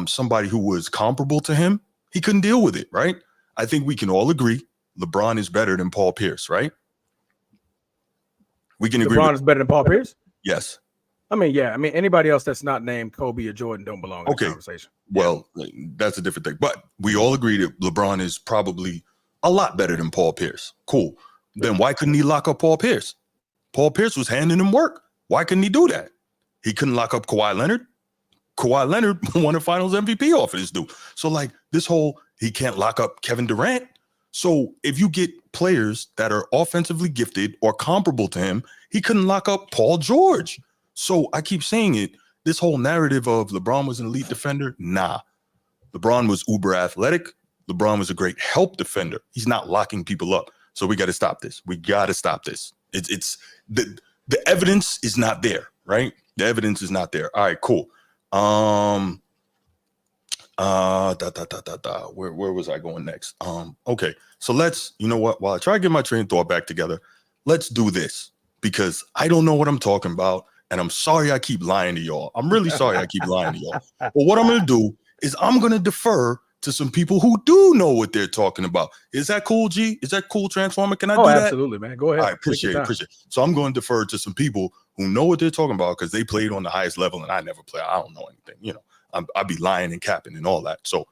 somebody who was comparable to him, he couldn't deal with it, right? I think we can all agree LeBron is better than Paul Pierce, right? We can agree. LeBron is better than Paul Pierce? Yes. I mean, yeah. I mean, anybody else that's not named Kobe or Jordan don't belong in the conversation. Well, that's a different thing. But we all agree that LeBron is probably a lot better than Paul Pierce. Cool. Then why couldn't he lock up Paul Pierce? Paul Pierce was handing him work. Why couldn't he do that? He couldn't lock up Kawhi Leonard. Kawhi Leonard won a finals MVP off of this dude. So like this whole, he can't lock up Kevin Durant. So if you get players that are offensively gifted or comparable to him, he couldn't lock up Paul George. So I keep saying it, this whole narrative of LeBron was an elite defender, nah. LeBron was uber athletic. LeBron was a great help defender. He's not locking people up. So we got to stop this. We got to stop this. It's the evidence is not there, right? The evidence is not there. All right, cool. Where was I going next? Okay, so let's, you know what? While I try to get my train of thought back together, let's do this because I don't know what I'm talking about. And I'm sorry I keep lying to y'all. I'm really sorry I keep lying to y'all. But what I'm going to do is I'm going to defer to some people who do know what they're talking about. Is that cool, G? Is that cool, Transformer? Can I do that? Absolutely, man. Go ahead. I appreciate it. So I'm going to defer to some people who know what they're talking about because they played on the highest level and I never play. I don't know anything. I'd be lying and capping and all that. So,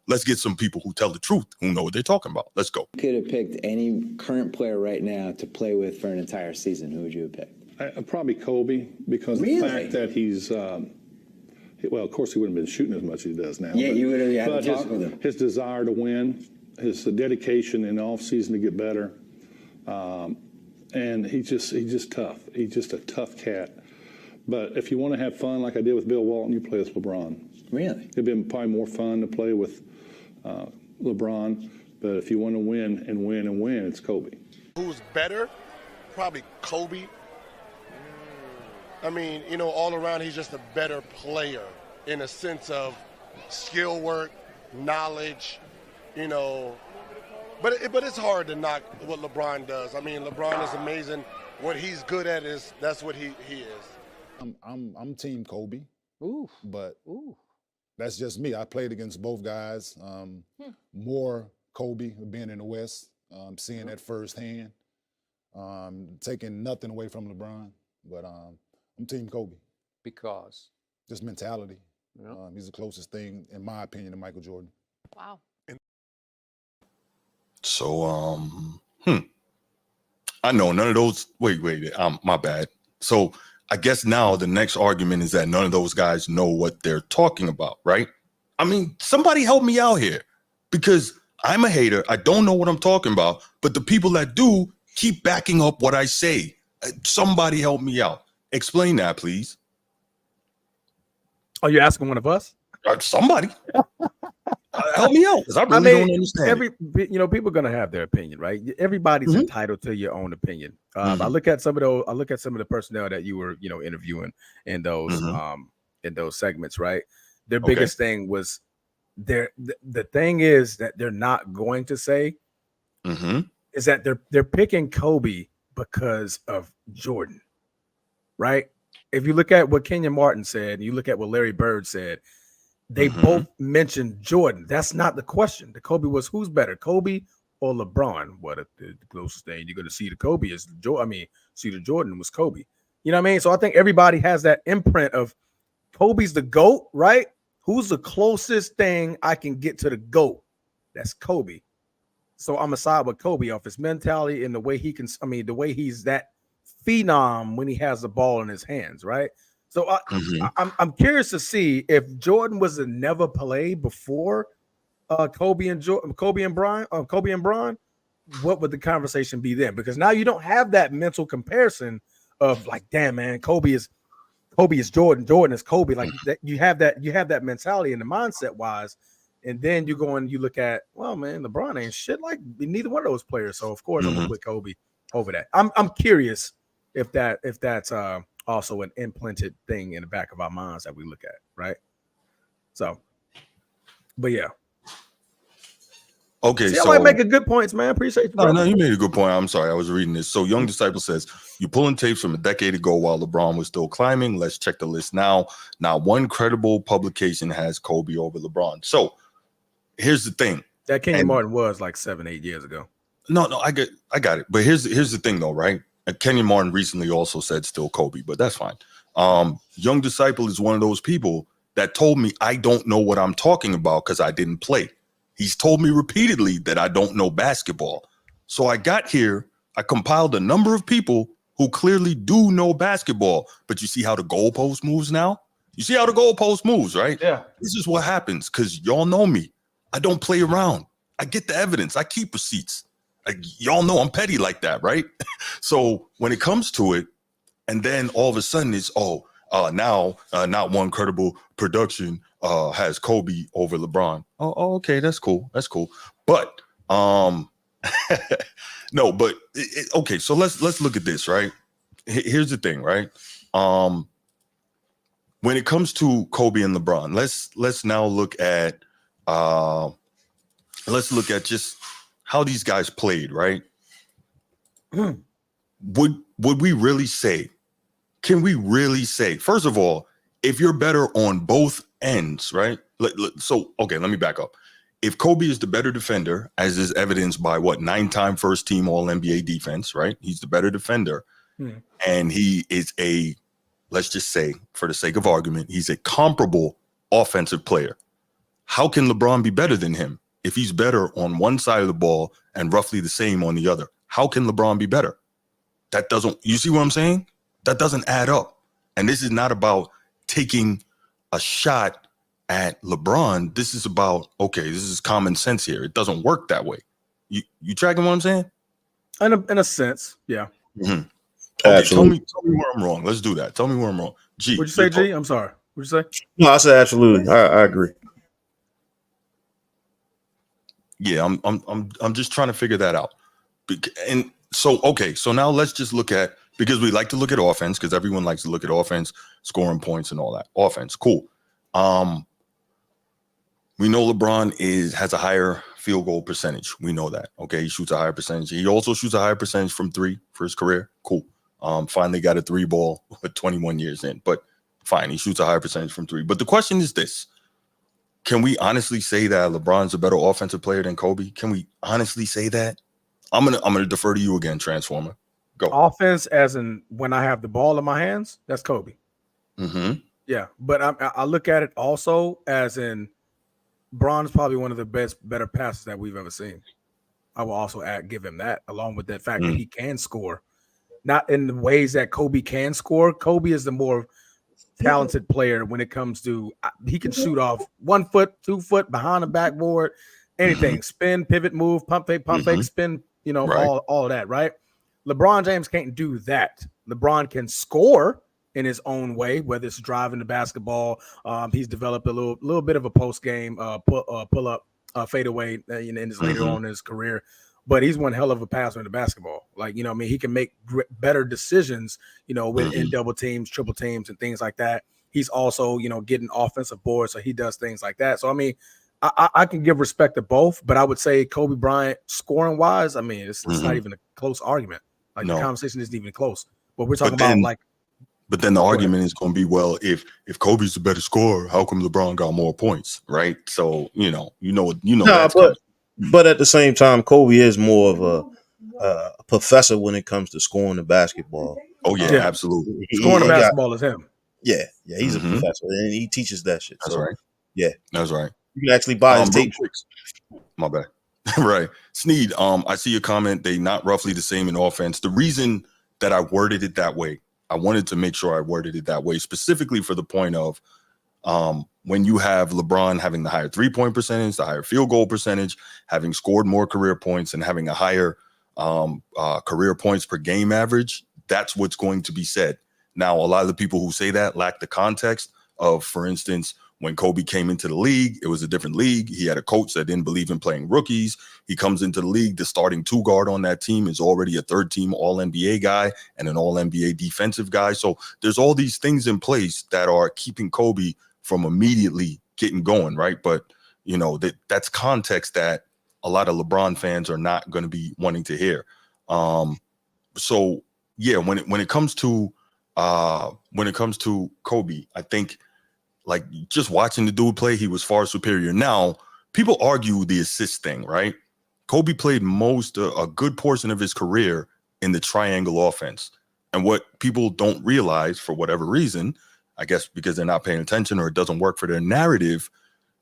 let's get some people who tell the truth, who know what they're talking about. Let's go. You could have picked any current player right now to play with for an entire season. Who would you have picked? Probably Kobe, because the fact that he's well, of course, he wouldn't have been shooting as much as he does now. Yeah, you would have had to talk with him. His desire to win, his dedication in the offseason to get better, and he's just tough. He's just a tough cat. But if you want to have fun like I did with Bill Walton, you play with LeBron. Really? It'd been probably more fun to play with LeBron. But if you want to win and win and win, it's Kobe. Who's better? Probably Kobe. I mean, all around, he's just a better player in a sense of skill work, knowledge, But it's hard to knock what LeBron does. I mean, LeBron is amazing. What he's good at that's what he is. I'm Team Kobe. But that's just me. I played against both guys. More Kobe being in the West, seeing that firsthand, taking nothing away from LeBron, but I'm Team Kobe. Because? Just mentality. He's the closest thing, in my opinion, to Michael Jordan. Wow. So, I know none of those. Wait, my bad. So I guess now the next argument is that none of those guys know what they're talking about, right? I mean, somebody help me out here because I'm a hater. I don't know what I'm talking about, but the people that do keep backing up what I say. Somebody help me out. Explain that, please. Are you asking one of us? Somebody. Help me out because I really don't understand. People are gonna have their opinion, right? Everybody's entitled to your own opinion. I look at some of the personnel that you were, interviewing in those segments, right? Their biggest thing was the thing is that they're not going to say is that they're picking Kobe because of Jordan, right? If you look at what Kenyon Martin said, and you look at what Larry Bird said, they both mentioned Jordan. That's not the question. The Kobe was who's better, Kobe or LeBron? What the closest thing you're going to see to Kobe is see to Jordan was Kobe. You know what I mean? So I think everybody has that imprint of Kobe's the GOAT, right? Who's the closest thing I can get to the GOAT? That's Kobe. So I'm a side with Kobe off his mentality and the way he can. The way he's that phenom when he has the ball in his hands, right? So I'm curious to see if Jordan was to never play before Kobe and Bron, what would the conversation be then? Because now you don't have that mental comparison of like, damn man, Kobe is Jordan, Jordan is Kobe. Like that, you have that mentality and the mindset wise, and then you go and you look at, well, man, LeBron ain't shit like neither one of those players. So of course I'm gonna put Kobe over that. I'm curious if that's also an implanted thing in the back of our minds that we look at, right? So, but yeah. Okay, so I make a good points, man. Appreciate you. No, you made a good point. I'm sorry, I was reading this. So, Young Disciple says, "You pulling tapes from a decade ago while LeBron was still climbing. Let's check the list now. Not one credible publication has Kobe over LeBron." So, here's the thing. That Kenyon Martin was like 7-8 years ago. No, I got it. But here's the thing, though, right? Kenyon Martin recently also said still Kobe, but that's fine. Young Disciple is one of those people that told me I don't know what I'm talking about because I didn't play. He's told me repeatedly that I don't know basketball. So I got here, I compiled a number of people who clearly do know basketball, but you see how the goalpost moves now? You see how the goalpost moves, right? Yeah. This is what happens because y'all know me. I don't play around. I get the evidence. I keep receipts. Y'all know I'm petty like that, right? So when it comes to it, and then all of a sudden it's, now not one credible production has Kobe over LeBron. Oh, okay, that's cool. That's cool. But no, but okay. So let's look at this, right? Here's the thing, right? When it comes to Kobe and LeBron, let's now look at just how these guys played, right? Would we really say? Can we really say, first of all, if you're better on both ends, right? So, okay, let me back up. if Kobe is the better defender, as is evidenced by 9-time first team All NBA defense, right? He's the better defender. And he is let's just say, for the sake of argument, he's a comparable offensive player. How can LeBron be better than him if he's better on one side of the ball and roughly the same on the other? How can LeBron be better? That doesn't, you see what I'm saying? That doesn't add up. And this is not about taking a shot at LeBron. This is about, okay, this is common sense here. It doesn't work that way. You tracking what I'm saying? In a sense, yeah. Mm-hmm. Okay, tell me where I'm wrong. Let's do that. Tell me where I'm wrong. G. What'd you say, G? I'm sorry. What'd you say? No, I said absolutely. I agree. Yeah, I'm just trying to figure that out. And so, okay, so now let's just look at, because we like to look at offense, because everyone likes to look at offense, scoring points and all that. Offense, cool. We know LeBron has a higher field goal percentage. We know that. Okay, he shoots a higher percentage. He also shoots a higher percentage from three for his career. Cool. Finally got a 3-ball with 21 years in, but fine, he shoots a higher percentage from three. But the question is this: can we honestly say that LeBron's a better offensive player than Kobe? Can we honestly say that? I'm gonna defer to you again, Transformer. Go. Offense, as in when I have the ball in my hands, that's Kobe. Mm-hmm. Yeah, but I look at it also as in Bron's probably one of the better passes that we've ever seen. I will also give him that, along with that fact that he can score, not in the ways that Kobe can score. Kobe is the more talented player when it comes to, he can shoot off 1 foot, 2 foot, behind the backboard, anything, spin, pivot, move, pump fake, spin, all of that, right? LeBron James can't do that. LeBron can score in his own way, whether it's driving the basketball. He's developed a little bit of a post game pull up fadeaway in his later on in his career. But he's one hell of a passer in the basketball. Like, he can make better decisions, within double teams, triple teams, and things like that. He's also, getting offensive boards, so he does things like that. So, I can give respect to both, but I would say Kobe Bryant, scoring wise, it's not even a close argument. Like, the conversation isn't even close. But we're talking about, like, but then the argument is going to be, well, if Kobe's the better scorer, how come LeBron got more points, right? So that's but at the same time, Kobe is more of a professor when it comes to scoring the basketball. Oh yeah, absolutely. Scoring the basketball is him. Yeah, he's a professor, and he teaches that shit. That's right. Yeah, that's right. You can actually buy his tape. My bad. Right, Sneed. I see your comment. They not roughly the same in offense. The reason that I worded it that way, I wanted to make sure I worded it that way specifically for the point of when you have LeBron having the higher 3-point percentage, the higher field goal percentage, having scored more career points, and having a higher career points per game average, that's what's going to be said. Now, a lot of the people who say that lack the context of, for instance, when Kobe came into the league, it was a different league. He had a coach that didn't believe in playing rookies. He comes into the league, the starting 2 guard on that team is already a 3rd-team All-NBA guy and an All-NBA defensive guy. So there's all these things in place that are keeping Kobe from immediately getting going, right? But, that's context that a lot of LeBron fans are not going to be wanting to hear. So, yeah, when it comes to Kobe, I think, like, just watching the dude play, he was far superior. Now, people argue the assist thing, right? Kobe played a good portion of his career in the triangle offense. And what people don't realize, for whatever reason, I guess because they're not paying attention or it doesn't work for their narrative,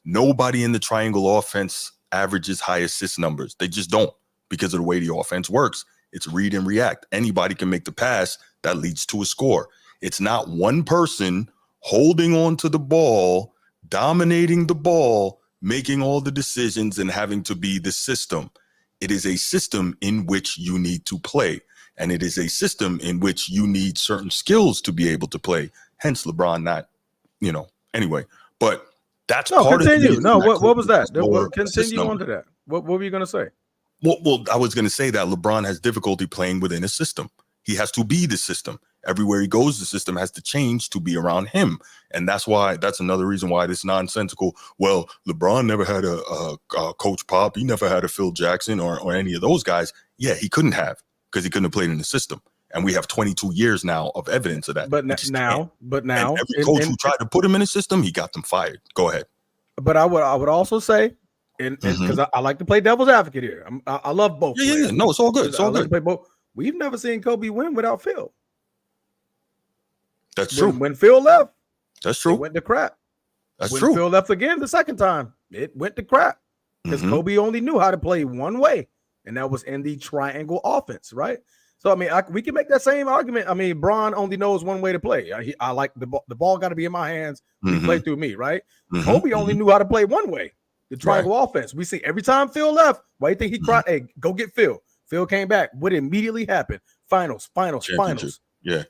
nobody in the triangle offense averages high assist numbers. They just don't, because of the way the offense works. It's read and react. Anybody can make the pass that leads to a score. It's not one person holding on to the ball, dominating the ball, making all the decisions, and having to be the system. It is a system in which you need to play. And it is a system in which you need certain skills to be able to play. Hence LeBron not, anyway. But that's part continue. of No, what was that? Continue on to that. What were you going to say? Well, I was going to say that LeBron has difficulty playing within a system. He has to be the system. Everywhere he goes, the system has to change to be around him. And that's another reason why this nonsensical, well, LeBron never had a Coach Pop. He never had a Phil Jackson or any of those guys. Yeah, he couldn't have, because he couldn't have played in the system. And we have 22 years now of evidence of that. But now, and every coach who tried to put him in a system, he got them fired. Go ahead. But I would also say And because I like to play devil's advocate here. I love both. Yeah. No, it's all good. It's all I like good. to play both. We've never seen Kobe win without Phil. That's true. When Phil left, that's true. It went to crap. That's when true. Phil left again the second time, it went to crap because Kobe only knew how to play one way, and that was in the triangle offense, right? So I mean, we can make that same argument. I mean, Bron only knows one way to play. I like the ball got to be in my hands when he played through me, right? Kobe only knew how to play one way, the triangle offense. We see every time Phil left, why do you think he cried? Hey, go get Phil. Phil came back. What immediately happened? Finals. Yeah.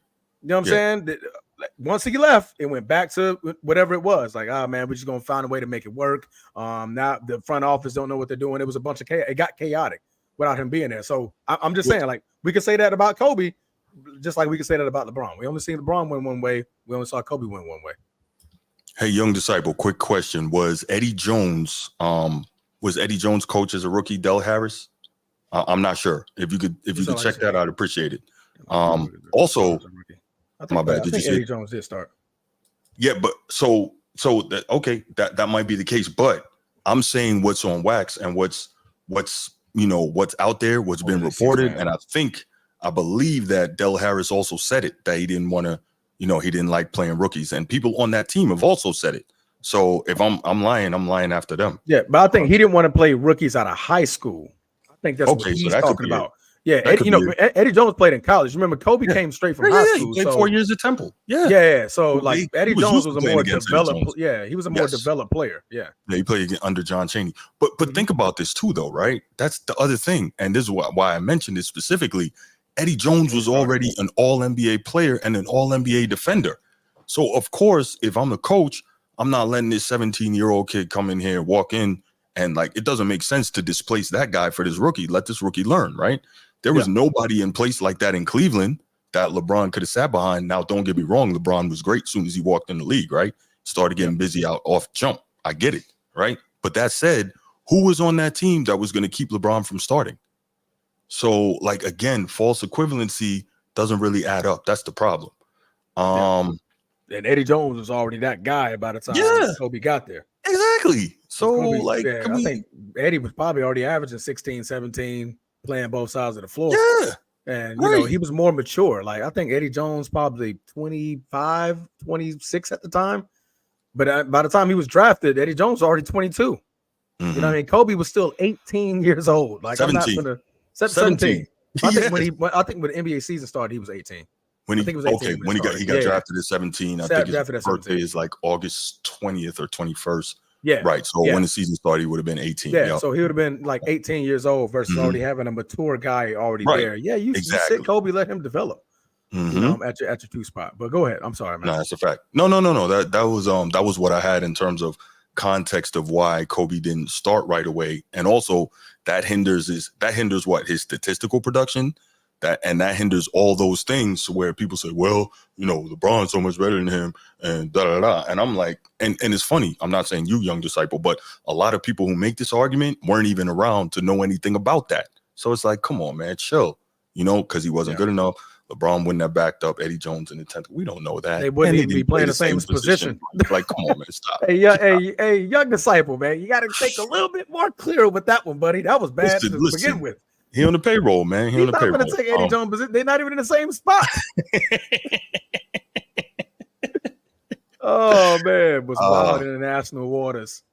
You know what I'm saying? Once he left, it went back to whatever it was. Like, man, we're just gonna find a way to make it work. Now the front office don't know what they're doing. It was a bunch of chaos. It got chaotic without him being there. So I'm just saying, like, we could say that about Kobe, just like we could say that about LeBron. We only seen LeBron win one way. We only saw Kobe win one way. Hey, young disciple, quick question: Was Eddie Jones coach as a rookie? Del Harris? I'm not sure. If you could check that out, I'd appreciate it. Also, my bad. Did you see Eddie Jones did start? Yeah, but so that okay, that might be the case. But I'm saying what's on wax and what's out there, what's been reported, and I believe that Del Harris also said it, that he didn't want to, he didn't like playing rookies, and people on that team have also said it. So if I'm lying after them. Yeah, but I think he didn't want to play rookies out of high school. I think that's what he's talking about. Yeah, Eddie Jones played in college. Remember, Kobe came straight from high school. He played 4 years at Temple. Yeah. So like Eddie Jones was a more developed. Yeah, he was a more developed player. Yeah, he played under John Chaney. But think about this too, though, right? That's the other thing, and this is why I mentioned it specifically. Eddie Jones was already an All-NBA player and an All-NBA defender. So of course, if I'm the coach, I'm not letting this 17-year-old kid come in here, walk in, and like it doesn't make sense to displace that guy for this rookie. Let this rookie learn, right? There was nobody in place like that in Cleveland that LeBron could have sat behind. Now, don't get me wrong. LeBron was great as soon as he walked in the league, right? Started getting busy off jump. I get it, right? But that said, who was on that team that was going to keep LeBron from starting? So, like, again, false equivalency doesn't really add up. That's the problem. And Eddie Jones was already that guy by the time Kobe got there. Exactly. So, Kobe, I think Eddie was probably already averaging 16, 17, playing both sides of the floor. Yeah. And, he was more mature. Like, I think Eddie Jones probably 25, 26 at the time. But by the time he was drafted, Eddie Jones was already 22. You know what I mean? Kobe was still 18 years old. Like, 17. I'm not going to... 17. I think when the NBA season started, he was 18. When he got drafted at 17, I think his birthday is like August 20th or 21st. Yeah. Right. So when the season started, he would have been 18. Yeah. So he would have been like 18 years old versus already having a mature guy already there. Yeah. You sit Kobe, let him develop. At your 2 spot. But go ahead. I'm sorry, man. No, that's a fact. No. That was what I had in terms of context of why Kobe didn't start right away, and also that hinders what his statistical production. That hinders all those things where people say, well, LeBron's so much better than him and da-da-da. And I'm like, and it's funny. I'm not saying you, young disciple, but a lot of people who make this argument weren't even around to know anything about that. So it's like, come on, man, chill, because he wasn't good enough. LeBron wouldn't have backed up Eddie Jones in the 10th. We don't know that. They wouldn't even be playing the same position. Like, come on, man, stop. Hey, young disciple, man, you got to think a little bit more clear with that one, buddy. That was bad to begin with. He on the payroll, man. He's not going to take Eddie Jones' position. They're not even in the same spot. Oh, man. Was wild international waters.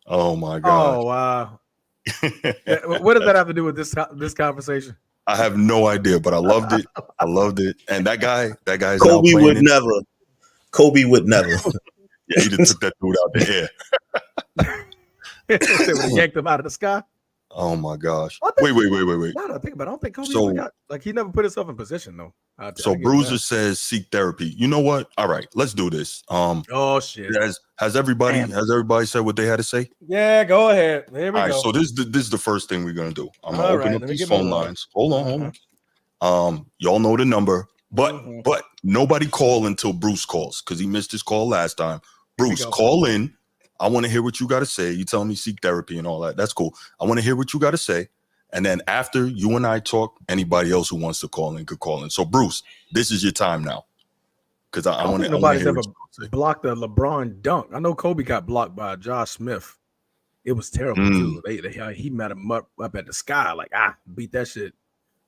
Oh, my God. Oh, wow. What does that have to do with this conversation? I have no idea, but I loved it. And that guy's Kobe would never. Kobe would never. Yeah, he just took that dude out the air. They would have yanked him out of the sky. Oh my gosh! Wait. Now that I think about it, I don't think Kobe he never put himself in position though. Bruiser says seek therapy. You know what? All right, let's do this. Oh shit! Has everybody said what they had to say? Yeah, go ahead. Here we go. All right, so this is the first thing we're gonna do. I'm gonna open up these phone lines. Hold on. Y'all know the number, but nobody call until Bruce calls because he missed his call last time. Bruce, call in. I want to hear what you got to say. You tell me seek therapy and all that. That's cool. I want to hear what you got to say. And then after you and I talk, anybody else who wants to call in could call in. So, Bruce, this is your time now. Because I want to. Nobody's ever blocked a LeBron dunk. I know Kobe got blocked by Josh Smith. it was terrible too. He met him up at the sky, like beat that shit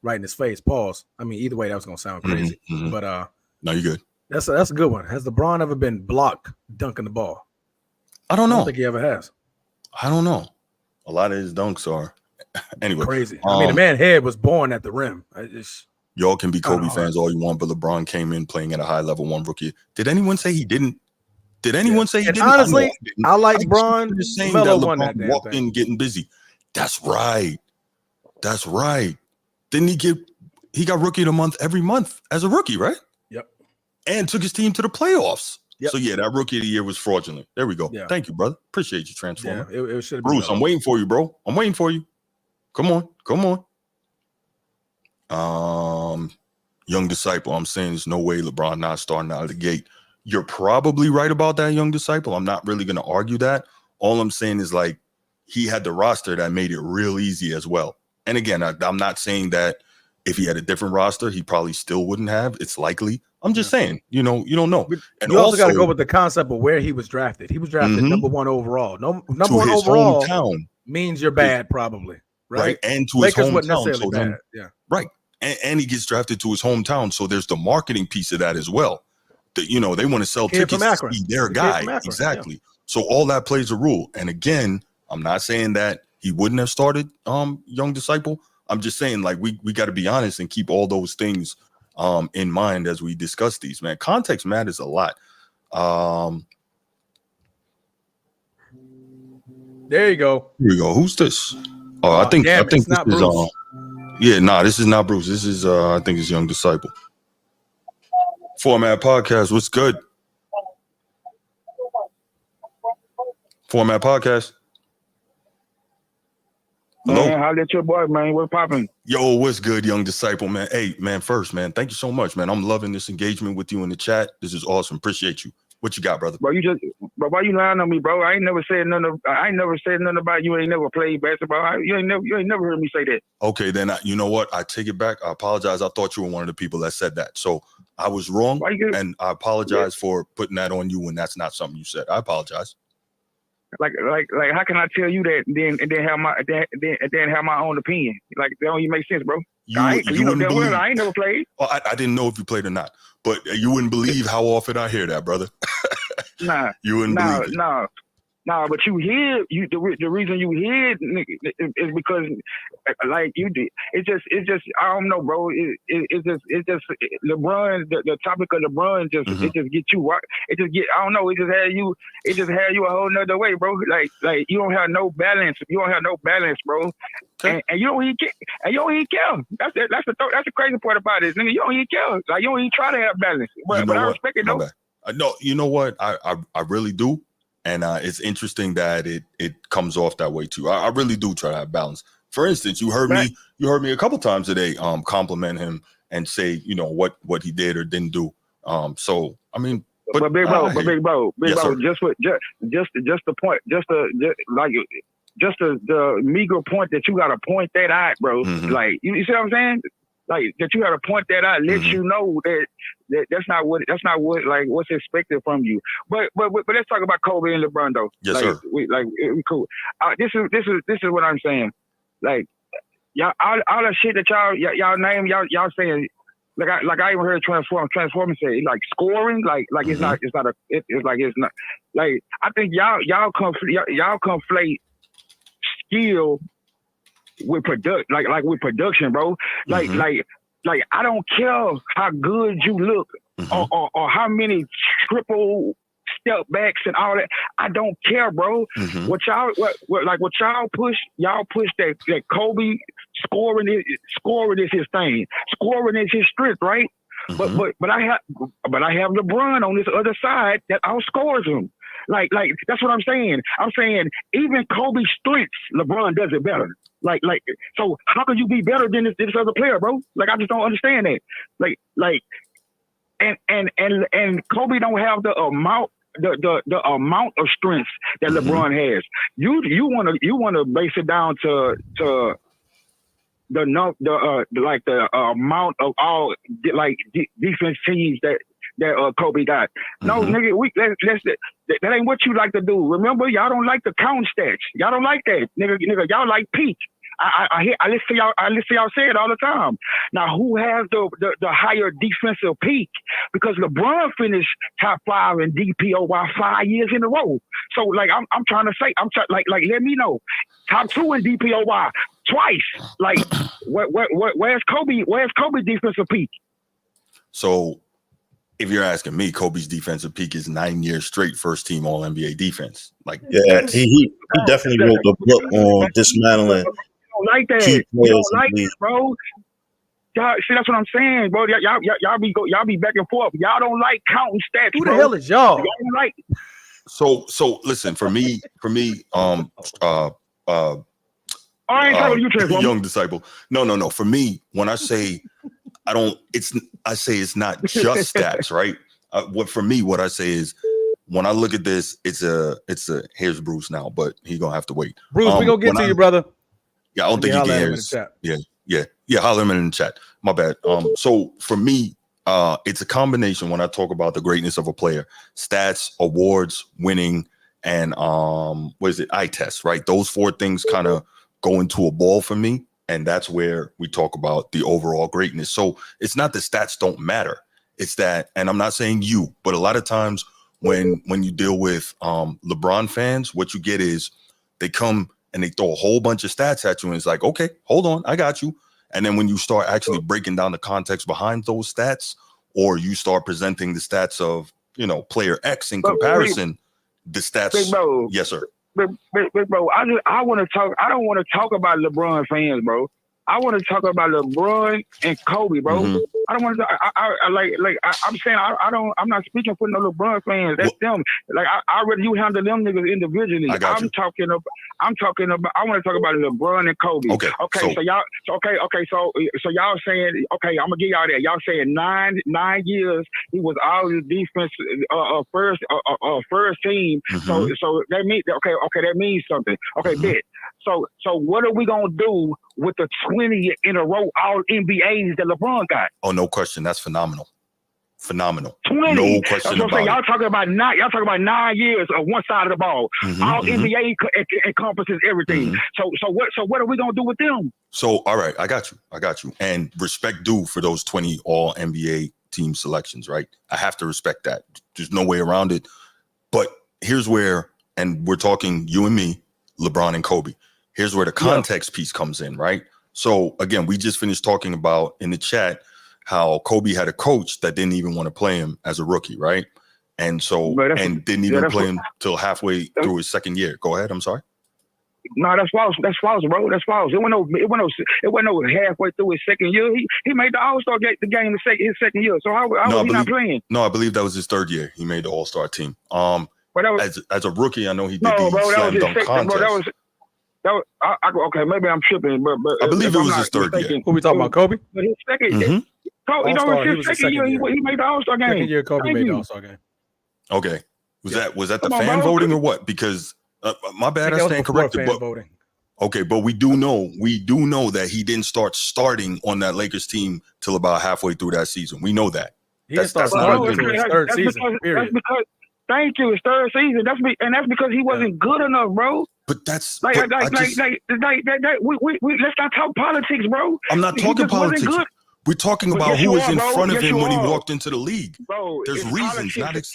right in his face. Pause. I mean, either way, that was gonna sound crazy. But no, you're good. That's a good one. Has LeBron ever been blocked dunking the ball? I don't know. I don't think he ever has. I don't know. A lot of his dunks are anyway crazy. I mean, the man's head was born at the rim. Y'all can be Kobe fans all you want, but LeBron came in playing at a high level, one rookie. Did anyone say he didn't? Did anyone say he didn't? Honestly, I like LeBron. Just saying that LeBron walked in getting busy. That's right. That's right. Didn't he got rookie of the month every month as a rookie, right? Yep. And took his team to the playoffs. Yep. So, yeah, that rookie of the year was fraudulent. There we go. Yeah. Thank you, brother. Appreciate you, Transformer. Yeah, it should have Bruce, I'm waiting for you, bro. I'm waiting for you. Come on. Young disciple, I'm saying there's no way LeBron not starting out of the gate. You're probably right about that, young disciple. I'm not really going to argue that. All I'm saying is, like, he had the roster that made it real easy as well. And again, I'm not saying that if he had a different roster, he probably still wouldn't have. It's likely. I'm just saying, you don't know. And you also got to go with the concept of where he was drafted. He was drafted number 1 overall. Number 1 overall hometown means you're bad, probably. Right. And to Lakers his hometown. necessarily bad. Yeah. Right. And he gets drafted to his hometown. So there's the marketing piece of that as well. That, they want to sell tickets to see their guy. Exactly. Yeah. So all that plays a role. And again, I'm not saying that he wouldn't have started young disciple. I'm just saying, like, we got to be honest and keep all those things in mind as we discuss these, man. Context matters a lot. There you go. Here we go. Who's this? I think this is Bruce. This is not Bruce. This is I think it's Young Disciple. Format Podcast. What's good? Format Podcast. Hello? Man, how that your boy, man? What's popping? Yo, what's good, Young Disciple, man? Hey, man, first, man, thank you so much, man. I'm loving this engagement with you in the chat. This is awesome. Appreciate you. What you got, brother? Bro, why you lying on me, bro? I ain't never said nothing about you. Ain't never played basketball. You ain't never heard me say that. Okay, then you know what? I take it back. I apologize. I thought you were one of the people that said that. So I was wrong, and I apologize for putting that on you when that's not something you said. I apologize. Like, how can I tell you that and then have my own opinion? Like, that don't even make sense, bro. I ain't never played. Well, I didn't know if you played or not, but you wouldn't believe how often I hear that, brother. Nah, you wouldn't believe it. Nah, but the reason you hear is because, like you did. It's just I don't know, bro. It's just LeBron. The topic of LeBron it just get you. It just get. I don't know. It just had you a whole nother way, bro. Like you don't have no balance. You don't have no balance, bro. Okay. And you don't even care. And you don't even care. That's the crazy part about it, nigga. You don't even care. Like you don't even try to have balance. But I respect it though. No, you know what? I really do. And it's interesting that it comes off that way too. I really do try to have balance. For instance, you heard me a couple times today compliment him and say, what he did or didn't do. So I mean, but big bro, just the point, the meager point that you got to point that out, bro. Like you see what I'm saying? Like that you got to point that out, let you know that's not what like what's expected from you. But let's talk about Kobe and LeBron though. Yes, sir. We cool. This is what I'm saying. Like y'all, all the shit that y'all name, y'all saying. Like I even heard Transformer say like scoring, like it's not like I think y'all conflate skill with with production, bro. Like I don't care how good you look or how many triple step backs and all that. I don't care, bro. What y'all push that Kobe scoring is his thing. Scoring is his strength, right? But I have LeBron on this other side that outscores him. Like that's what I'm saying. I'm saying even Kobe's strengths, LeBron does it better. Like so how can you be better than this other player, bro? Like I just don't understand that. Like and Kobe don't have the amount of strength that LeBron has. You wanna base it down to the amount of all like defense teams that that Kobe got. No, nigga, that ain't what you like to do. Remember, y'all don't like the count stats. Y'all don't like that, nigga. Y'all like peak. I listen to y'all say it all the time. Now, who has the higher defensive peak? Because LeBron finished top 5 in DPOY 5 years in a row. So, like, I'm trying to say, let me know. Top 2 in DPOY twice. Like, where's Kobe? Where's Kobe's defensive peak? So, if you're asking me, Kobe's defensive peak is 9 years straight first team All NBA defense. Like, yeah, he definitely wrote the book on dismantling. Like that. You don't like that, bro. Y'all, see, that's what I'm saying, bro. Y'all be back and forth. Y'all don't like counting stats. Who the hell is y'all? Y'all don't like. So listen, for me, I ain't talking to you, Transformer. Young disciple. No. For me, when I say I say it's not just stats, right? What I say is, when I look at this, it's a here's Bruce now, but he gonna have to wait. Bruce, we gonna get to you, brother. Yeah, I don't think he can hear us. Yeah, holler him in the chat. My bad. So for me, it's a combination when I talk about the greatness of a player: stats, awards, winning, and eye test, right? Those 4 things kind of go into a ball for me. And that's where we talk about the overall greatness. So it's not that stats don't matter. It's that, and I'm not saying you, but a lot of times when you deal with LeBron fans, what you get is they come and they throw a whole bunch of stats at you. And it's like, okay, hold on, I got you. And then when you start actually breaking down the context behind those stats, or you start presenting the stats of, player X in comparison, the stats. Yes, sir. Bro, I want to talk. I don't want to talk about LeBron fans, bro. I want to talk about LeBron and Kobe, bro. I don't want to. I'm saying I'm not speaking for no LeBron fans. That's them. Like I rather you handle them niggas individually. I'm talking about. I want to talk about LeBron and Kobe. Okay. So y'all. So y'all saying. Okay, I'm gonna give y'all that. Y'all saying 9 years he was always defense first team. So that means that means something. Okay, bet. So what are we gonna do with the 20 in a row All NBAs that LeBron got? Oh, no question. That's phenomenal. 20. No question about it. Y'all talking about 9 years of one side of the ball. All NBA encompasses everything. So what are we gonna do with them? So all right, I got you. And respect due for those 20 All NBA team selections, right? I have to respect that. There's no way around it. But here's where, and we're talking you and me, LeBron and Kobe. Here's where the context piece comes in, right? So again, we just finished talking about in the chat how Kobe had a coach that didn't even want to play him as a rookie, right? And so, didn't even play him till halfway through his second year. Go ahead. I'm sorry. No, that's false. That's false, bro. That's false. It went no halfway through his second year. He made the All-Star game his second year. So how was he not playing? No, I believe that was his third year. He made the All-Star team. As a rookie, I know he did slam dunk contest. Okay, maybe I'm tripping, but I believe it was his third year. Who we talking about, Kobe? But his second, his second year, he made the All-Star game. Second year, Kobe made the All-Star game. Okay, was that the fan voting or what? Because my bad, I stand corrected. But voting. Okay, but we do know that he didn't start starting on that Lakers team till about halfway through that season. We know that. That's not until his third season. Period. That's because. Thank you. It's third season. That's because he wasn't good enough, bro. But that's let's not talk politics, bro. I'm not talking politics. We're talking about who was in front of him when he walked into the league. Bro, there's reasons, politics.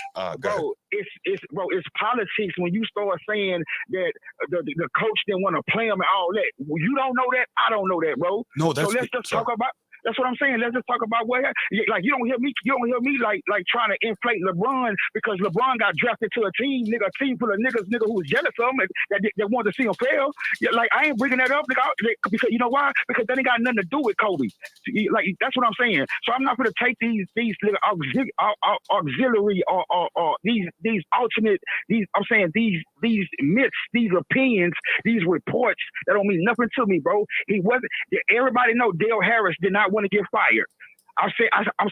It's politics when you start saying that the coach didn't want to play him and all that. You don't know that. I don't know that, bro. No, that's so let's just talk about. That's what I'm saying. Let's just talk about what, like, you don't hear me like trying to inflate LeBron because LeBron got drafted to a team full of niggas who was jealous of him and that wanted to see him fail. Like, I ain't bringing that up, nigga, because you know why? Because that ain't got nothing to do with Kobe. Like, that's what I'm saying. So I'm not going to take these auxiliary or these alternate I'm saying these myths, these opinions, these reports that don't mean nothing to me, bro. He wasn't. Everybody know Dale Harris did not want to get fired. I'm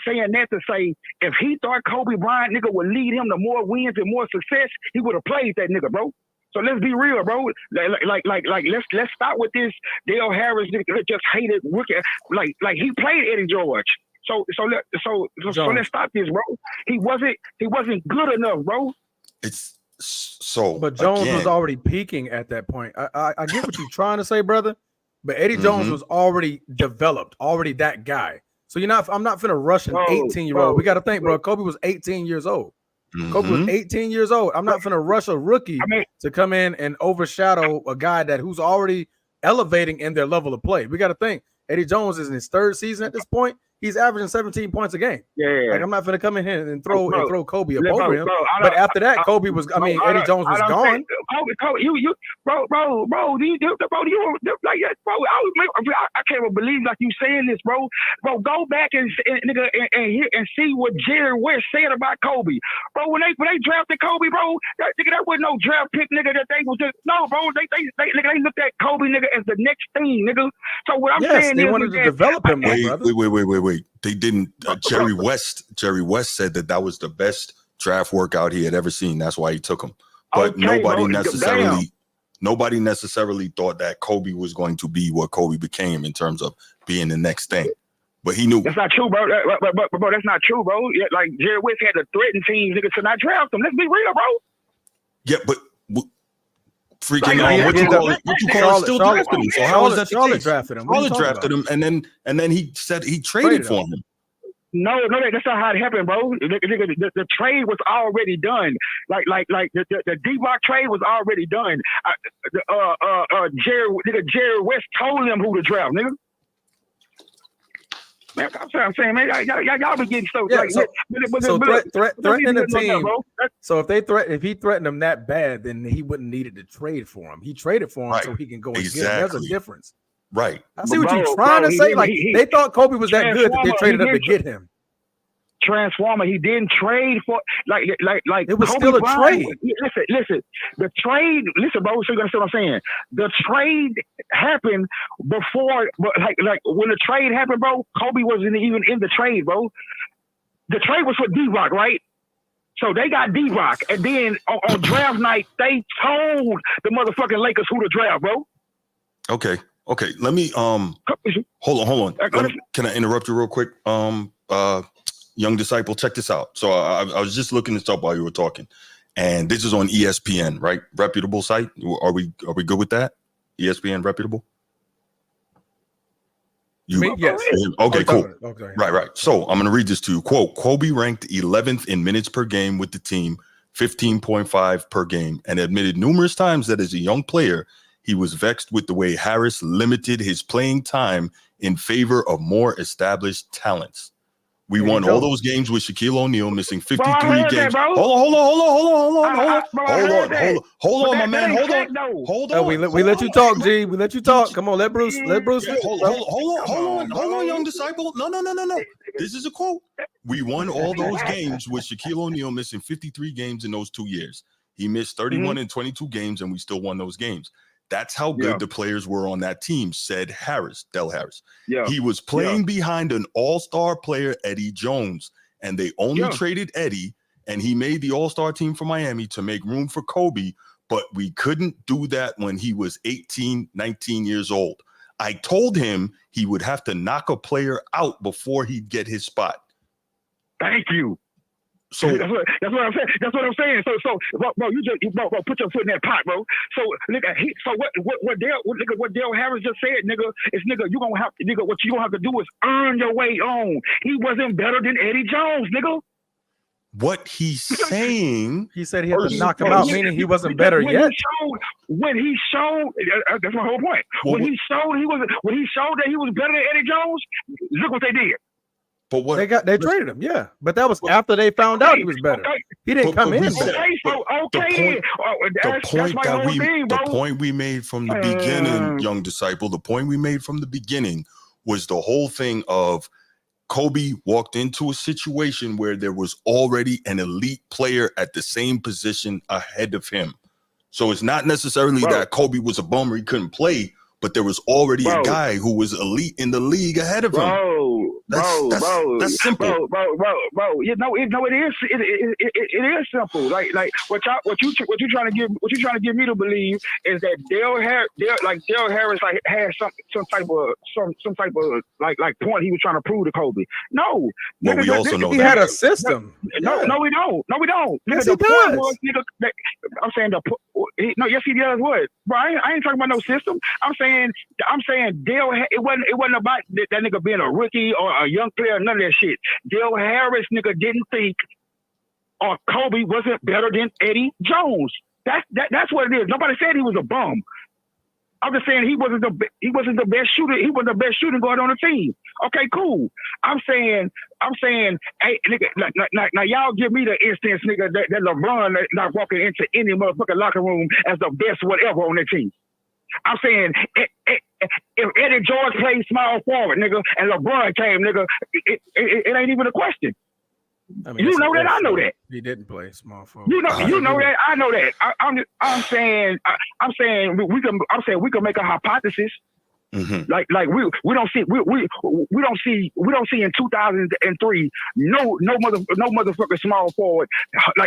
saying that to say if he thought Kobe Bryant nigga would lead him to more wins and more success, he would have played that nigga, bro. So let's be real, bro. Like let's start with this. Dale Harris nigga just hated rookie. Like he played Eddie George. let's stop this, bro. He wasn't good enough, bro. It's so. But Jones was already peaking at that point. I get what you're trying to say, brother. But Eddie Jones was already developed, already that guy. So I'm not finna rush an 18-year-old. We got to think, bro. Kobe was 18 years old. Kobe was 18 years old. I'm not finna rush a rookie to come in and overshadow a guy who's already elevating in their level of play. We got to think. Eddie Jones is in his third season at this point. He's averaging 17 points a game. Yeah. Like, I'm not going to come in here and throw Kobe up over him. But after that, Kobe was. Eddie Jones was gone. Kobe, you, bro. I can't believe like you saying this, bro. Bro, go back and see what Jerry West said about Kobe, bro. When they drafted Kobe, bro, that wasn't no draft pick, nigga. That they was just no, bro. They looked at Kobe, nigga, as the next thing, nigga. So what I'm saying they is wanted to develop him, brother. Wait. They didn't. Jerry West said that was the best draft workout he had ever seen. That's why he took him. But nobody necessarily thought that Kobe was going to be what Kobe became in terms of being the next thing. But he knew. That's not true, bro. Bro, that's not true, bro. Like Jerry West had to threaten teams, nigga, to not draft him. Let's be real, bro. Yeah, but freaking what you call it, still drafted him. So how is that the case? Drafted him. Charlotte drafted him, and then he said he traded for him. No, that's not how it happened, bro. The trade was already done. Like the D-Block trade was already done. Jerry West told him who to draft, nigga. Man, I'm saying, man, y'all be getting so threatening the team. So if he threatened him that bad, then he wouldn't needed to trade for him. He traded for him so he can go and get him. There's a difference. Right. I see what you're trying to say. Like they thought Kobe was that good that they traded up to get him. Transformer. He didn't trade for like it was Kobe still a Bryant. trade. Listen. The trade. Listen, bro. So you understand what I'm saying? The trade happened before, like when the trade happened, bro. Kobe wasn't even in the trade, bro. The trade was for D-Rock, right? So they got D-Rock, and then on draft night they told the motherfucking Lakers who to draft, bro. Okay. Let me hold on. Can I interrupt you real quick? Young disciple, check this out. So I was just looking this up while you were talking, and this is on ESPN, right? Reputable site. Are we good with that? ESPN reputable? Yes. Okay, cool. Okay. Right. So I'm going to read this to you. Quote, Kobe ranked 11th in minutes per game with the team, 15.5 per game, and admitted numerous times that as a young player, he was vexed with the way Harris limited his playing time in favor of more established talents. We won all those games with Shaquille O'Neal missing 53 games. Hold on, my man. Hold on. We let you talk, G. We let you talk. Come on, let Bruce. Hold on, young disciple. No. This is a quote. We won all those games with Shaquille O'Neal missing 53 games in those 2 years. He missed 31 and 22 games, and we still won those games. That's how good the players were on that team, said Del Harris. Yeah. He was playing behind an all-star player, Eddie Jones, and they only traded Eddie, and he made the all-star team for Miami to make room for Kobe, but we couldn't do that when he was 18, 19 years old. I told him he would have to knock a player out before he'd get his spot. Thank you. So that's what I'm saying. That's what I'm saying. So, bro, you just put your foot in that pot, bro. So, nigga, what Dale Harris just said, nigga, is you gonna have what you gonna have to do is earn your way on. He wasn't better than Eddie Jones, nigga. What he's saying, he said he had to knock him out, meaning he wasn't better yet. When he showed, that's my whole point. When he showed that he was better than Eddie Jones, look what they did. But what they traded him, but that was after they found out he was better. He didn't come in. The point we made from the beginning, young disciple, the point we made from the beginning was the whole thing of Kobe walked into a situation where there was already an elite player at the same position ahead of him. So it's not necessarily that Kobe was a bummer, he couldn't play, but there was already a guy who was elite in the league ahead of him. That's simple. Bro. You know, it is. It is simple. Like what you trying to get me to believe is that Dale Harris like had some type of like point he was trying to prove to Kobe. No, but we also know he that had a system. No, we don't. Yes, The he point does. was, I'm saying yes, he does. What, bro? I ain't talking about no system. I'm saying Dale. It wasn't about that nigga being a rookie or a young player. None of that shit. Dale Harris, nigga, didn't think or Kobe wasn't better than Eddie Jones. That's what it is. Nobody said he was a bum. I'm just saying he wasn't the best shooter. He wasn't the best shooting guard on the team. Okay, cool. I'm saying, hey, nigga, now y'all give me the instance, nigga, that LeBron not walking into any motherfucking locker room as the best whatever on the team. I'm saying if Eddie George played small forward, nigga, and LeBron came, nigga, it ain't even a question. I mean, you know that, I know that. He didn't play small forward. You know that, I know that. I'm saying we can make a hypothesis. Mm-hmm. Like we don't see in 2003 no motherfucking small forward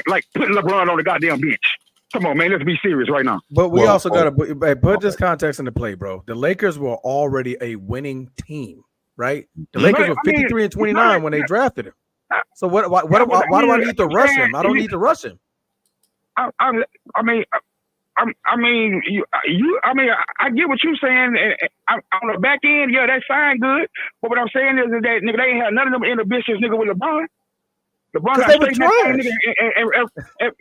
like putting LeBron on the goddamn bench. Come on, man, let's be serious right now. But we also got to put this context into play, bro. The Lakers were already a winning team, right? The Lakers were 53 and 29 when they drafted him. So why do I need to rush him? I don't need to rush him. I get what you're saying. On the back end, yeah, that's fine, good. But what I'm saying is that nigga, they ain't had none of them inhibitions, nigga, with LeBron. LeBron got straight that nigga.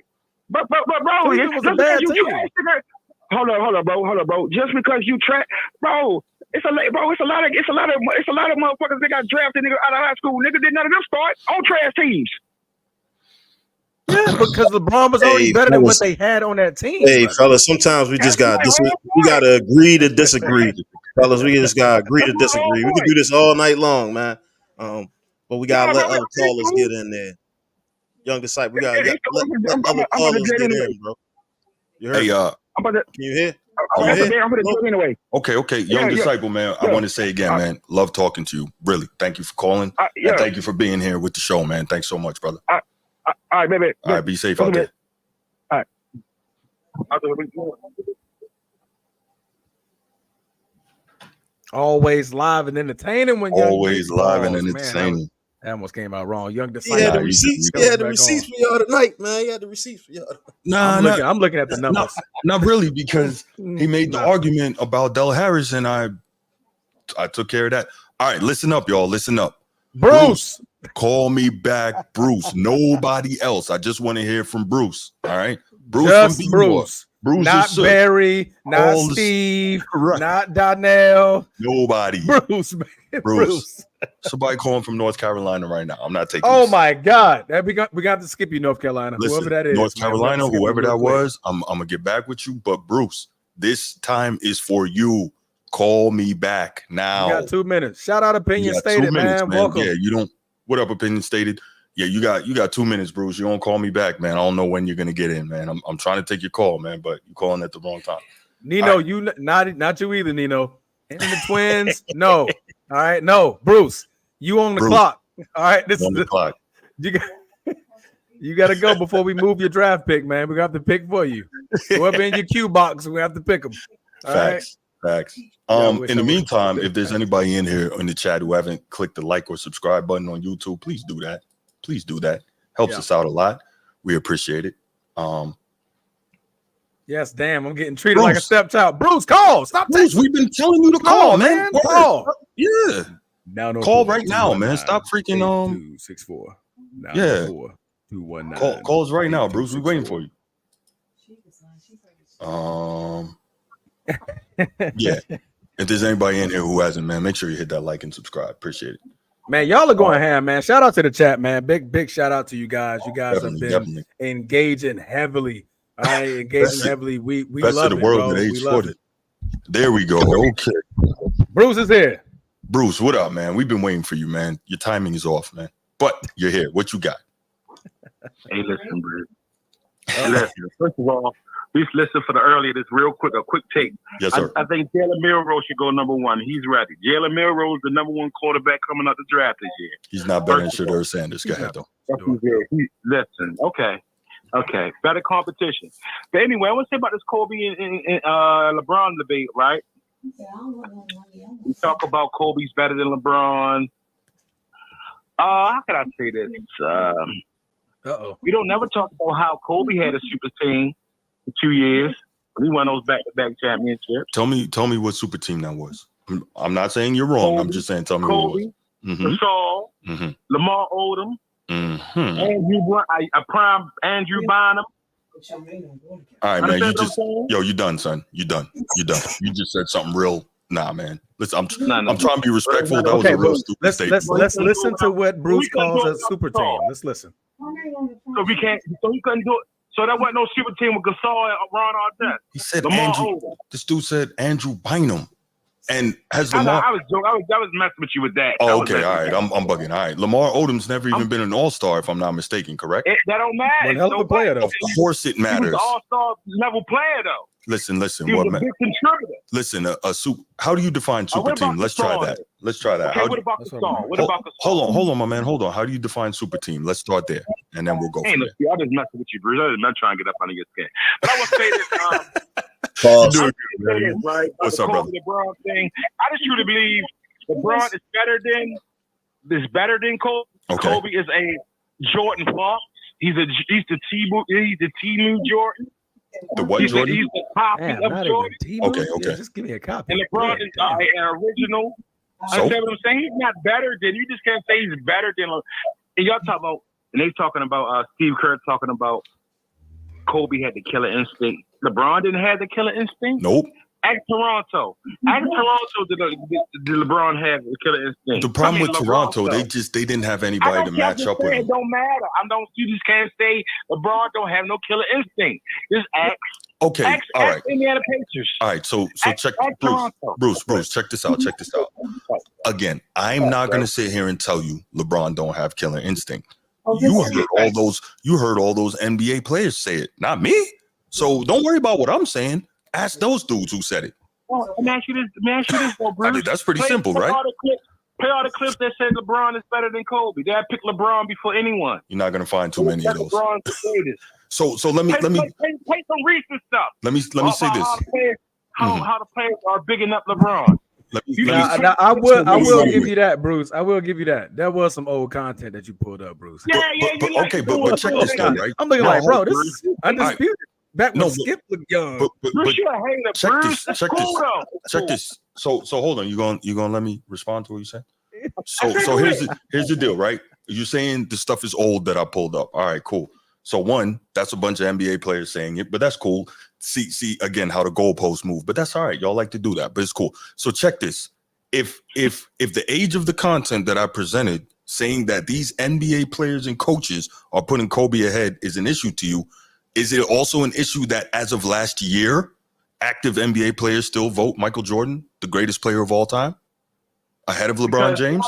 But bro, it was a bad team. Hold on, bro. Just because you trash, bro. It's a lot of motherfuckers that got drafted, nigga, out of high school. Nigga, did none of them start on trash teams. Yeah, because LeBron was already better than what they had on that team. Hey, fellas, sometimes we just got we got to agree to disagree, fellas. We just got to agree to disagree. We can do this all night long, man. But we gotta let other callers get in there. Young disciple, we gotta let other callers get in, bro. You heard? Hey, can you hear? I'm gonna do it anyway. Okay. Young disciple, man. I want to say again, man, love talking to you. Really. Thank you for calling. And thank you for being here with the show, man. Thanks so much, brother. All right, baby. All right, be safe out there. All right. Always live and entertaining when always live and entertaining. Man, that almost came out wrong. Young disciple. He had the receipts. He had the receipts for y'all tonight, man. He had the receipts for y'all. I'm looking at the numbers. Not really, because he made the argument about Del Harris, and I took care of that. All right, listen up, y'all. Listen up. Bruce, call me back, Bruce. Nobody else. I just want to hear from Bruce. All right, Bruce. Just Bruce. Bruce, not Barry, not Steve, not Donnell. Nobody. Bruce, man. Bruce. Somebody calling from North Carolina right now. I'm not taking. Oh my God, we got to skip you, North Carolina. Listen, whoever that is, North Carolina, whoever that was. I'm gonna get back with you, but Bruce, this time is for you. Call me back now. You got 2 minutes. Shout out Opinion Stated, man. Welcome. Yeah, you don't. What up, Opinion Stated? Yeah, you got 2 minutes, Bruce. You don't call me back, man. I don't know when you're gonna get in, man. I'm trying to take your call, man, but you're calling at the wrong time. Nino, right. You not you either, Nino. And the twins, no. All right, no, Bruce, you on the clock. All right, this on is the clock. You got to go before we move your draft pick, man. We're gonna have to pick for you. Whoever in your queue box, we have to pick them. Facts. In the meantime, if there's anybody in here in the chat who haven't clicked the like or subscribe button on YouTube, please do that. Please do that. Helps us out a lot. We appreciate it. Yes, damn, I'm getting treated like a stepchild. Bruce, call. Stop Bruce, we've been telling you to call, man. Call. Yeah. Now call right now, man. Stop freaking 264. Yeah. 219. Calls right now, Bruce. We're waiting for you. Yeah. If there's anybody in here who hasn't, man, make sure you hit that like and subscribe. Appreciate it. Man, y'all are going ham, man. Shout out to the chat, man. Big shout out to you guys. You guys have been engaging heavily. All right, engaging heavily. We love it, bro. We love it. There we go. Okay. Bruce is here. Bruce, what up, man? We've been waiting for you, man. Your timing is off, man. But you're here. What you got? Hey, listen, Bruce. Listen, first of all, please listen for the earlier. This real quick, a quick take. Yes, sir. I think Jalen Milroe should go number one. He's ready. Jalen Milroe is the number one quarterback coming out the draft this year. He's not better than Shedeur Sanders. Go ahead, though. Listen, okay, better competition. But anyway, I want to say about this Kobe and LeBron debate, right? We talk about Kobe's better than LeBron. How can I say this? We don't never talk about how Kobe had a super team for 2 years. He won those back-to-back championships. Tell me what super team that was. I'm not saying you're wrong. I'm just saying tell me what it was. Gasol, Lamar Odom, a prime Andrew Bynum. All right, man. You done, son. You done. You just said something real. Nah, man. Listen, I'm trying to be respectful. That was a real stupid statement. Let's listen to what Bruce calls a super team. Let's listen. So he couldn't do it. So that wasn't no super team with Gasol and Ron Artest. He said Andrew. This dude said Andrew Bynum. And has Lamar? I was messing with you with that. Oh, okay, all right. I'm bugging. All right, Lamar Odom's never even been an All-Star, if I'm not mistaken. Correct? That don't matter. One hell of a player, though. Of course, it matters. He was an All-Star level player, though. Listen. He was a big contributor. Listen, how do you define super team? Let's try that. Okay, what about Gasol? Hold on, my man. Hold on. How do you define super team? Let's start there, and then we'll go from there. I'm just messing with you, Bruce. I'm not trying to get up under your skin. But I want to say this. Right? What's up, brother? LeBron thing. I just truly believe LeBron is better than Kobe. Okay. Kobe is a Jordan Fox. He's the T-Mu Jordan. The what Jordan? He's the copy of Jordan. Okay. Yeah, just give me a copy. And LeBron is an original. So? Understand what I'm saying? He's not better than. You just can't say he's better than. And y'all talk about. And they talking about Steve Kerr talking about Kobe had the killer instinct. LeBron didn't have the killer instinct. Nope. At Toronto. Did LeBron have the killer instinct? The problem with Toronto, they didn't have anybody to match up with him. It don't matter. You just can't say LeBron don't have no killer instinct. Just ask. Okay, all right. Indiana Pacers. All right, so check Bruce, check this out. Again, I'm not gonna sit here and tell you LeBron don't have killer instinct. You heard all those NBA players say it, not me. So don't worry about what I'm saying. Ask those dudes who said it. Let me ask you this, though, Bruce. I mean, that's pretty simple, right? Play all the clips that said LeBron is better than Kobe. They picked LeBron before anyone. You're not gonna find too many of those. So let me take some recent stuff. Let me say this. How the players are bigging up LeBron. I will give you that, Bruce. I will give you that. There was some old content that you pulled up, Bruce. But check this though, right? I'm looking like, bro, this is undisputed. Back when Skip was young. But check this. So hold on. You gonna let me respond to what you said? So here's the deal, right? You're saying the stuff is old that I pulled up. All right, cool. So one, that's a bunch of NBA players saying it, but that's cool. See again how the goalposts move, but that's all right. Y'all like to do that, but it's cool. So check this. If the age of the content that I presented saying that these NBA players and coaches are putting Kobe ahead is an issue to you, is it also an issue that as of last year, active NBA players still vote Michael Jordan the greatest player of all time ahead of LeBron James?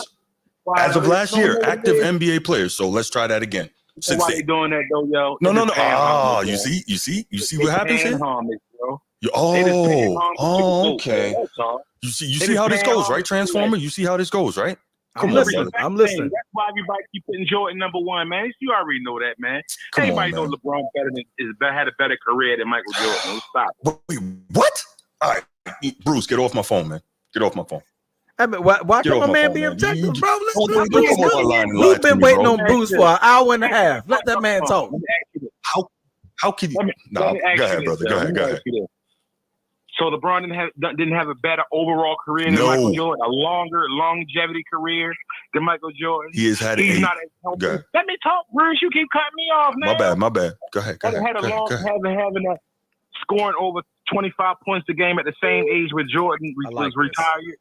As of last year, active NBA players. So let's try that again. Why they doing that though, yo? No. Ah, you see what happens here? Okay. You see how this goes, right, Transformer? You see how this goes, right? I'm listening. That's why everybody keep putting Jordan number one, man. You already know that, man. Everybody knows LeBron had a better career than Michael Jordan. Stop. Wait, what? All right, Bruce, get off my phone, man. Get off my phone. I mean, why can't my man be objective, bro? We've been waiting on Bruce for an hour and a half. Let that man talk. How can you? No, go ahead, brother. Go ahead. So LeBron didn't have a better overall career than Michael Jordan, a longer longevity career than Michael Jordan. He has had He's not as healthy. Let me talk, Bruce. You keep cutting me off, man. My bad. Go ahead. Having a scoring over 25 points a game at the same age with Jordan was retired.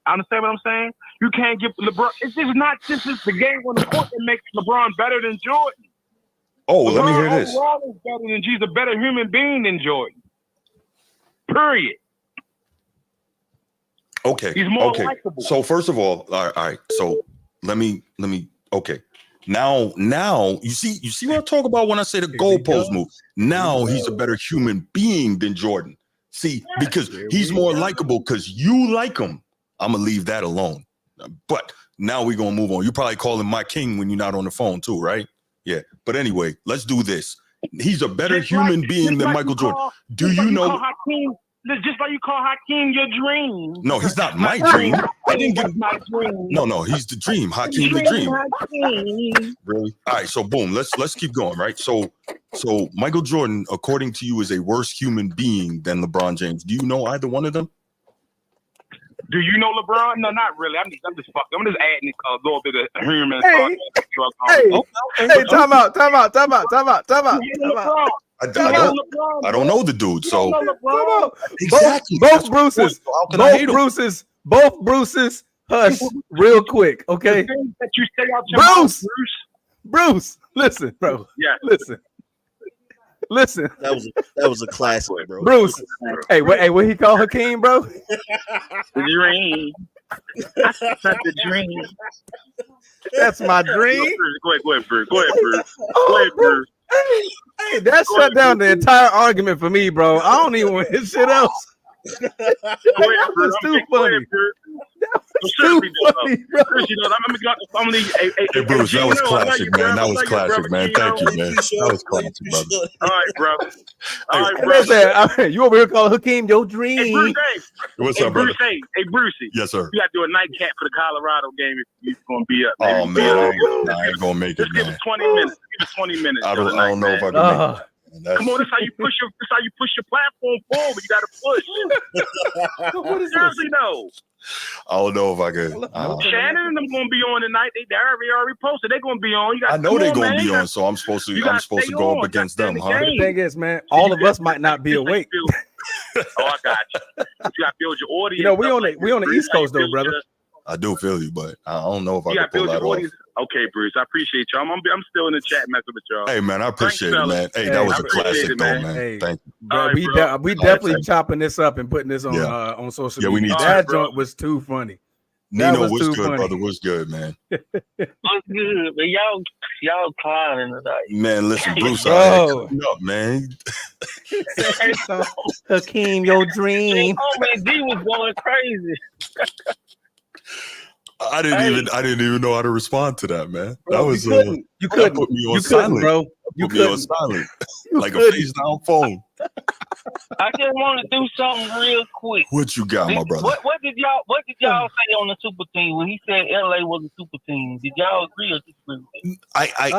Understand what I'm saying? You can't give LeBron. It's just not just the game on the court that makes LeBron better than Jordan. Oh, LeBron let me hear this. Overall is better than he's a better human being than Jordan. Period. Okay. He's more likable. So first of all right. So let me. Okay. Now, you see what I talk about when I say the goalpost move. Now he's a better human being than Jordan. See, because he's more likable because you like him. I'm gonna leave that alone. But now we're gonna move on. You probably call him my king when you're not on the phone too, right? Yeah. But anyway, let's do this. He's a better human being than Michael Jordan. Do you know? Just like you call Hakeem your dream. No, he's not my dream. I didn't get my dream. No, he's the dream. Hakeem the dream. Really? All right, so boom, let's keep going, right? So Michael Jordan, according to you, is a worse human being than LeBron James. Do you know either one of them? Do you know LeBron? No, not really. I'm just fucking. I'm just adding a little bit of human. Hey, time out. I don't know the dude, so exactly. Both Bruces, hush real quick, okay? That you say out your Bruce, listen, bro. Yeah, listen. That was a classic, bro. Bruce, hey, what he call Hakeem, bro? The dream. That's the dream. That's my dream. Go ahead, Bruce. Go ahead, Bruce. Hey, that shut down the entire argument for me, bro. I don't even want his shit else. That was too funny. That was too funny, bro. Hey, Bruce, that was classic, man. That was classic, man. Thank you, man. That was classic, brother. All right, bro. You over here calling Hakeem your dream? Hey, Bruce, what's up, brother? Hey, Brucey. Yes, sir. You got to do a nightcap for the Colorado game if you're going to be up. Oh, man, I ain't going to make it, man. Give it 20 minutes. Give it 20 minutes. I don't know if I can make it. Come on, that's how you push your platform forward. You got to push. Seriously, no. I don't know if I could. Shannon and them going to be on tonight. They already posted. They're going to be on. I know they're going to be on, so I'm supposed to go up against them, huh? The thing is, man, all of us might not be awake. I got you. You got to build your audience. You know, we on the East Coast though, brother. I do feel you, but I don't know if I can pull that off. Okay, Bruce, I appreciate y'all. I'm still in the chat messing with y'all. Hey, man, I appreciate it, man. Hey, that was a classic, though, man. Hey, thank you. Bro, we definitely chopping this up and putting this on social media. We need that joint was too funny. Nino, what's good, funny. Brother? What's good, man? What's good? But y'all clowning tonight. Man, listen, Bruce, coming up, man. Hakeem, your dream. Oh man, D was going crazy. I didn't even know how to respond to that, man. Bro, that was you couldn't put me on silent, bro. You put me on silent, like a face down phone. I just want to do something real quick. What you got, my brother? What did y'all say on the super team when he said LA was a super team? Did y'all agree or disagree? I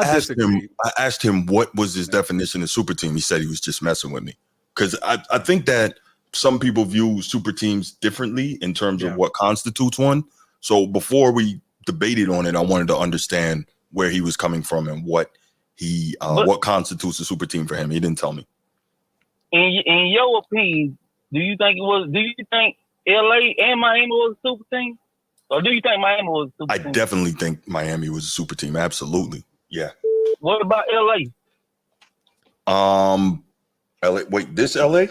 asked him what was his definition of super team. He said he was just messing with me because I think that some people view super teams differently in terms of what constitutes one. So before we debated on it, I wanted to understand where he was coming from and what what constitutes a super team for him. He didn't tell me. In your opinion, do you think LA and Miami was a super team? Or do you think Miami was a super team? I definitely think Miami was a super team. Absolutely. Yeah. What about LA? LA. Wait, this LA?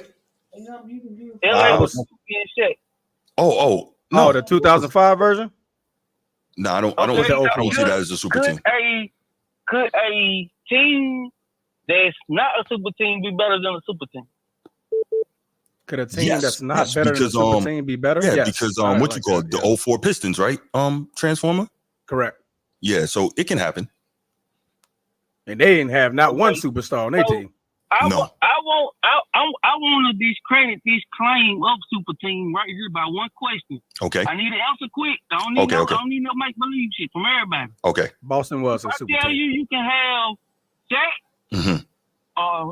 LA was in Shaq. No, the 2005 version? No, I don't see that as a super team. Could a team that's not a super team be better than a super team? Could a team that's not better than a super team be better? Yeah, because what you call it, the 04 Pistons, right? Transformer? Correct. Yeah, so it can happen. And they didn't have not one superstar on their team. I want to discredit this claim of super team right here by one question. Okay. I need an answer quick. I don't need no make believe shit from everybody. Okay. Boston was a super team. I tell you can have Shaq,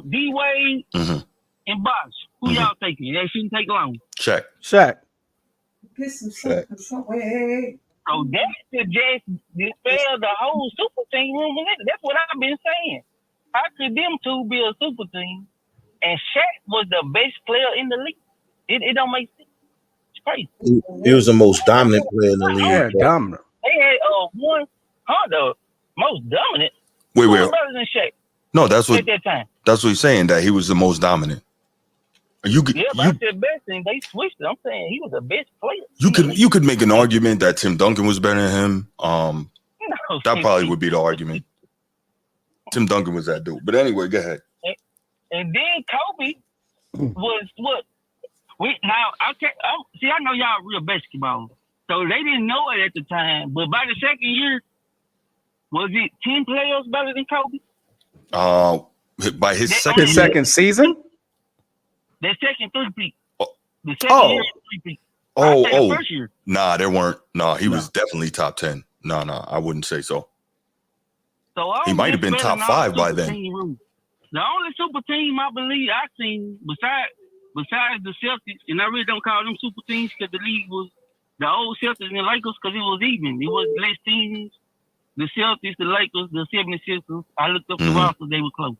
D Wade, and Bosh. Who y'all taking? That shouldn't take long. Shaq. Get some Shaq. So that should just dispel the whole super team room. That's what I've been saying. How could them two be a super team? And Shaq was the best player in the league. It don't make sense. It's crazy. He was the most dominant player in the league. Yeah, dominant. They had the most dominant. Wait. Better than Shaq. No, that's what at that time. That's what he's saying, that he was the most dominant. But I said best, and they switched it. I'm saying he was the best player. You could make an argument that Tim Duncan was better than him. That probably would be the argument. Tim Duncan was that dude. But anyway, go ahead. And then Kobe was what? I know y'all real basketball, so they didn't know it at the time. But by the second year, was it 10 players better than Kobe? By his second season? That second three-peat. The second year three-peat. Oh, first year. Nah, there weren't. Nah, he was definitely top 10. No, I wouldn't say so. So he might have been top 5 by then. The only super team I believe I seen besides the Celtics, and I really don't call them super teams because the league was the old Celtics and Lakers because it was even. It was less teams. The Celtics, the Lakers, the 76ers. I looked up the roster, they were close.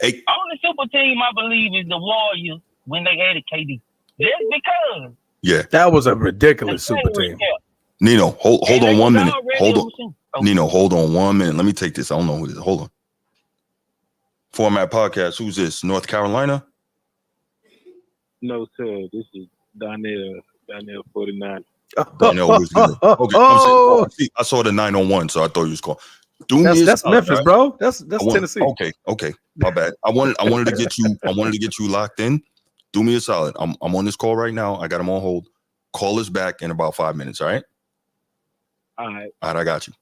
Only super team I believe is the Warriors when they added KD. Just because. Yeah. That was a ridiculous super team. Nino, hold on 1 minute. Nino, hold on 1 minute. Let me take this. I don't know who this is. Hold on. Format Podcast. Who's this? North Carolina? No, sir. This is Donnell 49. Donnell was good. Okay. I saw the 901, so I thought you was calling. That's Memphis, bro. That's Tennessee. Okay. My bad. I wanted to get you. I wanted to get you locked in. Do me a solid. I'm on this call right now. I got him on hold. Call us back in about 5 minutes. All right. All right. I got you.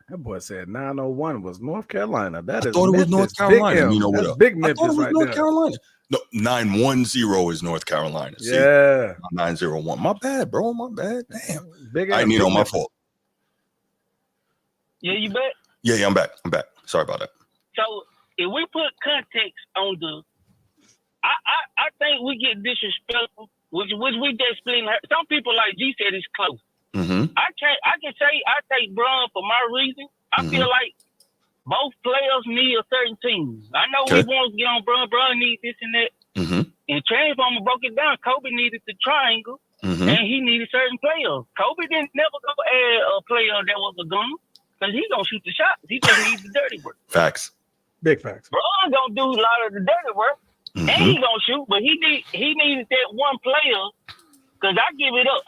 That boy said 901 was North Carolina. I thought it was North Carolina. You know what? That's big Memphis. I thought it was right North there. Carolina. No, 910 is North Carolina. See? Yeah. 901. My bad, bro. My bad. Damn. Big I need on my fault. Yeah, you bet. Yeah, I'm back. Sorry about that. So if we put context on I think we get disrespectful, which we just explain. Some people like G said it's close. Mm-hmm. I can say I take Bron for my reason. I feel like both players need a certain team. I know we want to get on Bron. Bron needs this and that. Mm-hmm. And Transformer broke it down. Kobe needed the triangle, and he needed certain players. Kobe didn't never go add a player that was a gunner because he gonna shoot the shots. He just needs the dirty work. Facts. Big facts. Bron gonna do a lot of the dirty work, and he gonna shoot. But he needed that one player because I give it up.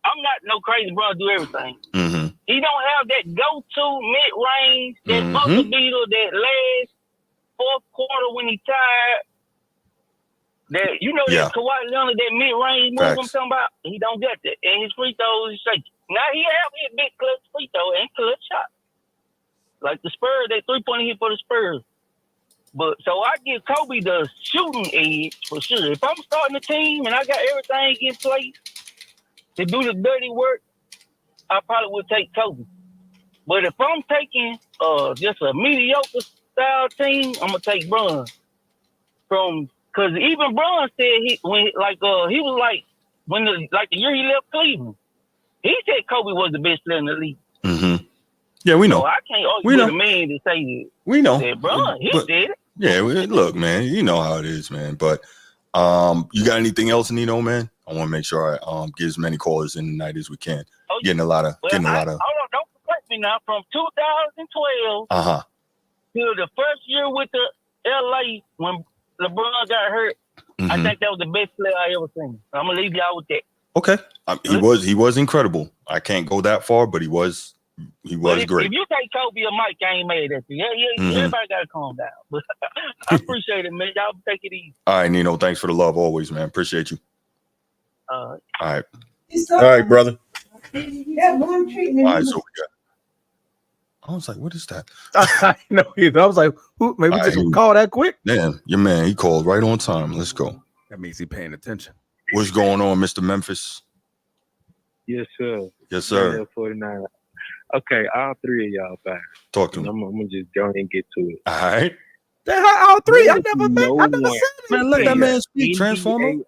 I'm not no crazy Bron do everything. Mm-hmm. He don't have that go-to mid-range, that buzzer beater, that last fourth quarter when he tired. That that Kawhi Leonard, that mid-range move I'm talking about. He don't get that, and his free throws is shaky. Now he have hit big clutch free throw and clutch shot, like the Spurs. That 3-point hit for the Spurs. But so I give Kobe the shooting edge for sure. If I'm starting a team and I got everything in place to do the dirty work, I probably would take Kobe. But if I'm taking just a mediocre style team, I'm gonna take Bron. Because even Bron said he was like when the year he left Cleveland, he said Kobe was the best player in the league. Mm-hmm. Yeah, we know. So I can't argue with a man to say that. We know. That Bron, he said it. Yeah, look, man, you know how it is, man. But you got anything else, Nino, man? I want to make sure I get as many callers in tonight as we can. Getting a lot of. Hold on, don't correct me now. From 2012 to the first year with the LA when LeBron got hurt, I think that was the best player I ever seen. I'm gonna leave y'all with that. Okay, he was incredible. I can't go that far, but he was great. If you take Kobe or Mike, I ain't mad at you. Everybody gotta calm down. But I appreciate it, man. Y'all take it easy. All right, Nino. Thanks for the love always, man. Appreciate you. All right. All right, brother. All right, so we got. I was like, what is that? I know either. I was like, who? Maybe just call that quick. Damn, your man, he called right on time. Let's go. That means he paying attention. What's going on, Mr. Memphis? Yes, sir. Yes, sir. 49. Okay, all three of y'all back. Talk to me. I'm gonna just go and get to it. All right. All three. I never said it. Man, let that man speak. Transformer.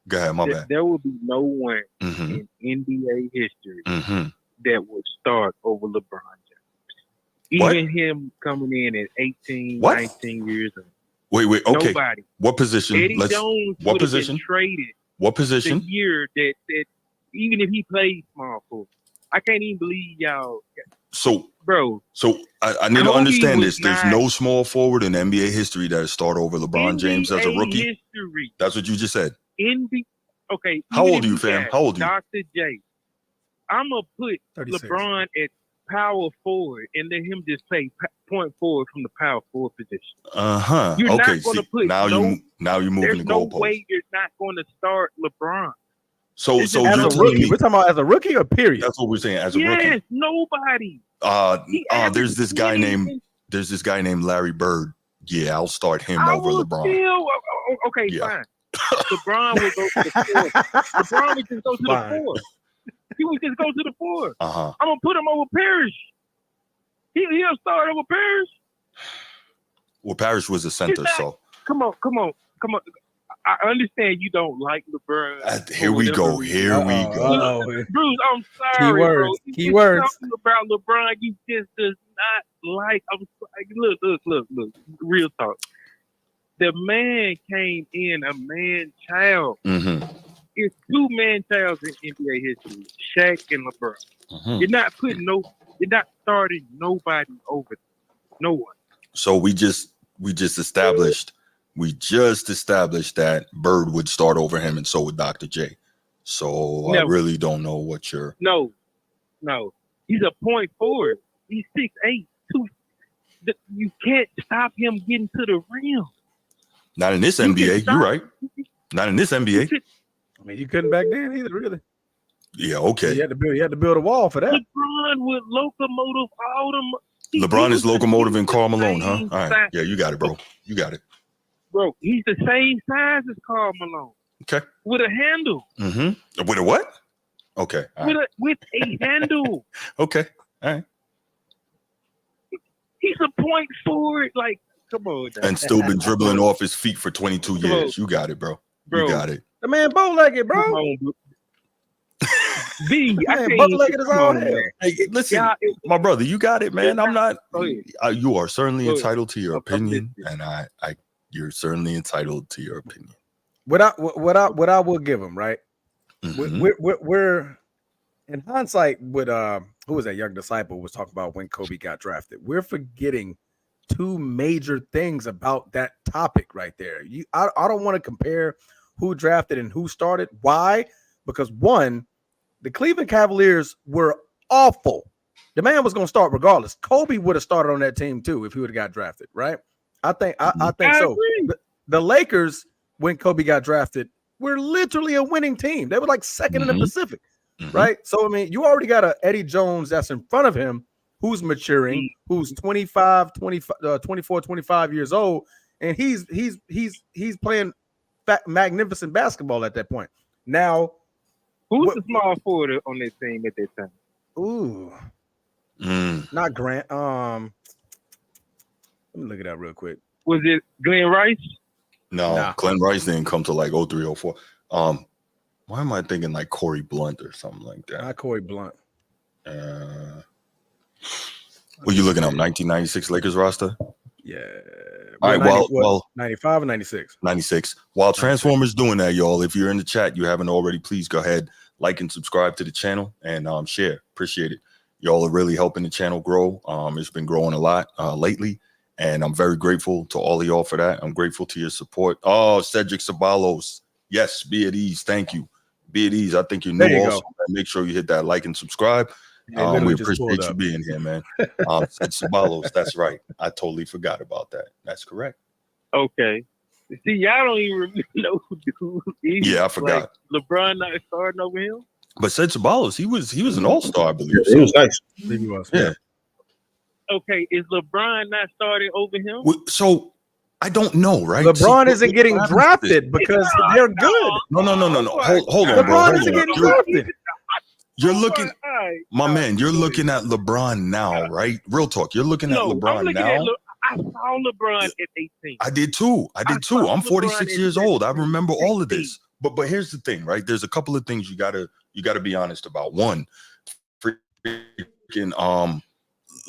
Go ahead, my bad. There will be no one in NBA history that will start over LeBron James. Even him coming in at 18, 19 years old. Wait. Okay. Nobody. What position? Eddie Jones what position? Been traded. What position? The year that even if he played small forward, I can't even believe y'all. So, bro. So I need to understand this. There's no small forward in NBA history that has started over LeBron James as a rookie. History. That's what you just said. Okay. How old are you, fam? How old are you? Dr. J. I'm gonna put 36. LeBron at power forward and let him just play point forward from the power forward position. Okay. You're not going to put now you're moving there's the no goalpost. way you're not going to start LeBron. So as a rookie, we're talking about as a rookie or period? That's what we're saying. As a yes, rookie. nobody. There's this guy named Larry Bird. Yeah, I'll start him over LeBron. Okay, fine. LeBron will go to the 4. LeBron would just go to the 4. He would just go to the 4. I'm gonna put him over Parrish. He'll start over Parrish. Well, Parrish was a center, so come on. I understand you don't like LeBron. Here we go. Bruce, I'm sorry, bro. Keywords. Talking about LeBron, you just does not like. I'm sorry. Look. Real talk. The man came in a man-child. It's 2 man-childs in NBA history: Shaq and LeBron. You're not starting nobody over. No one. So we just established that Bird would start over him, and so would Dr. J. So I really don't know what you're. No. He's a point forward. He's 6'8", 2. You can't stop him getting to the rim. Not in this NBA. You're right. Not in this NBA. I mean, you couldn't back then either, really. Yeah. Okay. You had to build a wall for that. LeBron would locomotive all them. LeBron is locomotive and Karl Malone, huh? All right. Yeah, you got it, bro. You got it. Bro, he's the same size as Karl Malone. Okay. With a handle. With a what? Okay. With a handle. Okay. All right. He's a point forward. Like, come on. And still been dribbling off his feet for 22 years. You got it, bro. You got it. The man bow-legged, bro. Bow-legged is all here. Hey, listen, my brother, you got it, man. I'm not. You are certainly entitled to your opinion, and you're certainly entitled to your opinion. What I will give him, right? We're in hindsight with who was that young disciple was talking about when Kobe got drafted. We're forgetting 2 major things about that topic right there. I don't want to compare who drafted and who started. Why? Because one, the Cleveland Cavaliers were awful. The man was going to start regardless. Kobe would have started on that team too if he would have got drafted, right? I think so. The Lakers, when Kobe got drafted, were literally a winning team. They were like second in the Pacific, right? So, I mean, you already got a Eddie Jones that's in front of him who's maturing, who's 24, 25 years old, and he's playing magnificent basketball at that point. Now, who's the small forward on this team at that time? Ooh, not Grant. Let me look it up real quick. Was it Glenn Rice? No, Glenn Rice didn't come to like 03, 04. Why am I thinking like Corey Blunt or something like that? Not Corey Blunt. Were you looking up 1996 Lakers roster? Yeah. All right. Well, 95 or 96? 96. While Transformers doing that, y'all, if you're in the chat, you haven't already, please go ahead, like and subscribe to the channel and share. Appreciate it. Y'all are really helping the channel grow. It's been growing a lot lately, and I'm very grateful to all of y'all for that. I'm grateful to your support. Oh, Cedric Sabalos. Yes, be at ease. Thank you. Be at ease. I think you're new also. Make sure you hit that like and subscribe. We appreciate you being here, man. Sabalos, that's right. I totally forgot about that. That's correct. Okay. See, y'all don't even know who he is. Yeah, I forgot. Like, LeBron not starting over him. But Ced Sabalos, he was an all-star, I believe. Yeah, he was nice. He was. Yeah. Okay, is LeBron not starting over him? So I don't know, right? LeBron isn't getting drafted because they're good. No. Hold on, LeBron isn't getting drafted. You're looking, my man. You're looking at LeBron now, right? Real talk. You're looking at LeBron now. I saw LeBron at 18. I did too. I'm 46 years old. I remember all of this. But here's the thing, right? There's a couple of things you gotta be honest about. One, freaking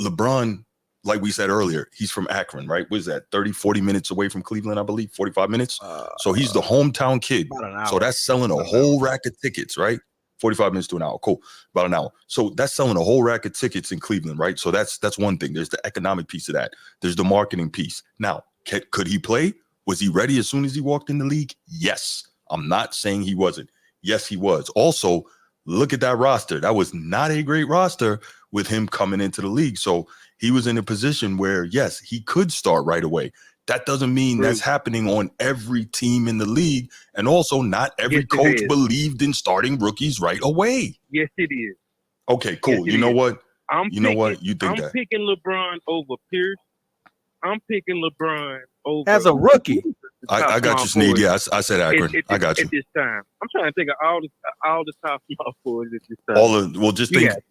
LeBron, like we said earlier, he's from Akron, right? What is that? 30, 40 minutes away from Cleveland, I believe. 45 minutes. So he's the hometown kid. So that's selling a whole rack of tickets, right? 45 minutes to an hour. Cool. About an hour. So that's selling a whole rack of tickets in Cleveland, right? So that's one thing. There's the economic piece of that. There's the marketing piece. Now, could he play? Was he ready as soon as he walked in the league? Yes. I'm not saying he wasn't. Yes, he was. Also, look at that roster. That was not a great roster with him coming into the league. So he was in a position where, yes, he could start right away. That doesn't mean that's happening on every team in the league. And also not every coach believed in starting rookies right away. Yes, it is. Okay, cool. Yes, you know is. what? You think I'm I'm picking LeBron over Pierce. I'm picking LeBron over as a rookie. I got you, Sneed. Yeah, I said Akron. I got you. At this time, I'm trying to think of all the top small forwards at this time.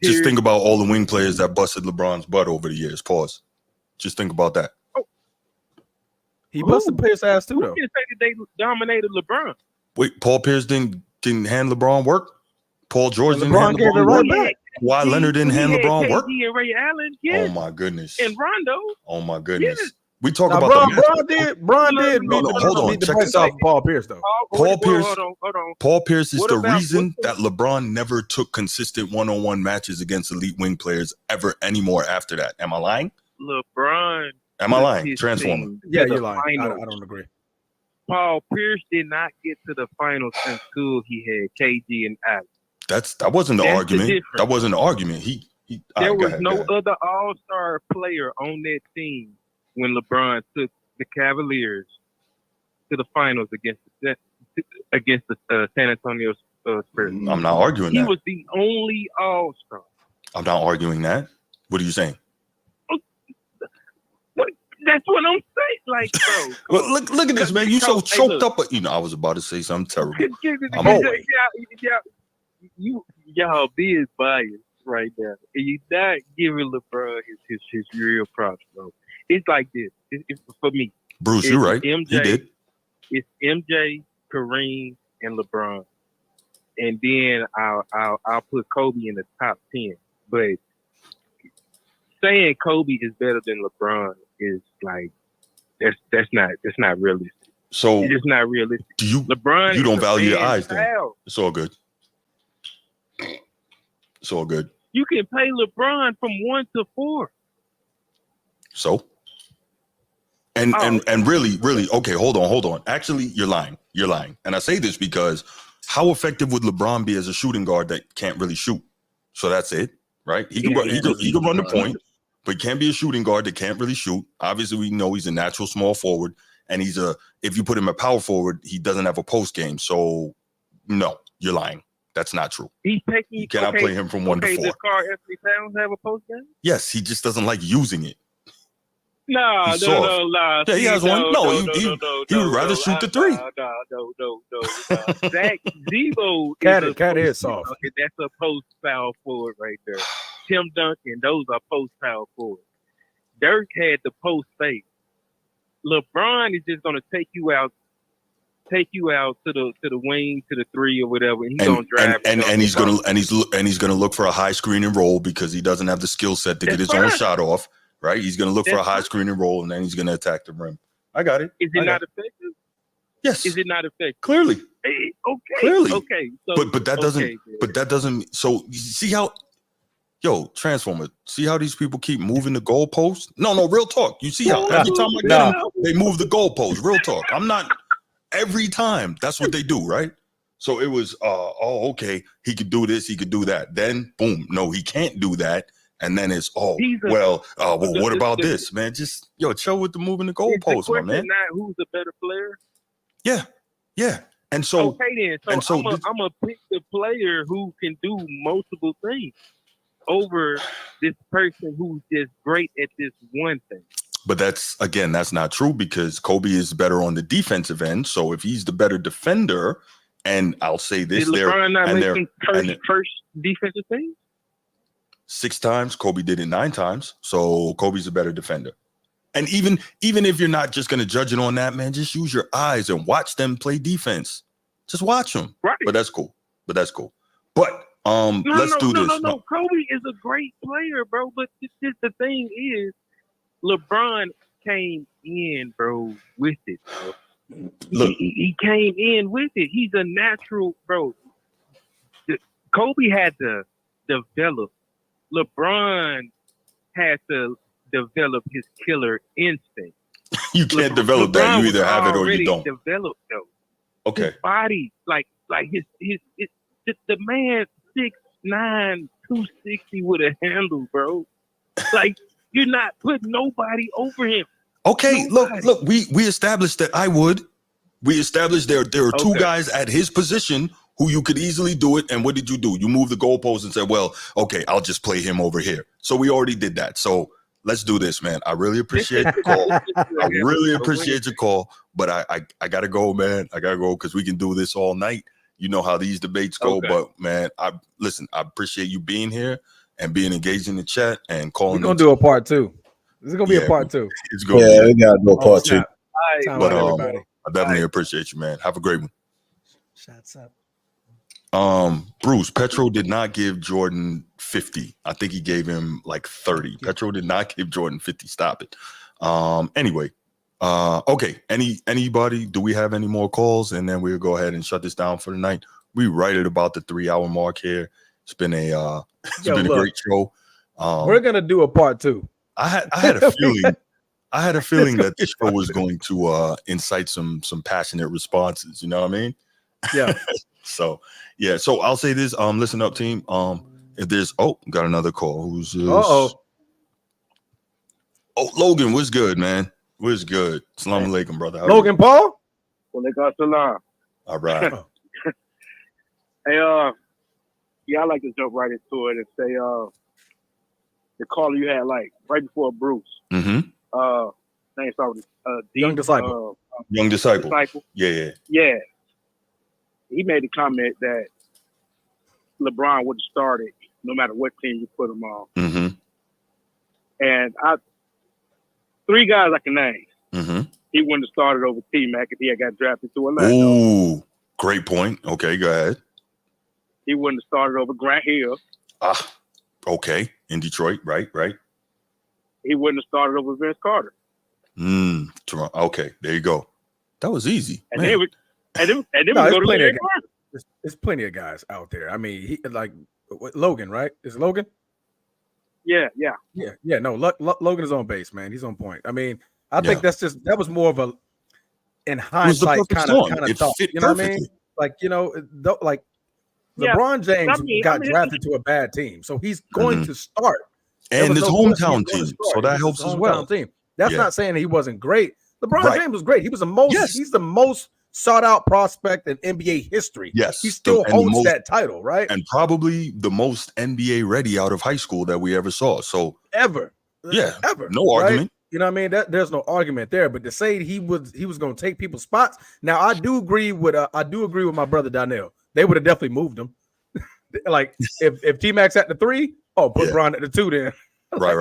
Just think about all the wing players that busted LeBron's butt over the years. Pause. Just think about that. He busted Pierce's ass too, though. Who can say that they dominated LeBron? Wait, Paul Pierce didn't hand LeBron work? Paul George didn't hand gave it LeBron right work? back. Why Leonard didn't hand LeBron work? KD and Ray Allen, yes. Oh my goodness. And Rondo. Oh my goodness. Yes. We talk Now, about Bron did beat the brakes off of Paul Pierce, though. Paul Pierce. Hold on. Paul Pierce is the reason that LeBron never took consistent one-on-one matches against elite wing players ever anymore after that. Am I lying? LeBron. Am I lying? Transformer. Yeah, you're lying. I don't agree. Paul Pierce did not get to the finals until he had KD and Allen. That wasn't the argument. That wasn't the argument. There was no other all-star player on that team when LeBron took the Cavaliers to the finals against the San Antonio Spurs. I'm not arguing that. He was the only all-star. I'm not arguing that. What are you saying? That's what I'm saying. Like, bro. Well, look at this, man. You so choked up. I was about to say something terrible. Y'all being biased right now. And you're not giving LeBron his real props, bro. It's like this. It's for me. Bruce, you're right. He did. It's MJ, Kareem, and LeBron. And then I'll put Kobe in the top 10. But saying Kobe is better than LeBron is like that's not realistic. So it's just not realistic. LeBron, you don't value your eyes then. It's all good. It's all good. You can pay LeBron from 1 to 4. So and really, okay, hold on. Actually, you're lying. And I say this because how effective would LeBron be as a shooting guard that can't really shoot? So that's it, right? He can run the point. But he can't be a shooting guard that can't really shoot. Obviously, we know he's a natural small forward, and if you put him at power forward, he doesn't have a post game. So, no, you're lying. That's not true. You cannot play him from 1 to 4. Does Karl Anthony Towns have a post game? Yes, he just doesn't like using it. No. Yeah, he has one. He would rather shoot the 3. No. Zach Zebo is soft. Okay, that's a post foul forward right there. Tim Duncan, those are post foul forward. Dirk had the post fake. LeBron is just gonna take you out to the wing, to the 3 or whatever, and he's gonna drive. And he's gonna look for a high screen and roll because he doesn't have the skill set to get his own shot off. Right? He's going to look for a high screen and roll, and then he's going to attack the rim. I got it. Is it not effective? Yes. Is it not effective? Clearly. Okay. Clearly. Okay. So, but that doesn't. So you see how, Transformer. See how these people keep moving the goalpost? No, real talk. You see how every time I get them, they move the goalpost. Real talk. I'm not every time. That's what they do, right? So it was, okay. He could do this. He could do that. Then boom. No, he can't do that. And then it's what about this, man? Just chill with the moving the goalpost, my man. Not who's the better player. Yeah. And so okay, then. So I'm gonna pick the player who can do multiple things over this person who's just great at this one thing. But that's not true because Kobe is better on the defensive end. So if he's the better defender, and I'll say this, did LeBron not make first defensive thing? 6 times, Kobe did it 9 times. So Kobe's a better defender. And even if you're not just going to judge it on that, man, just use your eyes and watch them play defense. Just watch them. Right. But that's cool. But let's do this. No. Kobe is a great player, bro. But the thing is, LeBron came in, bro, with it, bro. Look, he came in with it. He's a natural, bro. Kobe had to develop. LeBron had to develop his killer instinct. You can't develop that. You either have it or you don't. Developed though. Okay. His body, like his the man 6'9", 260 with a handle, bro. Like, you're not putting nobody over him. Okay, look, we established that I would. We established there are two guys at his position who you could easily do it. And what did you do? You moved the goalpost and said, well, okay, I'll just play him over here. So we already did that. So let's do this, man. I really appreciate the call. I really appreciate your call. But I got to go, man. I got to go because we can do this all night. You know how these debates go. But, man, I appreciate you being here and being engaged in the chat and calling. We're going to do a part 2. This is going to be a part 2. It's going to be. We got to do a part 2. Time out, everybody. I definitely appreciate you, man. Have a great one. Shots up. Bruce, Petro did not give Jordan 50. I think he gave him like 30. Petro did not give Jordan 50. Stop it. Anyway, okay. Anybody? Do we have any more calls? And then we'll go ahead and shut this down for the night. We right at about the 3-hour mark here. It's been a great show. We're gonna do a part 2. I had a feeling. I had a feeling that the show was going to incite some passionate responses. You know what I mean? Yeah. So I'll say this. Listen up, team. If there's got another call. Who's this? Logan, what's good, man? What's good? Assalamu alaikum, brother. Logan Paul? Walaikum salam. All right. Hey, I like to jump right into it and say the caller you had like right before Bruce. Mm-hmm. Name started with Young Disciple. Young Disciple. Yeah. He made the comment that LeBron would have started no matter what team you put him on. Mm-hmm. And 3 guys I can name. Mm-hmm. He wouldn't have started over T-Mac if he had got drafted to Orlando. Ooh, great point. Okay, go ahead. He wouldn't have started over Grant Hill. Okay. In Detroit, right. He wouldn't have started over Vince Carter. Toronto. Okay, there you go. That was easy. And then we go to Larry Bird. There's plenty of guys out there. I mean, he like Logan, right? Is it Logan? Yeah. No, Logan is on base, man. He's on point. I mean, I think that was more of a in hindsight kind of thought. You know what I mean? Like, like LeBron James got drafted to a bad team, so he's going to start. And his hometown team, so that helps as well. Team. That's not saying he wasn't great. LeBron James was great. He was he's the most sought out prospect in NBA history. Yes. He still holds that title, right? And probably the most NBA ready out of high school that we ever saw. So ever. No argument. You know what I mean? There's no argument there. But to say he was going to take people's spots. Now I do agree with my brother Donnell. They would have definitely moved him. Like if T-Mac's at the 3, put Bron at the 2 then. Right.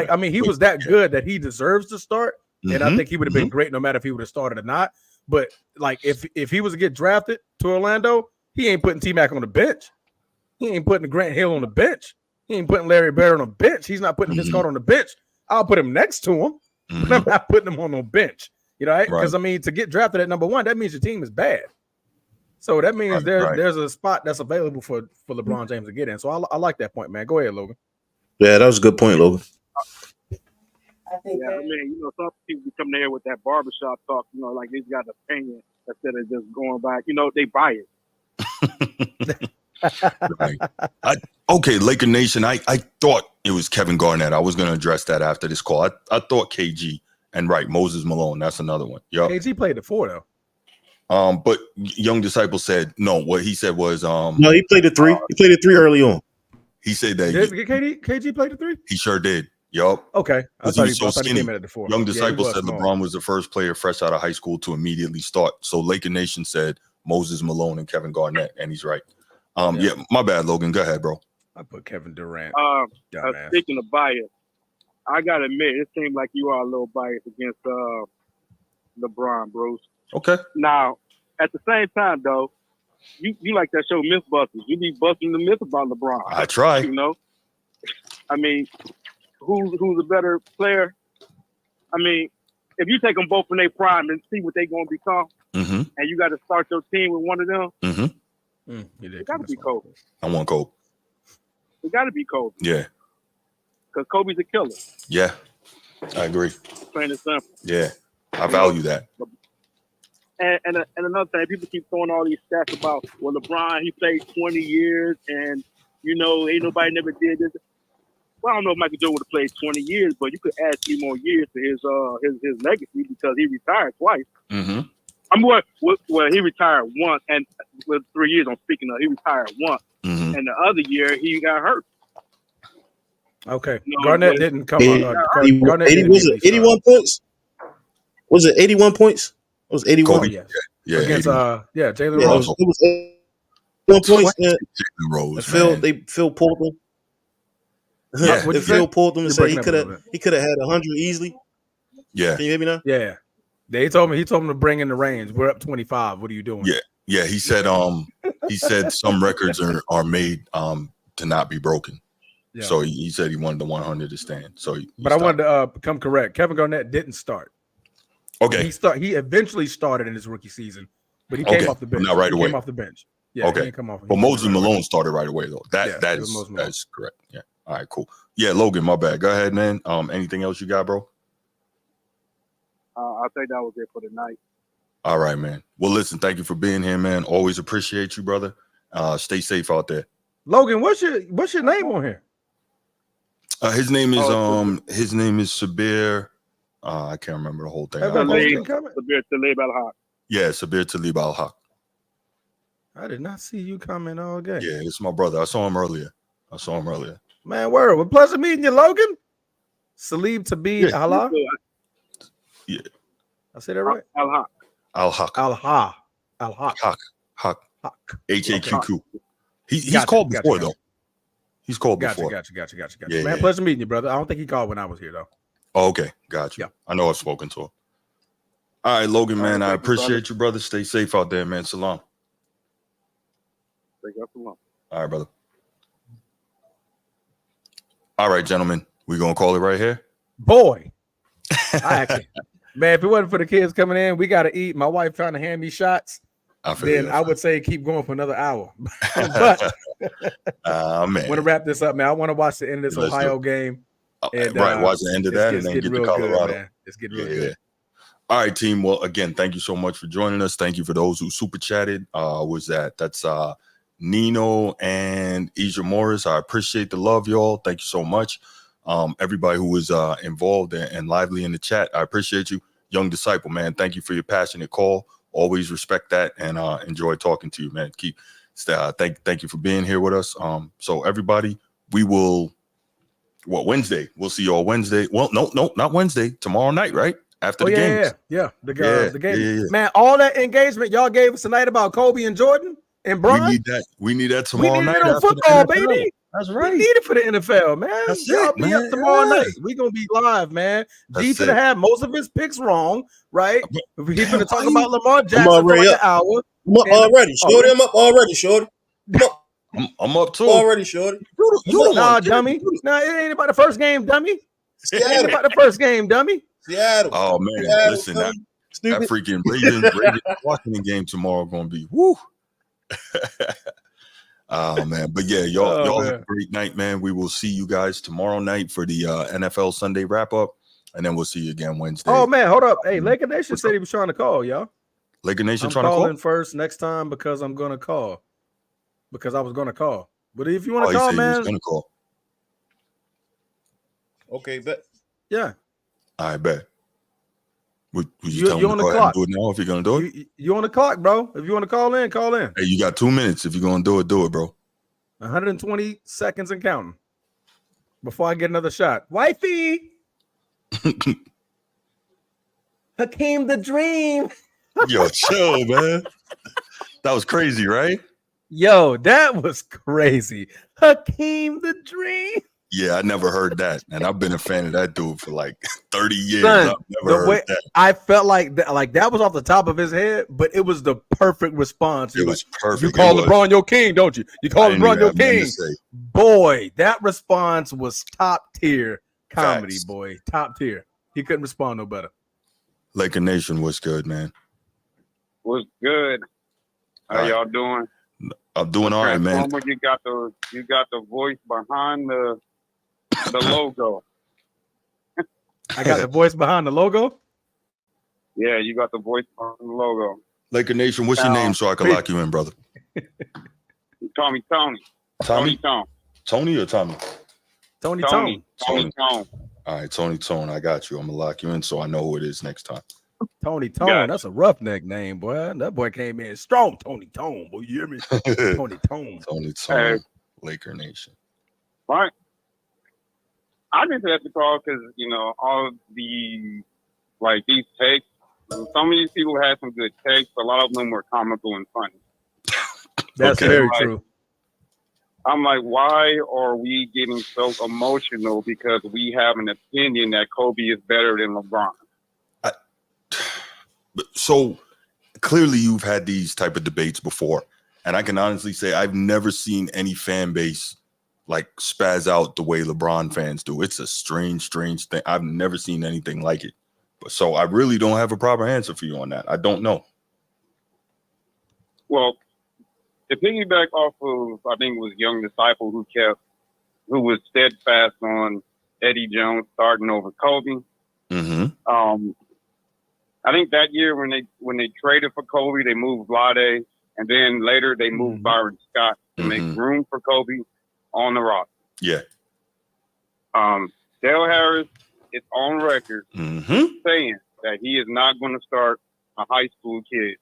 I mean, he was that good that he deserves to start. And I think he would have been great no matter if he would have started or not. But like if he was to get drafted to Orlando, he ain't putting T-Mac on the bench. He ain't putting Grant Hill on the bench. He ain't putting Larry Bird on the bench. He's not putting Vince Carter on the bench. I'll put him next to him, but I'm not putting him on no bench. You know, because I mean, to get drafted at number 1, that means your team is bad. So that means there's a spot that's available for LeBron James to get in. So I like that point, man. Go ahead, Logan. Yeah, that was a good point, Logan. I mean, some people come there with that barbershop talk, like they've got an opinion instead of just going back. They buy it. Okay, Laker Nation. I thought it was Kevin Garnett. I was going to address that after this call. I thought KG and Moses Malone. That's another one. Yep. KG played the 4 though. But Young Disciple said no. What he said was no. He played the 3. He played the 3 early on. He said that KG played the 3. He sure did. Yup. Okay. I thought he came in at the 4. Young Disciple said LeBron was the first player fresh out of high school to immediately start. So Laker Nation said Moses Malone and Kevin Garnett, and he's right. My bad, Logan. Go ahead, bro. I put Kevin Durant. Speaking of bias, I gotta admit, it seems like you are a little biased against LeBron, Bruce. Okay. Now, at the same time, though, you like that show Mythbusters. You be busting the myth about LeBron. I try. I mean, who's a better player? I mean, if you take them both in their prime and see what they're going to become, and you got to start your team with one of them, it got to be Kobe. I want Kobe. It got to be Kobe. Yeah. Because Kobe's a killer. Yeah, I agree. Plain and simple. Yeah, I value that. And another thing, people keep throwing all these stats about, LeBron, he played 20 years and Ain't nobody never did this. Well, I don't know if Michael Jordan would have played 20 years, but you could add 3 more years to his legacy because he retired twice. Mm-hmm. Well, he retired once, and with 3 years, I'm speaking of, he retired once, mm-hmm. and the other year he got hurt. Okay, Garnett didn't come on. Garnett 81 points? Was it 81 points? It was 81. Kobe, yes. Yeah, against 81. Jalen Rose. It was 81 points. Jalen Rose, Phil pulled them. Yeah, Phil pulled them and said he could have had 100 easily. Yeah, can you hear me now? Yeah, he told me to bring in the range. We're up 25. What are you doing? Yeah. He said some records are made to not be broken. Yeah. So he said he wanted the 100 to stand. So, but I wanted to become correct. Kevin Garnett didn't start. Okay, he eventually started in his rookie season, but he came off the bench. Not right away. Came off the bench. Yeah. Okay. He didn't come off. But Moses Malone started right away though. That's correct. Yeah. All right. Cool. Yeah, Logan, my bad. Go ahead, man. Anything else you got, bro? I think that was it for tonight. All right, man. Well, listen, thank you for being here, man. Always appreciate you, brother. Stay safe out there. Logan, what's your name on here? His name is Sabir. I can't remember the whole thing. Sabir Talib Al-Haq. Yeah, Sabir Talib Al-Haq. I did not see you comment all game. Yeah, it's my brother. I saw him earlier. Man, word. Well, pleasure meeting you, Logan. Salib Tabid Allah. Yeah. I said that right? Al-Haq. Al-Haq. Haq. H-A-Q-Q. He's called before, though. He's called before. Gotcha. Yeah, man, pleasure meeting you, brother. I don't think he called when I was here, though. Oh, okay. Gotcha. Yeah. I know I've spoken to him. All right, Logan, man. I appreciate you, brother. Stay safe out there, man. Salam. Salam. All right, brother. All right, gentlemen. We're going to call it right here. Boy. Man, if it wasn't for the kids coming in, we got to eat. My wife trying to hand me shots. I would say keep going for another hour. But man, want to wrap this up, man. I want to watch the end of this Ohio game. And, watch the end of that and then get to Colorado. Good, it's getting real good. All right, team. Well, again, thank you so much for joining us. Thank you for those who super chatted. That's Nino and Isha Morris. I appreciate the love, y'all. Thank you so much. Everybody who was involved and lively in the chat, I appreciate you. Young Disciple, man, thank you for your passionate call. Always respect that and enjoy talking to you, man. Thank you for being here with us. So everybody, we will Wednesday. We'll see you all Wednesday. Well, no, not Wednesday. Tomorrow night, right? After the games. Yeah. The game. Yeah. Man, all that engagement y'all gave us tonight about Kobe and Jordan and Bron. We need that tomorrow night. We need it on football, baby. That's right. We need it for the NFL, man. Y'all be up tomorrow night. We're going to be live, man. G finna have most of his picks wrong, right? He's going to talk about Lamar Jackson for like an hour. I'm up already. Shorty, I'm up already, Shorty. I'm up too. Already, Shorty. Nah, dummy. Nah, it ain't about the first game, dummy. It ain't about the first game, dummy. Seattle. Oh, man. Listen, that freaking Ravens Washington game tomorrow going to be woo. Oh man, but yeah, y'all have a great night, man. We will see you guys tomorrow night for the NFL Sunday wrap up, and then we'll see you again Wednesday. Oh man, hold up. Hey, Laker Nation said he was trying to call, y'all. Laker Nation trying to call? I'm calling first next time because I'm gonna call. Because I was gonna call. But if you want to call, man. He was gonna call. Okay, bet. Yeah. All right, bet. Would you tell me to go ahead and do it now if you're gonna do it? You on the clock, bro. If you want to call in, call in. Hey, you got 2 minutes. If you're gonna do it, bro. 120 seconds and counting before I get another shot. Wifey. Hakeem the Dream. Yo, chill, man. That was crazy, right? Yo, that was crazy. Hakeem the Dream. Yeah, I never heard that, and I've been a fan of that dude for like 30 years. Son, I've never heard that. I felt like that was off the top of his head, but it was the perfect response. It was perfect. You call LeBron your king, don't you? You call LeBron your king. Boy, that response was top tier comedy. Facts. Boy, top tier. He couldn't respond no better. Laker Nation was good, man. Was good. How y'all doing? I'm doing all right, man. You got the voice behind the logo. I got the voice behind the logo? Yeah, you got the voice behind the logo. Laker Nation, what's your name so I can lock you in, brother? You call me Tony. Tommy? Tone. Tony or Tommy? Tony. Tone. All right, Tony Tone. I got you. I'm gonna lock you in so I know who it is next time. Tony Tone. That's a roughneck name, boy. That boy came in strong. Tony Tone. Boy, you hear me? Tony Tone. Tony Tone. Laker Nation. Right. I just had to call because all the these takes. Some of these people had some good takes. A lot of them were comical and funny. That's very true. I'm like, why are we getting so emotional because we have an opinion that Kobe is better than LeBron? So clearly you've had these type of debates before. And I can honestly say I've never seen any fan base spaz out the way LeBron fans do. It's a strange thing. I've never seen anything like it. So I really don't have a proper answer for you on that. I don't know. Well, to piggyback off of, I think it was Young Disciple who was steadfast on Eddie Jones starting over Kobe. Mm-hmm. I think that year when they traded for Kobe, they moved Vlade, and then later they moved Byron Scott to make room for Kobe on the roster. Yeah. Dale Harris is on record saying that he is not going to start a high school kid.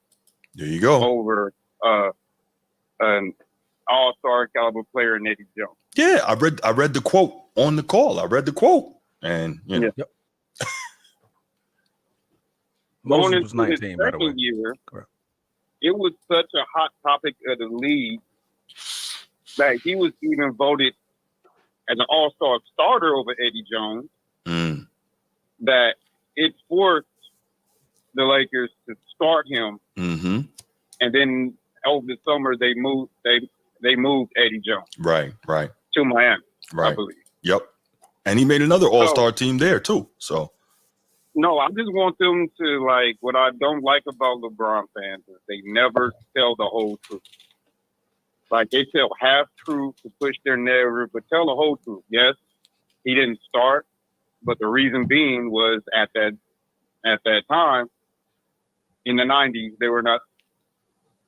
There you go. Over an all-star caliber player in Eddie Jones. Yeah, I read the quote on the call. I read the quote, and Yep. Moses was 19, by the way. Year, it was such a hot topic of the league that he was even voted as an all-star starter over Eddie Jones. That it forced the Lakers to start him, and then over the summer they moved Eddie Jones. Right. To Miami, right. I believe. Yep. And he made another all-star team there too. So no, I just want them to what I don't like about LeBron fans is they never tell the whole truth. They tell half truth to push their narrative, but tell the whole truth. Yes, he didn't start, but the reason being was at that time in the 90s they were not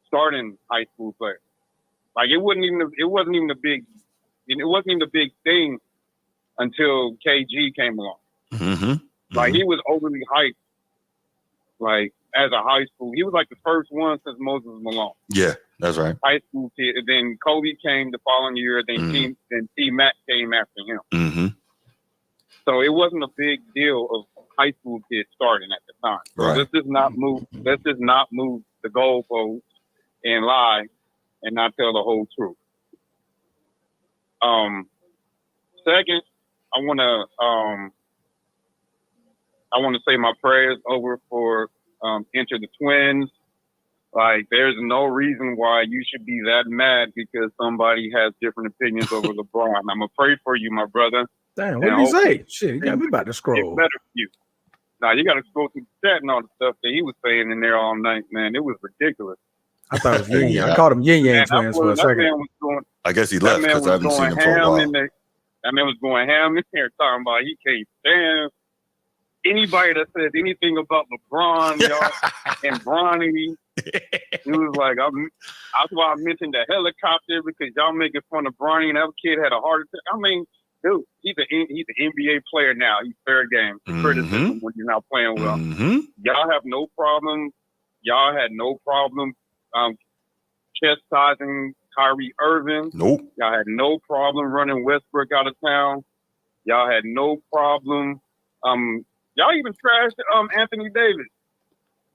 starting high school players. It wasn't even a big thing until KG came along. He was overly hyped. As a high school, he was the first one since Moses Malone. Yeah, that's right. High school kid. And then Kobe came the following year. Then T Mac came after him. So it wasn't a big deal of high school kids starting at the time. So let's just not move. Let's just not move the goalposts and lie and not tell the whole truth. Second, I want to say my prayers over for Enter the Twins. There's no reason why you should be that mad because somebody has different opinions over LeBron. I'm gonna pray for you, my brother. Damn, what did he say? Shit, he got me about to scroll. It's better for you. Now you got to scroll through the chat and all the stuff that he was saying in there all night, man. It was ridiculous. I thought it was Yin Yang. I called him Yin Yang twins for a second. I guess he left because I haven't seen him for a while. That man was going ham in there talking about he can't stand anybody that says anything about LeBron, y'all, and Bronny. He was like, that's why I mentioned the helicopter because y'all making fun of Bronny and that kid had a heart attack. I mean, dude, he's an NBA player now. He's fair game. Criticism when you're not playing well. Y'all have no problem. Y'all had no problem chastising Kyrie Irving. Nope. Y'all had no problem running Westbrook out of town. Y'all had no problem. Y'all even trashed Anthony Davis.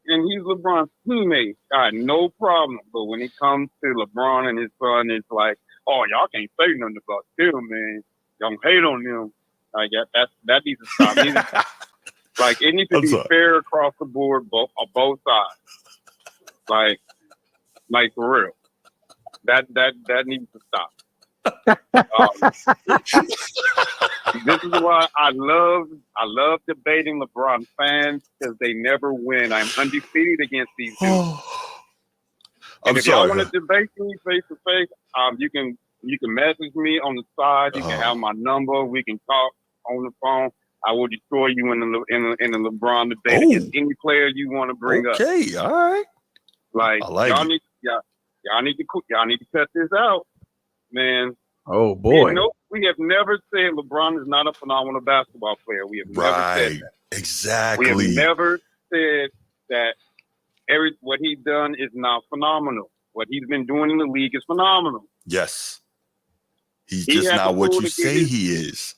And he's LeBron's teammate. I had no problem. But when it comes to LeBron and his son, it's like, oh, y'all can't say nothing about them, man. Y'all hate on them. That needs to stop. It needs to be fair across the board, on both sides. For real. That needs to stop. This is why I love debating LeBron fans because they never win. I'm undefeated against these dudes. And if y'all want to debate me face to face, you can message me on the side. You can have my number. We can talk on the phone. I will destroy you in the LeBron debate against any player you want to bring up. Okay, all right. Y'all need to cut this out, man. Oh boy. We have never said LeBron is not a phenomenal basketball player. We have never said that. Exactly. We have never said that what he's done is not phenomenal. What he's been doing in the league is phenomenal. Yes. He's just not what you say he is.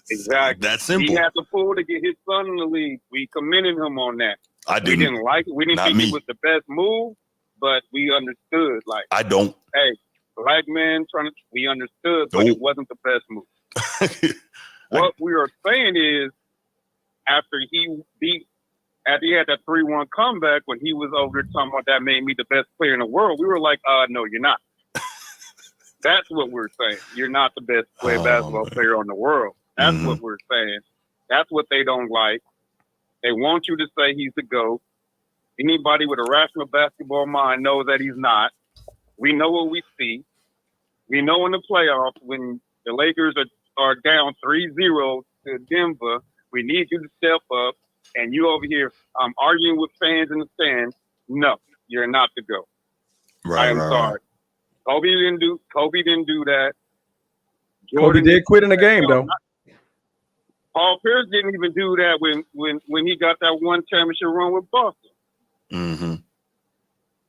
Exactly. That's simple. He had the pull to get his son in the league. We commended him on that. I didn't. We didn't like it. We didn't think it was the best move, but we understood. Like, I don't. Hey, black man we understood, but it wasn't the best move. What we are saying is, after he had that 3-1 comeback, when he was over there talking about that made me the best player in the world, we were like, no, you're not. That's what we're saying. You're not the best basketball player in the world. That's what we're saying. That's what they don't like. They want you to say he's the GOAT. Anybody with a rational basketball mind knows that he's not. We know what we see. We know in the playoffs when the Lakers are down 3-0 to Denver, we need you to step up. And you over here arguing with fans in the stands. No, you're not the GOAT. I am sorry. Kobe didn't do that. Kobe did quit in the game, though. Paul Pierce didn't even do that when he got that one championship run with Boston. Mm-hmm.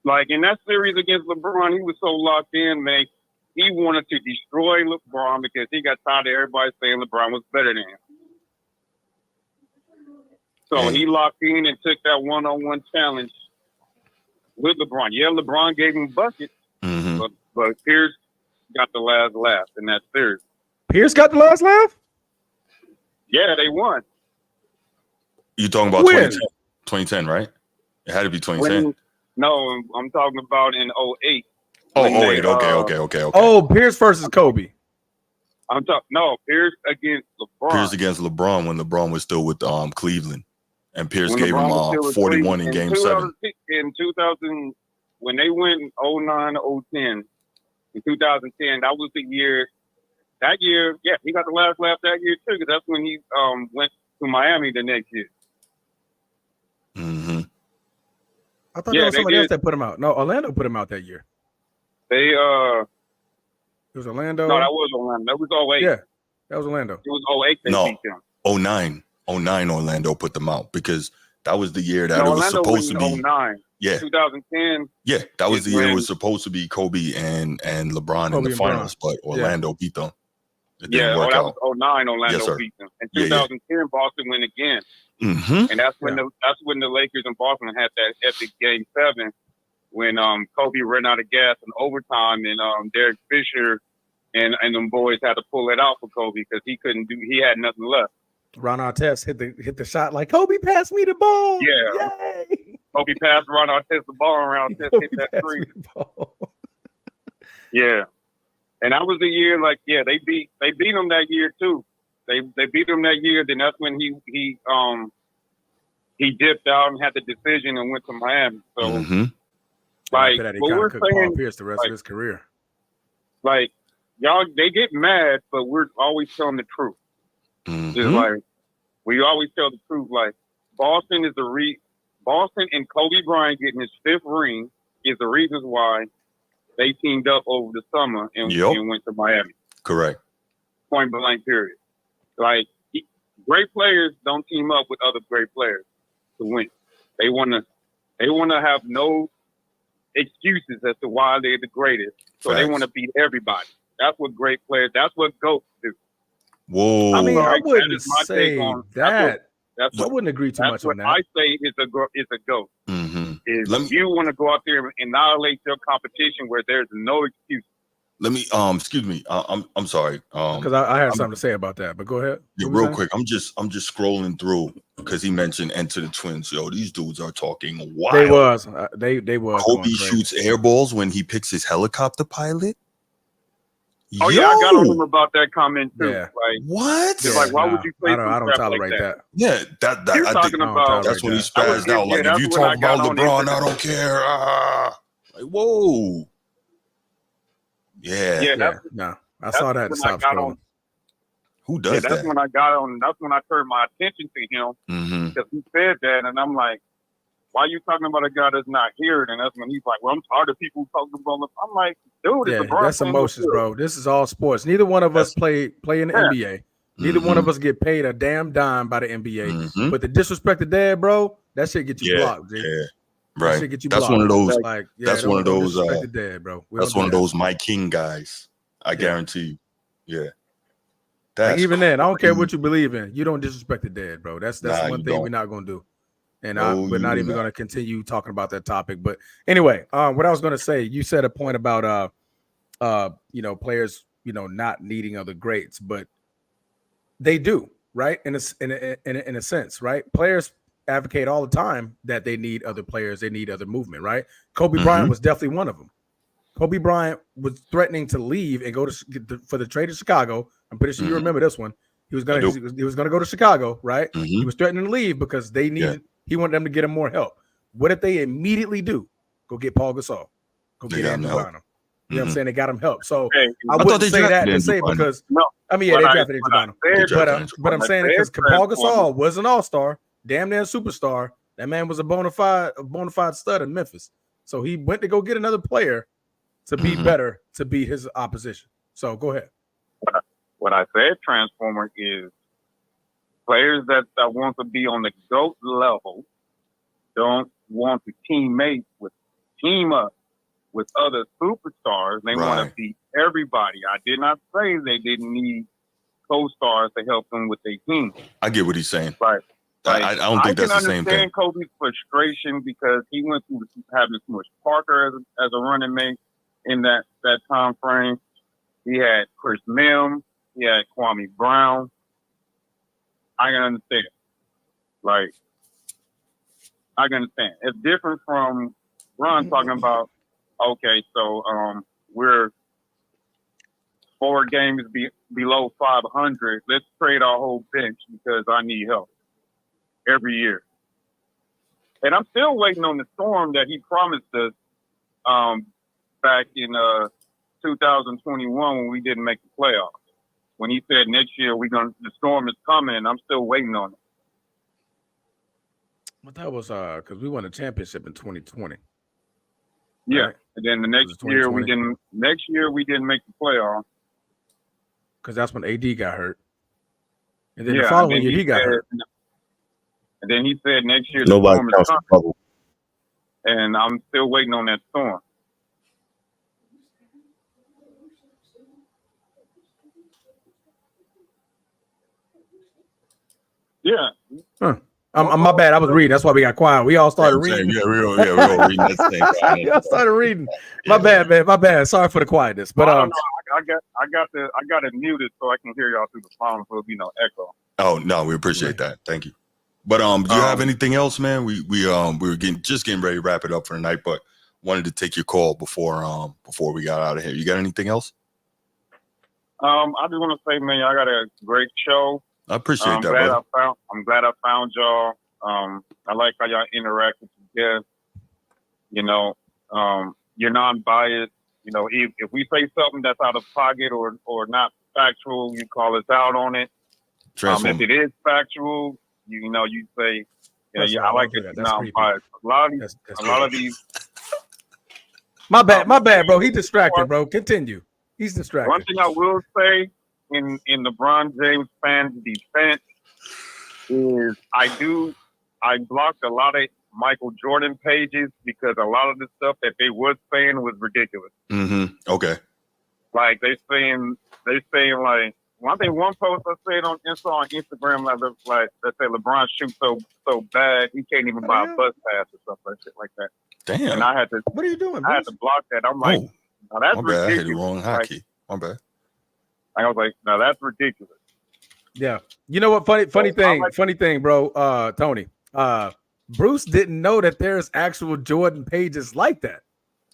Like in that series against LeBron, he was so locked in, man. He wanted to destroy LeBron because he got tired of everybody saying LeBron was better than him. So he locked in and took that one-on-one challenge with LeBron. Yeah, LeBron gave him buckets, but Pierce got the last laugh in that series. Pierce got the last laugh? Yeah, they won. You talking about 2010, right? It had to be 2010. No, I'm talking about in 08. Oh, 08. Okay. Oh, Pierce versus Kobe. Pierce against LeBron. Pierce against LeBron when LeBron was still with Cleveland. And Pierce gave him 41 in Game 7. In 2000, when they went 09, 010, in 2010, that was the year. That year, yeah, he got the last laugh that year too, because that's when he went to Miami the next year. Mm-hmm. I thought there was somebody else that put him out. No, Orlando put him out that year. It was Orlando. No, that was Orlando. That was 08. Yeah, that was Orlando. It was 08 they beat them. 09 Orlando put them out because that was the year that it was Orlando supposed to be. 09. Yeah. 2010. Yeah, that was the year it was supposed to be Kobe and LeBron in the finals, but Orlando beat them. It didn't work out. Was 09 Orlando beat them. In 2010, Boston went again. Mm-hmm. And that's when the Lakers and Boston had that epic Game 7 when Kobe ran out of gas in overtime and Derek Fisher and them boys had to pull it out for Kobe because he had nothing left. Ron Artest hit the shot like Kobe passed me the ball. Yeah. Yay! Kobe passed Ron Artest the ball around. Hit that three. Yeah. And that was the year, they beat him that year too. They beat him that year. Then that's when he dipped out and had the decision and went to Miami. So, what we're saying, Paul Pierce the rest of his career. Like y'all, they get mad, but we're always telling the truth. Just like we always tell the truth. Like Boston is Boston and Kobe Bryant getting his 5th ring is the reasons why they teamed up over the summer and went to Miami. Correct. Point blank, period. Like, great players don't team up with other great players to win. They want to have no excuses as to why they're the greatest. So they want to beat everybody. That's what great players, that's what GOATs do. Whoa. I mean, I wouldn't say that. I wouldn't agree too much on that. I say it's a GOAT. If you want to go out there and annihilate your competition where there's no excuse. Let me excuse me. I'm sorry. Because I had something to say about that, but go ahead. Yeah, real quick. I'm just scrolling through because he mentioned Enter the Twins. Yo, these dudes are talking wild. They was. Kobe shoots air balls when he picks his helicopter pilot. Oh yeah, I got on him about that comment too. Yeah. Like what? Like why would you play? I don't tolerate like that. Yeah, that You're talking about. That's when he spazzed out. Like if you talk about LeBron, I don't care. Like whoa. Yeah. No, I saw that. Stop scrolling. Who does that? That's when I got on. That's when I turned my attention to him because he said that, and I'm like, why are you talking about a guy that's not here? And that's when he's like, well, I'm tired of people talking about him. I'm like, dude, it's LeBron. That's emotions, bro. This is all sports. Neither one of us play in the NBA. Neither one of us get paid a damn dime by the NBA. But the disrespect of dad, bro, that shit get you blocked, G. Yeah. Right. That shit get you that's blocked. one of those. Like, that's one of those. Dad, bro. That's one of those Mike King guys. I guarantee you. Yeah. Like even then, I don't care what you believe in. You don't disrespect the dead, bro. That's one thing we're not gonna do. And we're not even gonna continue talking about that topic. But anyway, what I was gonna say, you said a point about players, not needing other greats, but they do, right? In a sense, right? Players advocate all the time that they need other players, they need other movement, right? Kobe Bryant was definitely one of them. Kobe Bryant was threatening to leave and go for the trade to Chicago. I'm pretty sure you remember this one. He was gonna go to Chicago, right? He was threatening to leave because they needed. He wanted them to get him more help. What did they immediately do? Go get Paul Gasol. Go get Andrew Bynum. You know what I'm saying? They got him help. So I wouldn't say that to say because they drafted Andrew Bynum. But I'm saying it because Paul Gasol was an all-star, damn near superstar. That man was a bona fide stud in Memphis. So he went to go get another player to be better, to be his opposition. So go ahead. What I said, Transformer, is players that want to be on the GOAT level don't want to team up with other superstars. They want to beat everybody. I did not say they didn't need co-stars to help them with their team. I get what he's saying. Right. I don't think that's the same thing. I can understand Kobe's frustration because he went through having Smush Parker as a running mate in that time frame. He had Chris Mims. He had Kwame Brown. I can understand. Like, I can understand. It's different from Ron talking about, okay, so we're 4 games below 500. Let's trade our whole bench because I need help every year. And I'm still waiting on the Storm that he promised us back in 2021 when we didn't make the playoffs. When he said next year the Storm is coming, and I'm still waiting on it. But that was because we won a championship in 2020. Yeah, right? And then the next year we didn't. Next year we didn't make the playoffs because that's when AD got hurt. And then the following year he got hurt. And then he said next year the Storm is coming. And I'm still waiting on that Storm. Yeah. Huh. My bad. I was reading. That's why we got quiet. We all started reading. Yeah, we all reading that same thing. We all started reading. My bad, man. My bad. Sorry for the quietness. But I got it muted so I can hear y'all through the phone, so there'll be no echo. Oh no, we appreciate that. Thank you. But do you have anything else, man? We were getting ready to wrap it up for the night, but wanted to take your call before we got out of here. You got anything else? I just want to say, man, I got a great show. I appreciate that, brother. I'm glad I found y'all. I like how y'all interact with your guests. You know, you're non-biased. You know, if we say something that's out of pocket or not factual, you call us out on it. If it is factual, you say, yeah, I like it. You're non-biased. A lot of these. My bad, bro. He distracted, bro. Continue. He's distracted. One thing I will say in LeBron James fans' defense is I blocked a lot of Michael Jordan pages because a lot of the stuff that they was saying was ridiculous. Okay. Like they saying like one post I said on Instagram like they say LeBron shoots so bad he can't even buy a bus pass or something like that. Damn. And I had to. What are you doing? I had to block that. I'm like, now that's my ridiculous. bad. I hit the wrong hotkey. My bad. I was like, now that's ridiculous. Yeah. You know what? Funny thing, bro. Tony. Bruce didn't know that there's actual Jordan pages like that.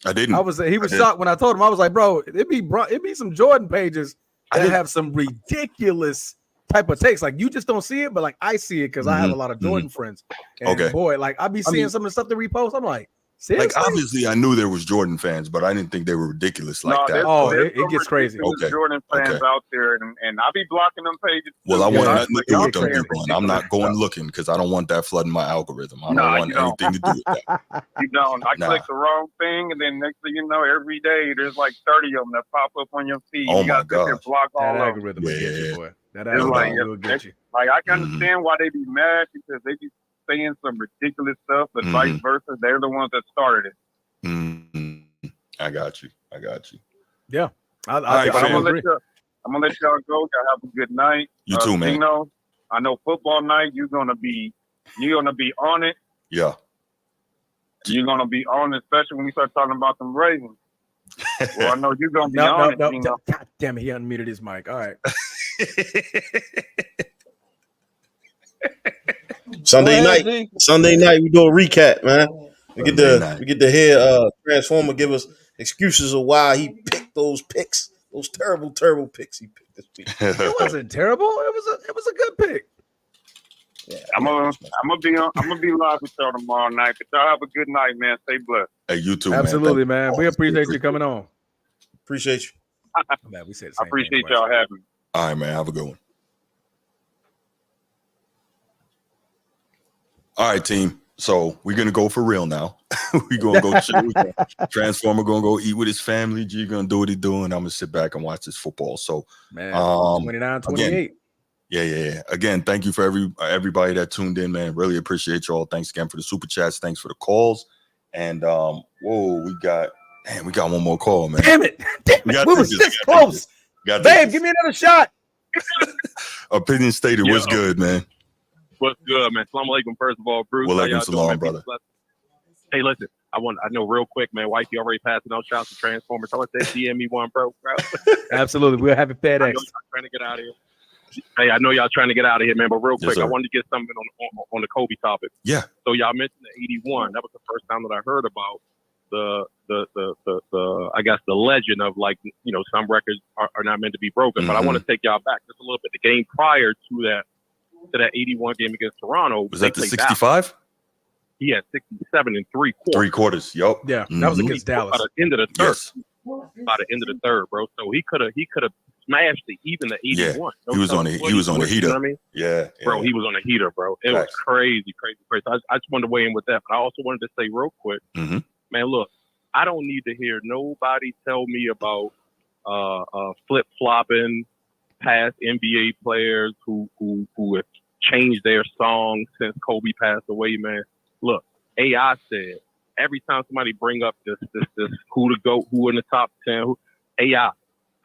I didn't. He was shocked when I told him. I was like, bro, it'd be some Jordan pages that have some ridiculous type of takes. Like you just don't see it, but like I see it because I have a lot of Jordan friends. And boy, like I be seeing some of the stuff they repost. I'm like, Like, obviously, I knew there was Jordan fans, but I didn't think they were ridiculous like that. It gets crazy. Okay. Jordan fans out there, and I be blocking them pages. Well, I want nothing to do with them saying people, and I'm not going looking because I don't want that flooding my algorithm. I don't want anything to do with that. You don't. I click the wrong thing, and then next thing you know, every day there's like 30 of them that pop up on your feed. Oh you my God! Block all that of algorithm will get you, boy. That it's like, algorithm will get you. Like I can understand why they be mad because they be saying some ridiculous stuff, but vice versa, they're the ones that started it. I got you. Yeah. I'm gonna let y'all go. Y'all have a good night. You too, man. Tino, I know football night. You're gonna be on it. Yeah. You're gonna be on it, especially when we start talking about them Ravens. Well, I know you're gonna be on it. Tino. God damn it, he unmuted his mic. All right. Sunday night, we do a recap, man. We get to hear Transformer give us excuses of why he picked those picks, those terrible picks he picked this week. It wasn't terrible. It was a good pick. Yeah, I'm gonna be live with y'all tomorrow night. But y'all have a good night, man. Stay blessed. Hey, you too, Absolutely, man. We appreciate you coming on. Appreciate you. Man, we said the I same appreciate thing y'all having me. All right, man. Have a good one. All right, team. So we're gonna go for real now. We're gonna go chill. Transformer gonna go eat with his family. G gonna do what he doing. I'm gonna sit back and watch this football. So, man, 29-28. Yeah. Again, thank you for everybody that tuned in, man. Really appreciate y'all. Thanks again for the super chats. Thanks for the calls. And we got one more call, man. Damn it! We was this close. Babe, give me another shot. Opinion stated. What's good, man? What's good, man? Assalamu alaikum, first of all, Bruce. Walaikum salam, brother. Hey, listen, I know real quick, man. Wifey already passing out shouts to Transformers. Tell us that DM me one, bro. Absolutely, we'll have it FedEx. I know y'all trying to get out of here. Hey, I know y'all trying to get out of here, man. But real quick, I wanted to get something on the Kobe topic. Yeah. So y'all mentioned the 81. That was the first time that I heard about the I guess the legend of, like, you know, some records are not meant to be broken. But I want to take y'all back just a little bit. The game prior to that 81 game against Toronto. Was that the 65? He had 67 and 3/4. 3/4. Yup. Yeah, that was against Dallas. By the end of the third. Yes. By the end of the third, bro. So he could have smashed even the 81. Yeah. He was on the heater. You know what I mean? Yeah. Bro, he was on the heater, bro. It was crazy. I just wanted to weigh in with that. But I also wanted to say real quick, man, look, I don't need to hear nobody tell me about flip-flopping past NBA players who have changed their song since Kobe passed away, man. Look, AI said every time somebody bring up this who to go, who in the top 10, AI,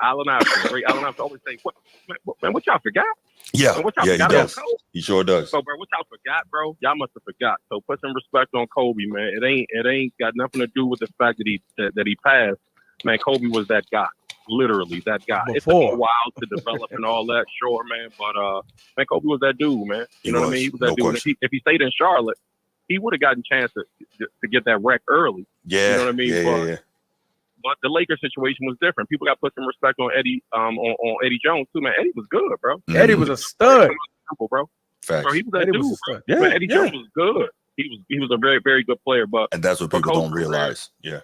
Allen Iverson, great Allen Iverson always say, what y'all forgot? Yeah, what y'all he forgot does. about Kobe? He sure does. So, bro, what y'all forgot, bro? Y'all must have forgot. So put some respect on Kobe, man. It ain't got nothing to do with the fact that he passed. Man, Kobe was that guy. Literally that guy. It took a while to develop and all that, sure, man. But man, Kobe was that dude, man. You know what I mean? He was that dude. If he stayed in Charlotte, he would have gotten a chance to get that wreck early. Yeah. You know what I mean? Yeah. But the Lakers situation was different. People got to put some respect on Eddie, on Eddie Jones too, man. Eddie was good, bro. Eddie was a stud. Simple, bro. Facts. Bro, he was that Eddie dude. was a stud. Bro. Eddie Jones was good. He was a very, very good player. And that's what people don't realize. Yeah.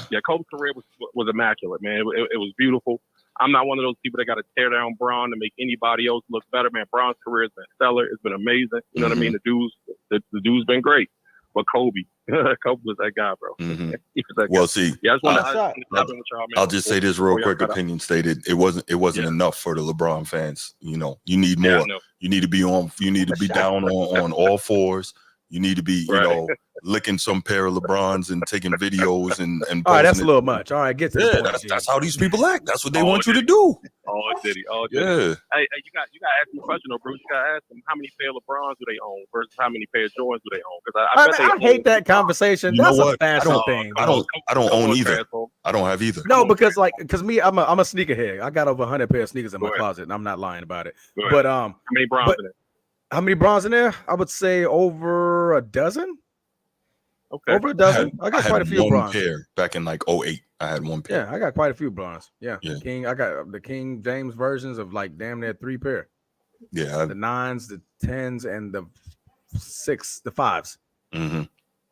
Yeah, Kobe's career was immaculate, man. It was beautiful. I'm not one of those people that got to tear down Bron to make anybody else look better, man. Bron's career has been stellar. It's been amazing. You know what I mean? The dude's been great. But Kobe was that guy, bro. He was that guy. Well, see, yeah, I'll just say this real quick. Opinion stated. It wasn't enough for the LeBron fans. You know, you need more. You need to be on. You need to be down on all fours. You need to be, you know, licking some pair of LeBrons and taking videos and all right, that's a little much. All right, get to the point. That's how these people act. That's what they want you to do. Oh, did he? Yeah. Hey, you got to ask him a question, though, Bruce. You got to ask them how many pair of LeBrons do they own versus how many pair of Jordans do they own? Because I hate that conversation. You know that's what? a fashion thing. I don't own either. I don't have either. No, because me, I'm a sneakerhead. I got over 100 pair of sneakers in my closet, and I'm not lying about it. But how many bronze in it? How many bronze in there? I would say over a dozen. Okay. Over a dozen. I got quite a few bronze. Pair back in like 08. I had one pair. Yeah, I got quite a few bronze. Yeah. I got the King James versions of like damn near 3 pair. Yeah. The 9s, the 10s, and the 5s. Mm-hmm.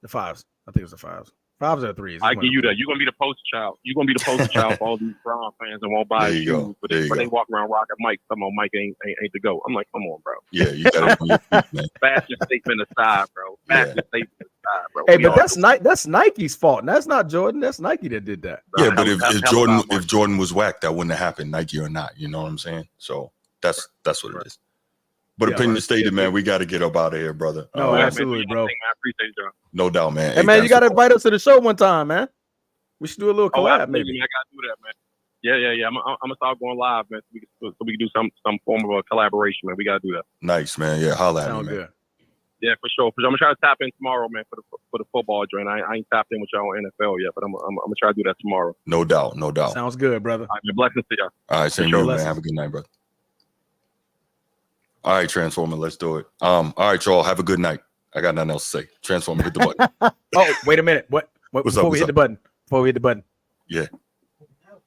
The 5s. I think it was the 5s. 5s or 3s. I give you that. You're gonna be the poster child. You're gonna be the poster child for all these Brown fans that won't buy shoes, but they walk around rocking Mike. Come on, Mike ain't the GOAT. I'm like, come on, bro. Yeah, you got it on your feet, man. Fashion statement aside, bro. Fashion statement aside, bro. Hey, but that's Nike's fault. And that's not Jordan. That's Nike that did that. Yeah, but if Jordan was whacked, that wouldn't have happened, Nike or not. You know what I'm saying? So that's what it is. But opinion stated, man. We got to get up out of here, brother. No, absolutely, bro. I appreciate you. No doubt, man. Hey, man, you got to invite us to the show one time, man. We should do a little collab, maybe. Man, I got to do that, man. Yeah. I'm gonna start going live, man, so we can do some form of a collaboration, man. We gotta do that. Nice, man. Yeah, holla at me, man. Good. Yeah, for sure. I'm gonna try to tap in tomorrow, man, for the football joint. I ain't tapped in with y'all on NFL yet, but I'm gonna try to do that tomorrow. No doubt. Sounds good, brother. All right, blessings to y'all. All right, same to you, man. Have a good night, brother. All right, Transformer, let's do it. All right, y'all, have a good night. I got nothing else to say. Transformer, hit the button. Oh, wait a minute. What? Before we hit the button. Yeah.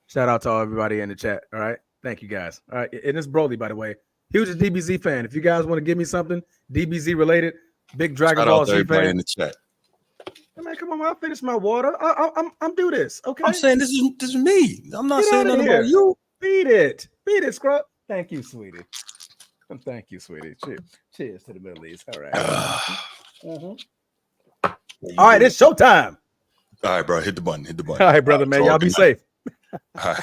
Shout out to everybody in the chat. All right. Thank you guys. All right. And it's Broly, by the way. Huge DBZ fan. If you guys want to give me something DBZ related, big Dragon Ball Z fan. In the chat. Hey, man, come on, man. I'll finish my water. I'm do this. Okay. I'm saying this is me. I'm not saying nothing about you. Beat it, scrub. Thank you, sweetie. Thank you, sweetie. Cheers to the Middle East. All right. All right, it's showtime. All right, bro. Hit the button. All right, brother, man. Y'all be safe. All right.